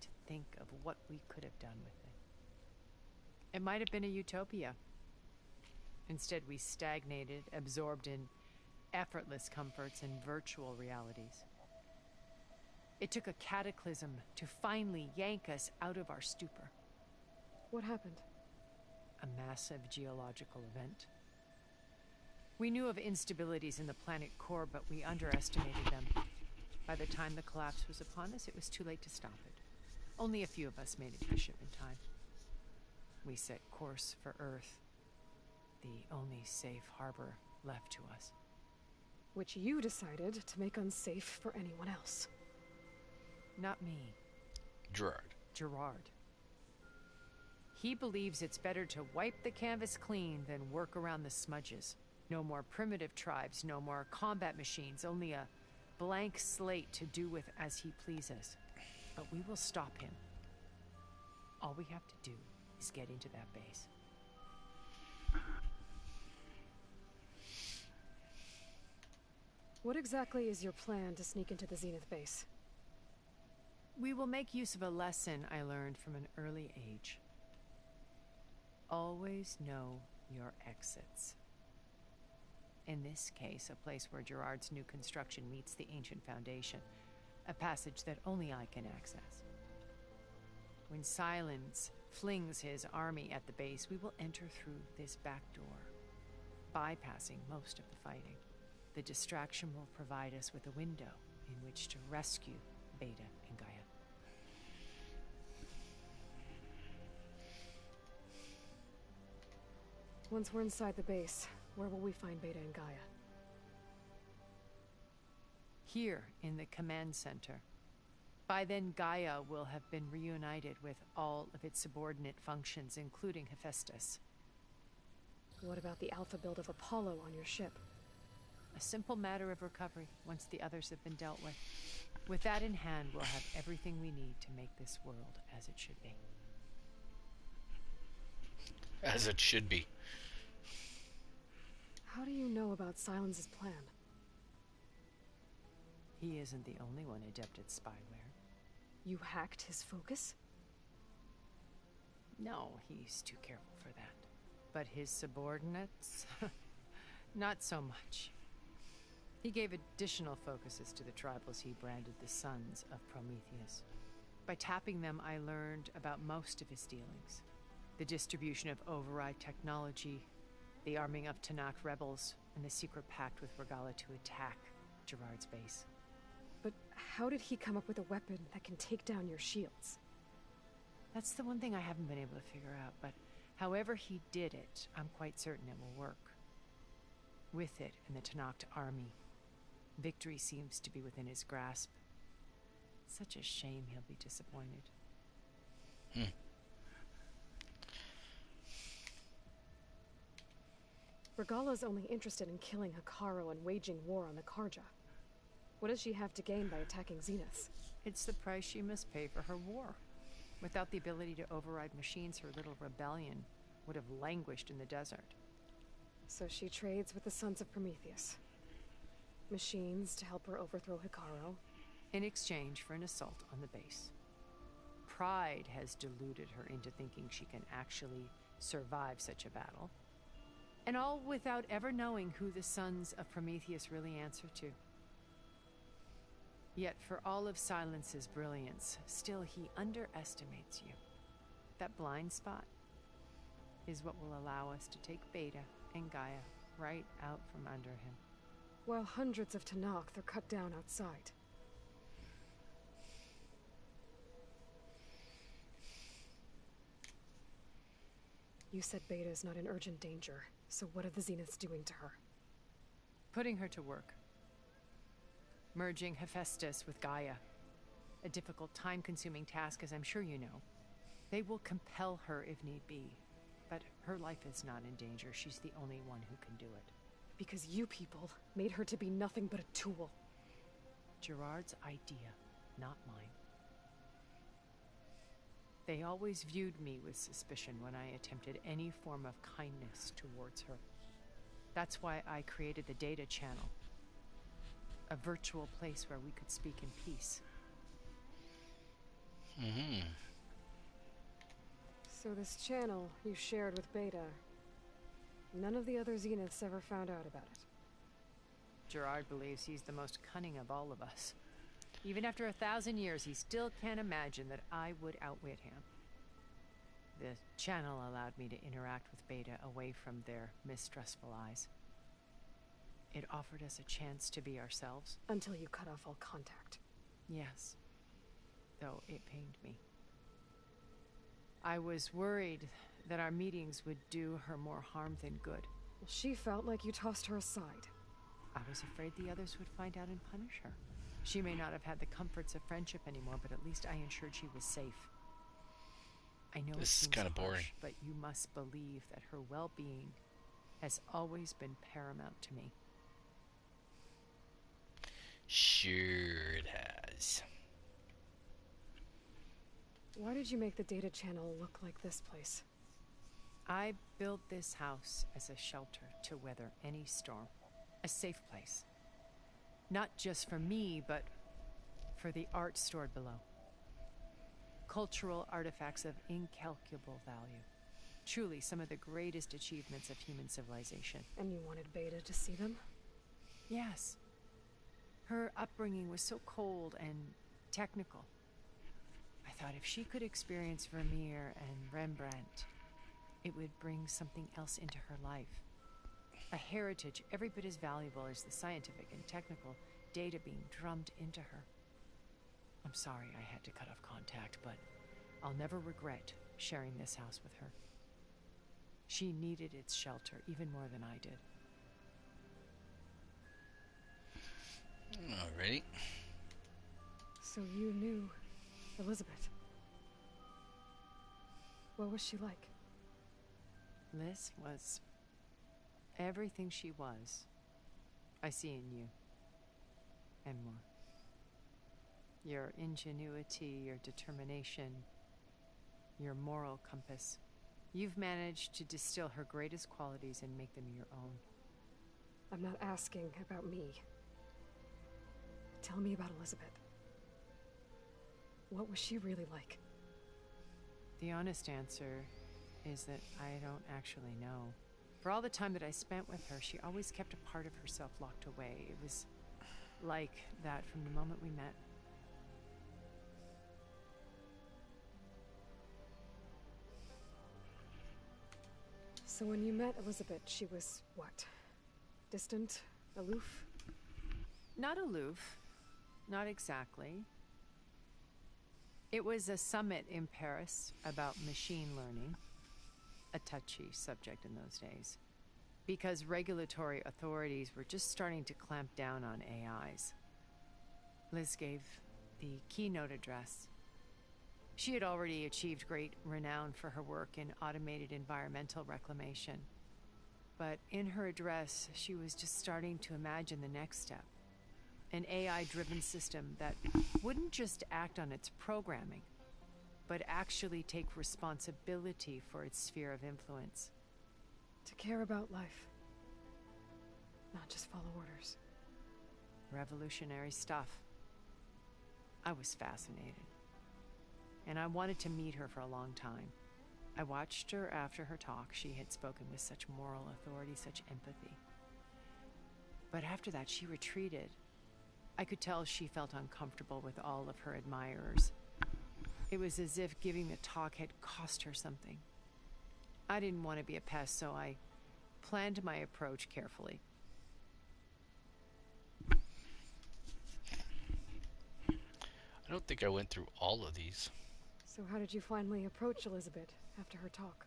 To think of what we could have done with it. It might have been a utopia. Instead, we stagnated, absorbed in effortless comforts and virtual realities. It took a cataclysm to finally yank us out of our stupor. What happened? A massive geological event. We knew of instabilities in the planet core, but we underestimated them. By the time the collapse was upon us, it was too late to stop it. Only a few of us made it to the ship in time. We set course for Earth, the only safe harbor left to us. Which you decided to make unsafe for anyone else. Not me. Gerard. He believes it's better to wipe the canvas clean than work around the smudges. No more primitive tribes, no more combat machines, only a blank slate to do with as he pleases. But we will stop him. All we have to do is get into that base. What exactly is your plan to sneak into the Zenith base? We will make use of a lesson I learned from an early age. Always know your exits. In this case, a place where Gerard's new construction meets the ancient foundation, a passage that only I can access. When Silence flings his army at the base, we will enter through this back door, bypassing most of the fighting. The distraction will provide us with a window in which to rescue Beta and Gaia. Once we're inside the base, where will we find Beta and Gaia? Here in the command center. By then, Gaia will have been reunited with all of its subordinate functions, including Hephaestus. What about the alpha build of Apollo on your ship? A simple matter of recovery once the others have been dealt with. With that in hand, we'll have everything we need to make this world as it should be. As it should be. How do you know about Silence's plan? He isn't the only one adept at spyware. You hacked his focus? No, he's too careful for that. But his subordinates? Not so much. He gave additional focuses to the tribals he branded the Sons of Prometheus. By tapping them, I learned about most of his dealings. The distribution of override technology, the arming of Tenakth rebels, and the secret pact with Regala to attack Gerard's base. But how did he come up with a weapon that can take down your shields? That's the one thing I haven't been able to figure out, but however he did it, I'm quite certain it will work. With it and the Tenakth army, victory seems to be within his grasp. Such a shame he'll be disappointed. Regala's only interested in killing Hekarro and waging war on the Karja. What does she have to gain by attacking Zenith? It's the price she must pay for her war. Without the ability to override machines, her little rebellion would have languished in the desert. So she trades with the Sons of Prometheus. Machines to help her overthrow Hekarro. In exchange for an assault on the base. Pride has deluded her into thinking she can actually survive such a battle. And all without ever knowing who the Sons of Prometheus really answer to. Yet for all of Silence's brilliance, still he underestimates you. That blind spot is what will allow us to take Beta and Gaia right out from under him. While hundreds of Tenakth are cut down outside. You said Beta is not in urgent danger, so what are the Zeniths doing to her? Putting her to work. Merging Hephaestus with Gaia. A difficult, time-consuming task, as I'm sure you know. They will compel her if need be. But her life is not in danger. She's the only one who can do it. Because you people made her to be nothing but a tool. Gerard's idea, not mine. They always viewed me with suspicion when I attempted any form of kindness towards her. That's why I created the data channel. A virtual place where we could speak in peace. So this channel you shared with Beta, none of the other Zeniths ever found out about it. Gerard believes he's the most cunning of all of us. Even after 1,000 years, he still can't imagine that I would outwit him. The channel allowed me to interact with Beta away from their mistrustful eyes. It offered us a chance to be ourselves. Until you cut off all contact. Yes. Though it pained me. I was worried that our meetings would do her more harm than good. Well, she felt like you tossed her aside. I was afraid the others would find out and punish her. She may not have had the comforts of friendship anymore, but at least I ensured she was safe. I know This is kind of boring, but you must believe that her well-being has always been paramount to me. Sure it has. Why did you make the data channel look like this place? I built this house as a shelter to weather any storm. A safe place. Not just for me, but for the art stored below. Cultural artifacts of incalculable value. Truly some of the greatest achievements of human civilization. And you wanted Beta to see them? Yes. Her upbringing was so cold and technical. I thought if she could experience Vermeer and Rembrandt, it would bring something else into her life. A heritage every bit as valuable as the scientific and technical data being drummed into her. I'm sorry I had to cut off contact, but I'll never regret sharing this house with her. She needed its shelter even more than I did. Alrighty. So you knew Elizabeth. What was she like? Liz was everything she was. I see in you. And more. Your ingenuity, your determination, your moral compass. You've managed to distill her greatest qualities and make them your own. I'm not asking about me. Tell me about Elizabeth. What was she really like? The honest answer is that I don't actually know. For all the time that I spent with her, she always kept a part of herself locked away. It was like that from the moment we met. So when you met Elizabeth, she was what? Distant? Aloof? Not aloof. Not exactly. It was a summit in Paris about machine learning, a touchy subject in those days, because regulatory authorities were just starting to clamp down on AIs. Liz gave the keynote address. She had already achieved great renown for her work in automated environmental reclamation. But in her address, she was just starting to imagine the next step. An AI-driven system that wouldn't just act on its programming, but actually take responsibility for its sphere of influence. To care about life, not just follow orders. Revolutionary stuff. I was fascinated, and I wanted to meet her for a long time. I watched her after her talk. She had spoken with such moral authority, such empathy. But after that, she retreated. I could tell she felt uncomfortable with all of her admirers. It was as if giving the talk had cost her something. I didn't want to be a pest, so I planned my approach carefully. I don't think I went through all of these. So how did you finally approach Elizabeth after her talk?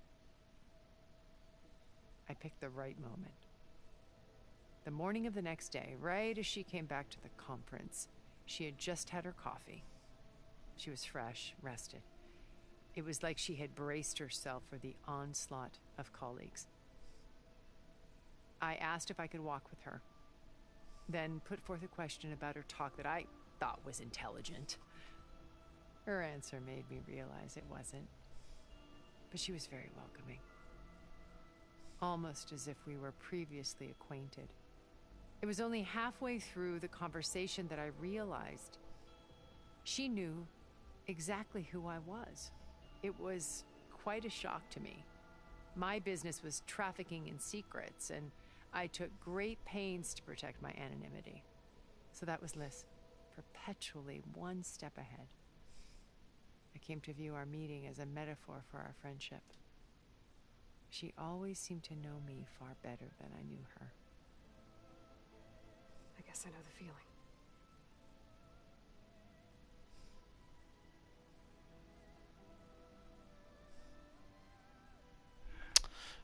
I picked the right moment. The morning of the next day, right as she came back to the conference, she had just had her coffee. She was fresh, rested. It was like she had braced herself for the onslaught of colleagues. I asked if I could walk with her, then put forth a question about her talk that I thought was intelligent. Her answer made me realize it wasn't, but she was very welcoming. Almost as if we were previously acquainted. It was only halfway through the conversation that I realized she knew exactly who I was. It was quite a shock to me. My business was trafficking in secrets, and I took great pains to protect my anonymity. So that was Liz, perpetually one step ahead. I came to view our meeting as a metaphor for our friendship. She always seemed to know me far better than I knew her. I guess I know the feeling.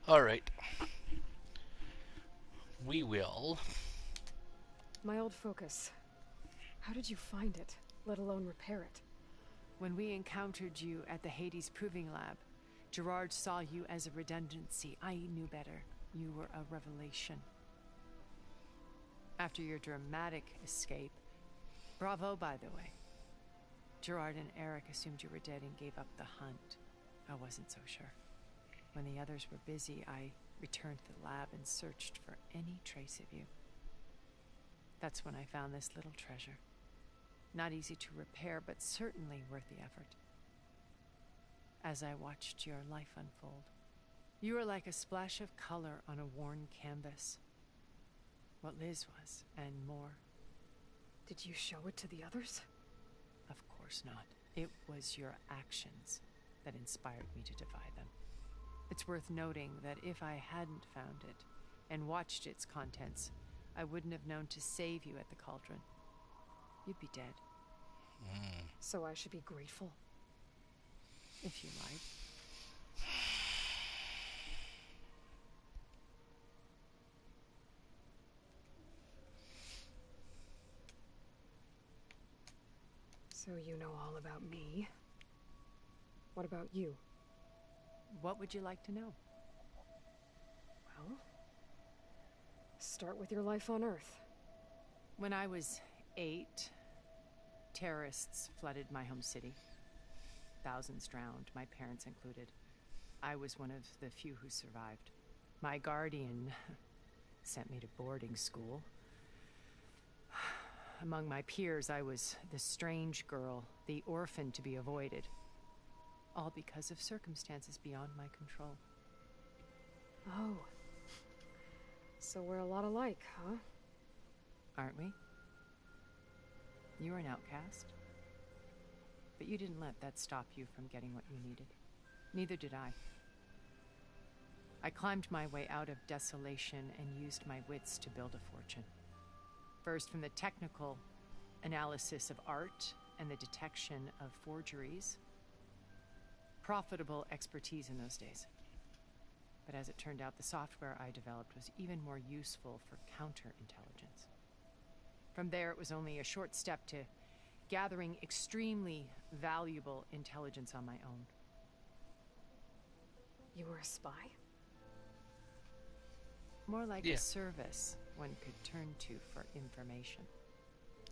All right. We will. My old focus. How did you find it, let alone repair it? When we encountered you at the Hades Proving Lab, Gerard saw you as a redundancy. I knew better. You were a revelation. After your dramatic escape, bravo, by the way. Gerard and Eric assumed you were dead and gave up the hunt. I wasn't so sure. When the others were busy, I returned to the lab and searched for any trace of you. That's when I found this little treasure. Not easy to repair, but certainly worth the effort. As I watched your life unfold, you were like a splash of color on a worn canvas. What Liz was, and more. Did you show it to the others? Of course not. It was your actions that inspired me to defy them. It's worth noting that if I hadn't found it and watched its contents, I wouldn't have known to save you at the cauldron. You'd be dead. So I should be grateful? If you like. So you know all about me. What about you? What would you like to know? Well, start with your life on Earth. When I was 8, terrorists flooded my home city. Thousands drowned, my parents included. I was one of the few who survived. My guardian sent me to boarding school. Among my peers, I was the strange girl, the orphan to be avoided. All because of circumstances beyond my control. Oh. So we're a lot alike, huh? Aren't we? You were an outcast. But you didn't let that stop you from getting what you needed. Neither did I. I climbed my way out of desolation and used my wits to build a fortune. First from the technical, analysis of art and the detection of forgeries. Profitable expertise in those days. But as it turned out, the software I developed was even more useful for counterintelligence. From there, it was only a short step to gathering extremely valuable intelligence on my own. You were a spy? More like a service one could turn to for information.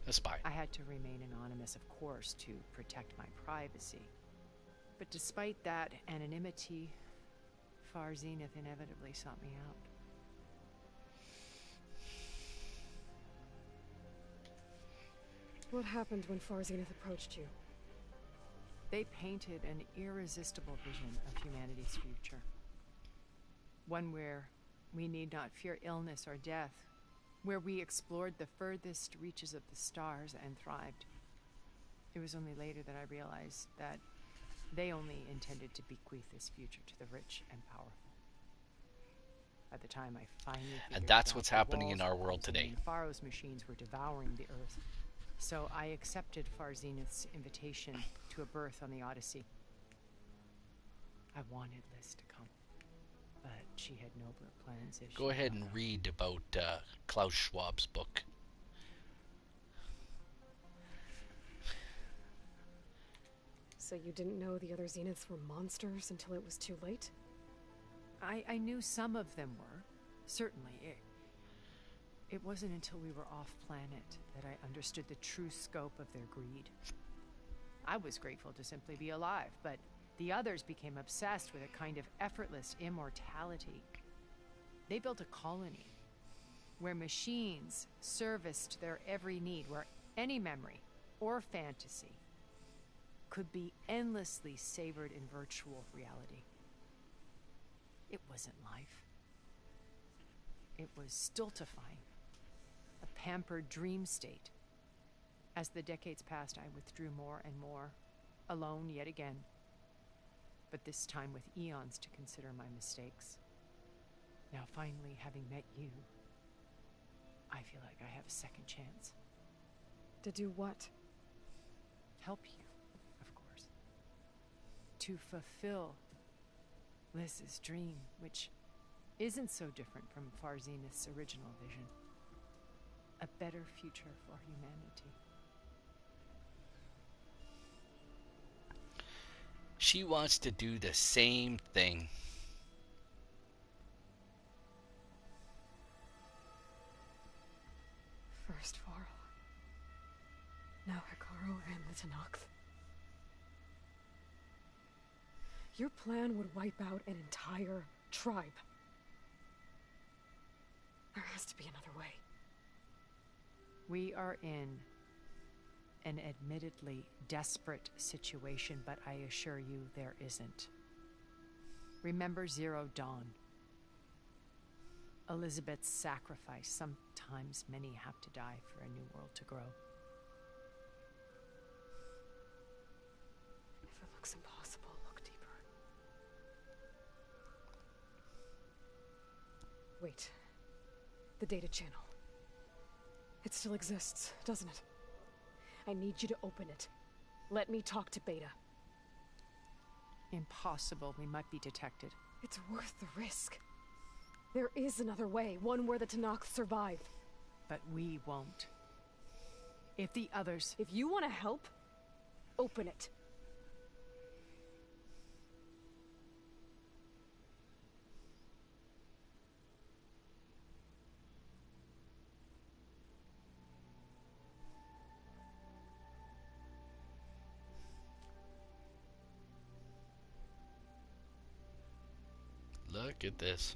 A spy. I had to remain anonymous, of course, to protect my privacy. But despite that anonymity, Far Zenith inevitably sought me out. What happened when Far Zenith approached you? They painted an irresistible vision of humanity's future. One where we need not fear illness or death, where we explored the furthest reaches of the stars and thrived. It was only later that I realized that they only intended to bequeath this future to the rich and powerful. By the time I finally figured And that's out, what's the happening in walls our of world today. Pharaoh's machines were devouring the earth. So I accepted Far Zenith's invitation to a berth on the Odyssey. I wanted Liz to come, but she had nobler plans. Go ahead and read about Klaus Schwab's book. So you didn't know the other Zeniths were monsters until it was too late? I knew some of them were, certainly. It wasn't until we were off-planet that I understood the true scope of their greed. I was grateful to simply be alive, but the others became obsessed with a kind of effortless immortality. They built a colony where machines serviced their every need, where any memory or fantasy could be endlessly savored in virtual reality. It wasn't life. It was stultifying, a pampered dream state. As the decades passed, I withdrew more and more, alone yet again, but this time with eons to consider my mistakes. Now, finally, having met you, I feel like I have a second chance. To do what? Help you, of course. To fulfill Liz's dream, which isn't so different from Far Zenith's original vision. A better future for humanity. She wants to do the same thing. First Varl, now Hikaru and the Tenakth. Your plan would wipe out an entire tribe. There has to be another way. We are in an admittedly desperate situation, but I assure you there isn't. Remember Zero Dawn. Elizabeth's sacrifice. Sometimes many have to die for a new world to grow. If it looks impossible, look deeper. Wait. The data channel. It still exists, doesn't it? I need you to open it. Let me talk to Beta. Impossible. We might be detected. It's worth the risk. There is another way, one where the Tenakth survive. But we won't. If the others... If you want to help, open it. Look at this.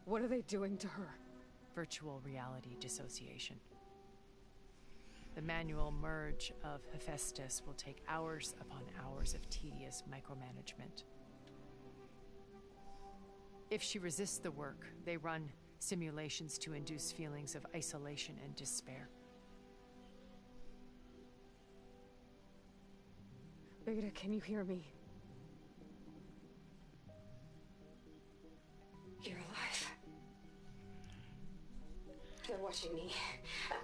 What are they doing to her? Virtual reality dissociation. The manual merge of Hephaestus will take hours upon hours of tedious micromanagement. If she resists the work, they run Simulations to induce feelings of isolation and despair. Beta, can you hear me? You're alive. They're watching me.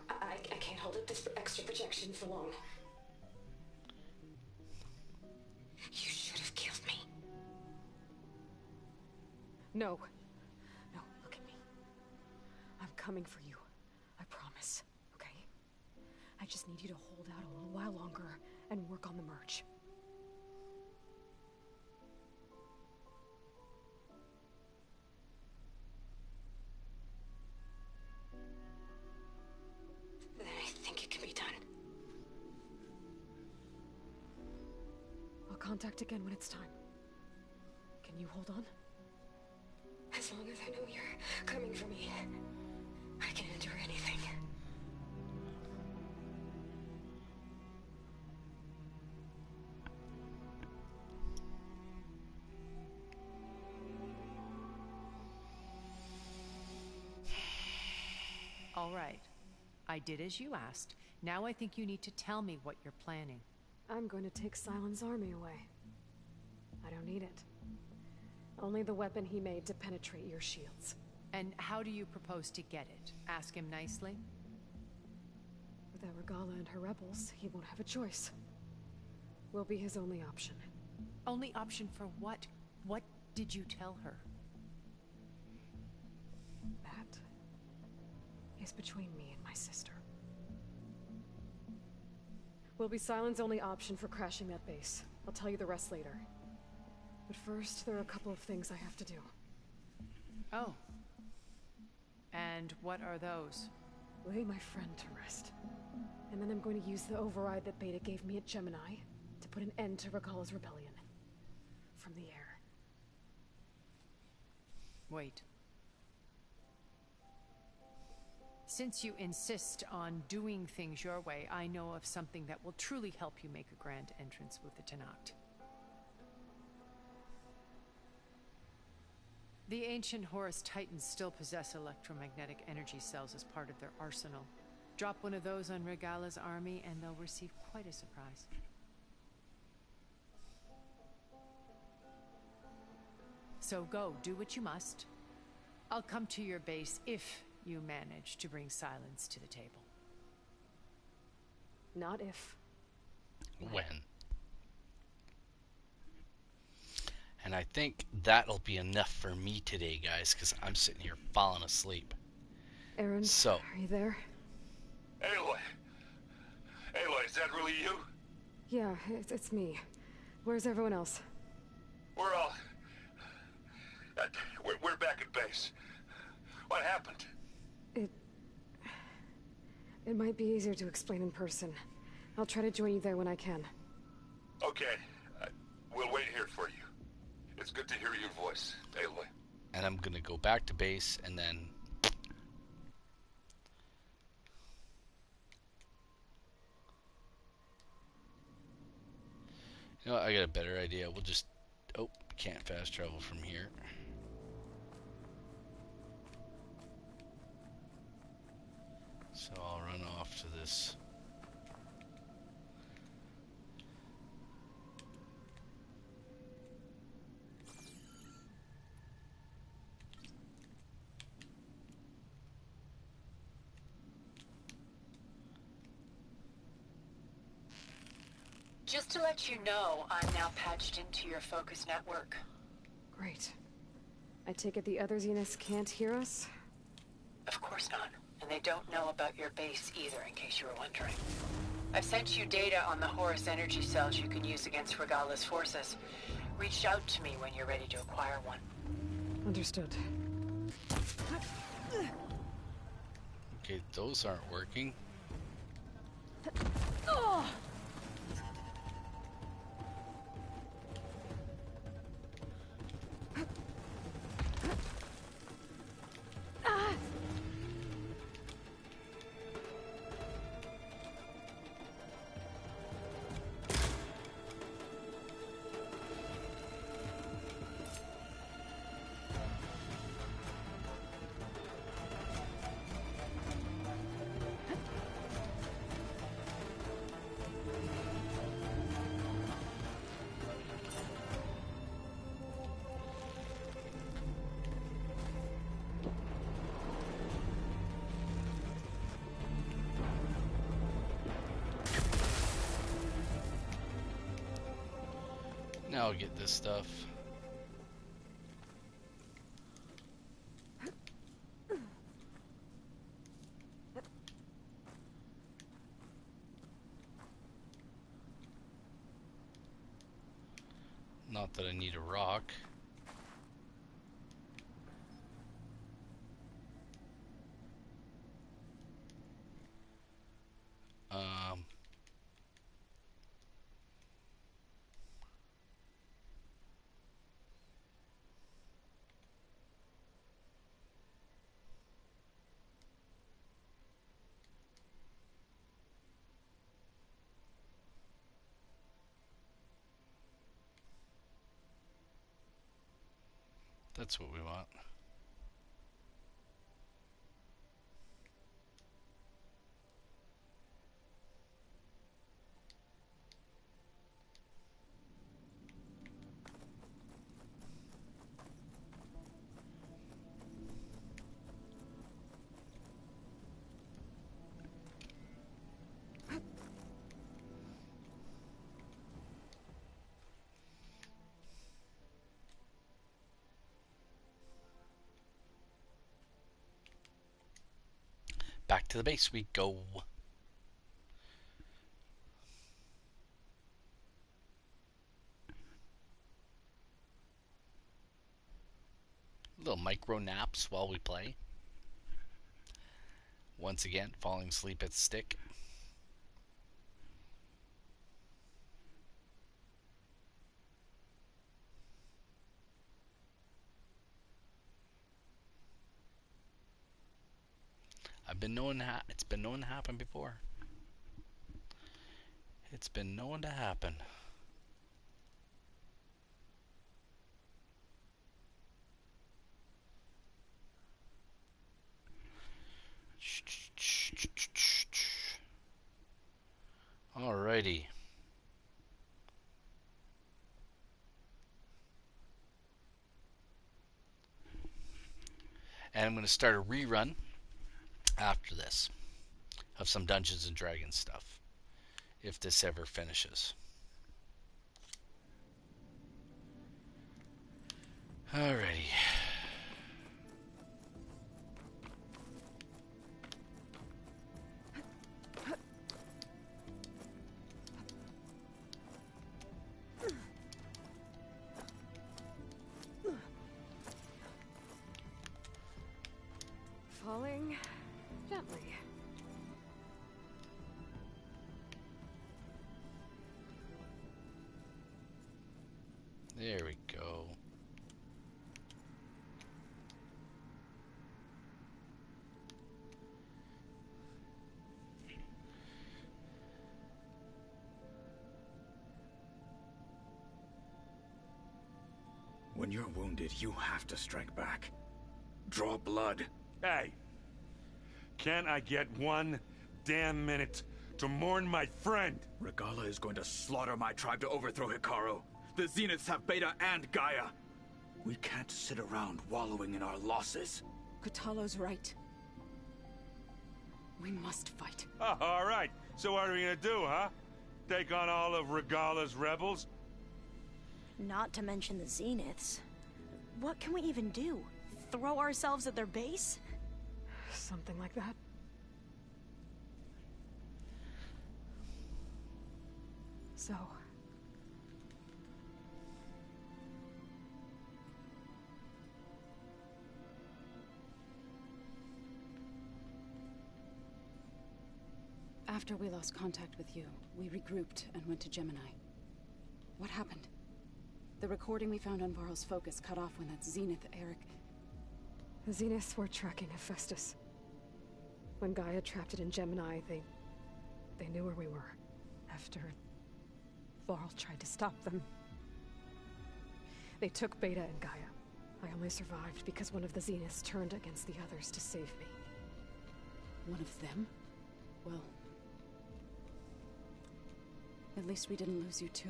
I can't hold up this extra projection for long. You should have killed me. No. No, look at me. I'm coming for you. I promise, okay? I just need you to hold out a little while longer and work on the merge. Then I think it can be done. I'll contact again when it's time. Can you hold on? As long as I know you're coming for me, I can endure anything. All right. I did as you asked. Now I think you need to tell me what you're planning. I'm going to take Silent's army away. I don't need it. Only the weapon he made to penetrate your shields. And how do you propose to get it? Ask him nicely? Without Regala and her rebels, he won't have a choice. We'll be his only option. Only option for what? What did you tell her? That is between me and my sister. Will be Silent's only option for crashing that base. I'll tell you the rest later. But first, there are a couple of things I have to do. Oh. And what are those? Lay my friend to rest. And then I'm going to use the override that Beta gave me at Gemini to put an end to Regala's rebellion. From the air. Wait. Since you insist on doing things your way, I know of something that will truly help you make a grand entrance with the Tenakt. The ancient Horus Titans still possess electromagnetic energy cells as part of their arsenal. Drop one of those on Regala's army and they'll receive quite a surprise. So go, do what you must. I'll come to your base if you manage to bring silence to the table. Not if. When. And I think that'll be enough for me today, guys, because I'm sitting here falling asleep. Aaron, so, are you there? Aloy! Aloy, is that really you? Yeah, it's me. Where's everyone else? We're all... we're back at base. What happened? It might be easier to explain in person. I'll try to join you there when I can. Okay. We'll wait here for you. It's good to hear your voice, Aloy. And I'm gonna go back to base and then... You know what, I got a better idea. We'll just... Oh, can't fast travel from here. So I'll run off to this. Just to let you know, I'm now patched into your focus network. Great. I take it the other Zeniths can't hear us? Of course not. And they don't know about your base either, in case you were wondering. I've sent you data on the Horus energy cells you can use against Regala's forces. Reach out to me when you're ready to acquire one. Understood. Okay, those aren't working. Oh! Now I'll get this stuff. Not that I need a rock. That's what we want. Back to the base we go. Little micro naps while we play. Once again, falling asleep at stick. It's been known to happen before. It's been known to happen. Alrighty. And I'm going to start a rerun after this of some Dungeons and Dragons stuff, if this ever finishes. Alrighty. Falling gently. There we go. When you're wounded, you have to strike back. Draw blood. Hey, can't I get one damn minute to mourn my friend? Regala is going to slaughter my tribe to overthrow Hikaru. The Zeniths have Beta and Gaia. We can't sit around wallowing in our losses. Kotallo's right. We must fight. Oh, all right. So what are we gonna do, huh? Take on all of Regala's rebels? Not to mention the Zeniths. What can we even do? Throw ourselves at their base? Something like that. So... After we lost contact with you, we regrouped and went to Gemini. What happened? The recording we found on Varl's focus cut off when that Zenith Eric... The Zeniths were tracking Hephaestus. When Gaia trapped it in Gemini, they knew where we were. After Varl tried to stop them. They took Beta and Gaia. I only survived because one of the Zeniths turned against the others to save me. One of them? Well... at least we didn't lose you too.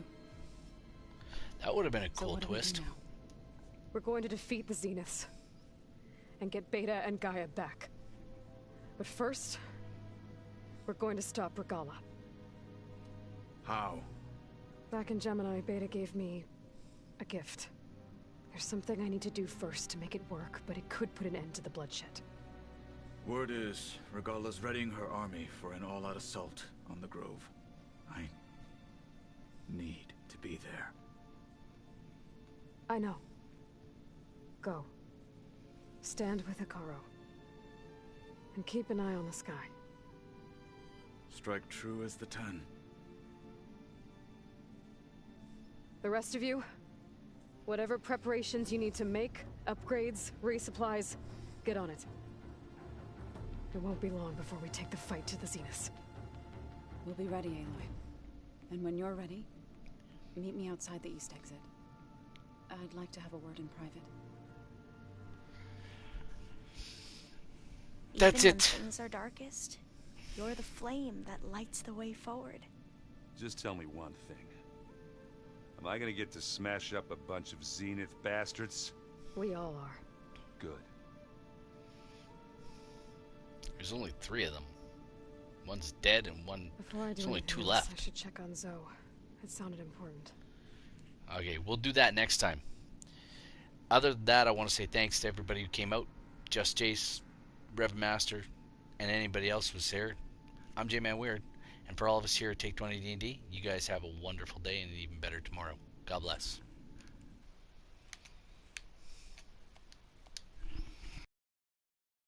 That would have been a So cool what do we do twist. now? We're going to defeat the Zeniths. And get Beta and Gaia back. But first... we're going to stop Regala. How? Back in Gemini, Beta gave me A gift. There's something I need to do first to make it work, but it could put an end to the bloodshed. Word is, Regala's readying her army for an all-out assault on the Grove. I need to be there. I know. Go. Stand with Hikaru. And keep an eye on the sky. Strike true as the 10. The rest of you, whatever preparations you need to make, upgrades, resupplies, get on it. It won't be long before we take the fight to the Zenith. We'll be ready, Aloy. And when you're ready, meet me outside the east exit. I'd like to have a word in private. That's Even it. when things are darkest, you're the flame that lights the way forward. Just tell me one thing. Am I gonna get to smash up a bunch of Zenith bastards? We all are. Good. There's only 3 of them. One's dead and one. Before I do There's only anything 2 else, left. I should check on Zoe. It sounded important. Okay, we'll do that next time. Other than that, I want to say thanks to everybody who came out. Just Jace, Revmaster, and anybody else who was here. I'm J-Man Weird. And for all of us here at Take 20 D&D, you guys have a wonderful day and an even better tomorrow. God bless.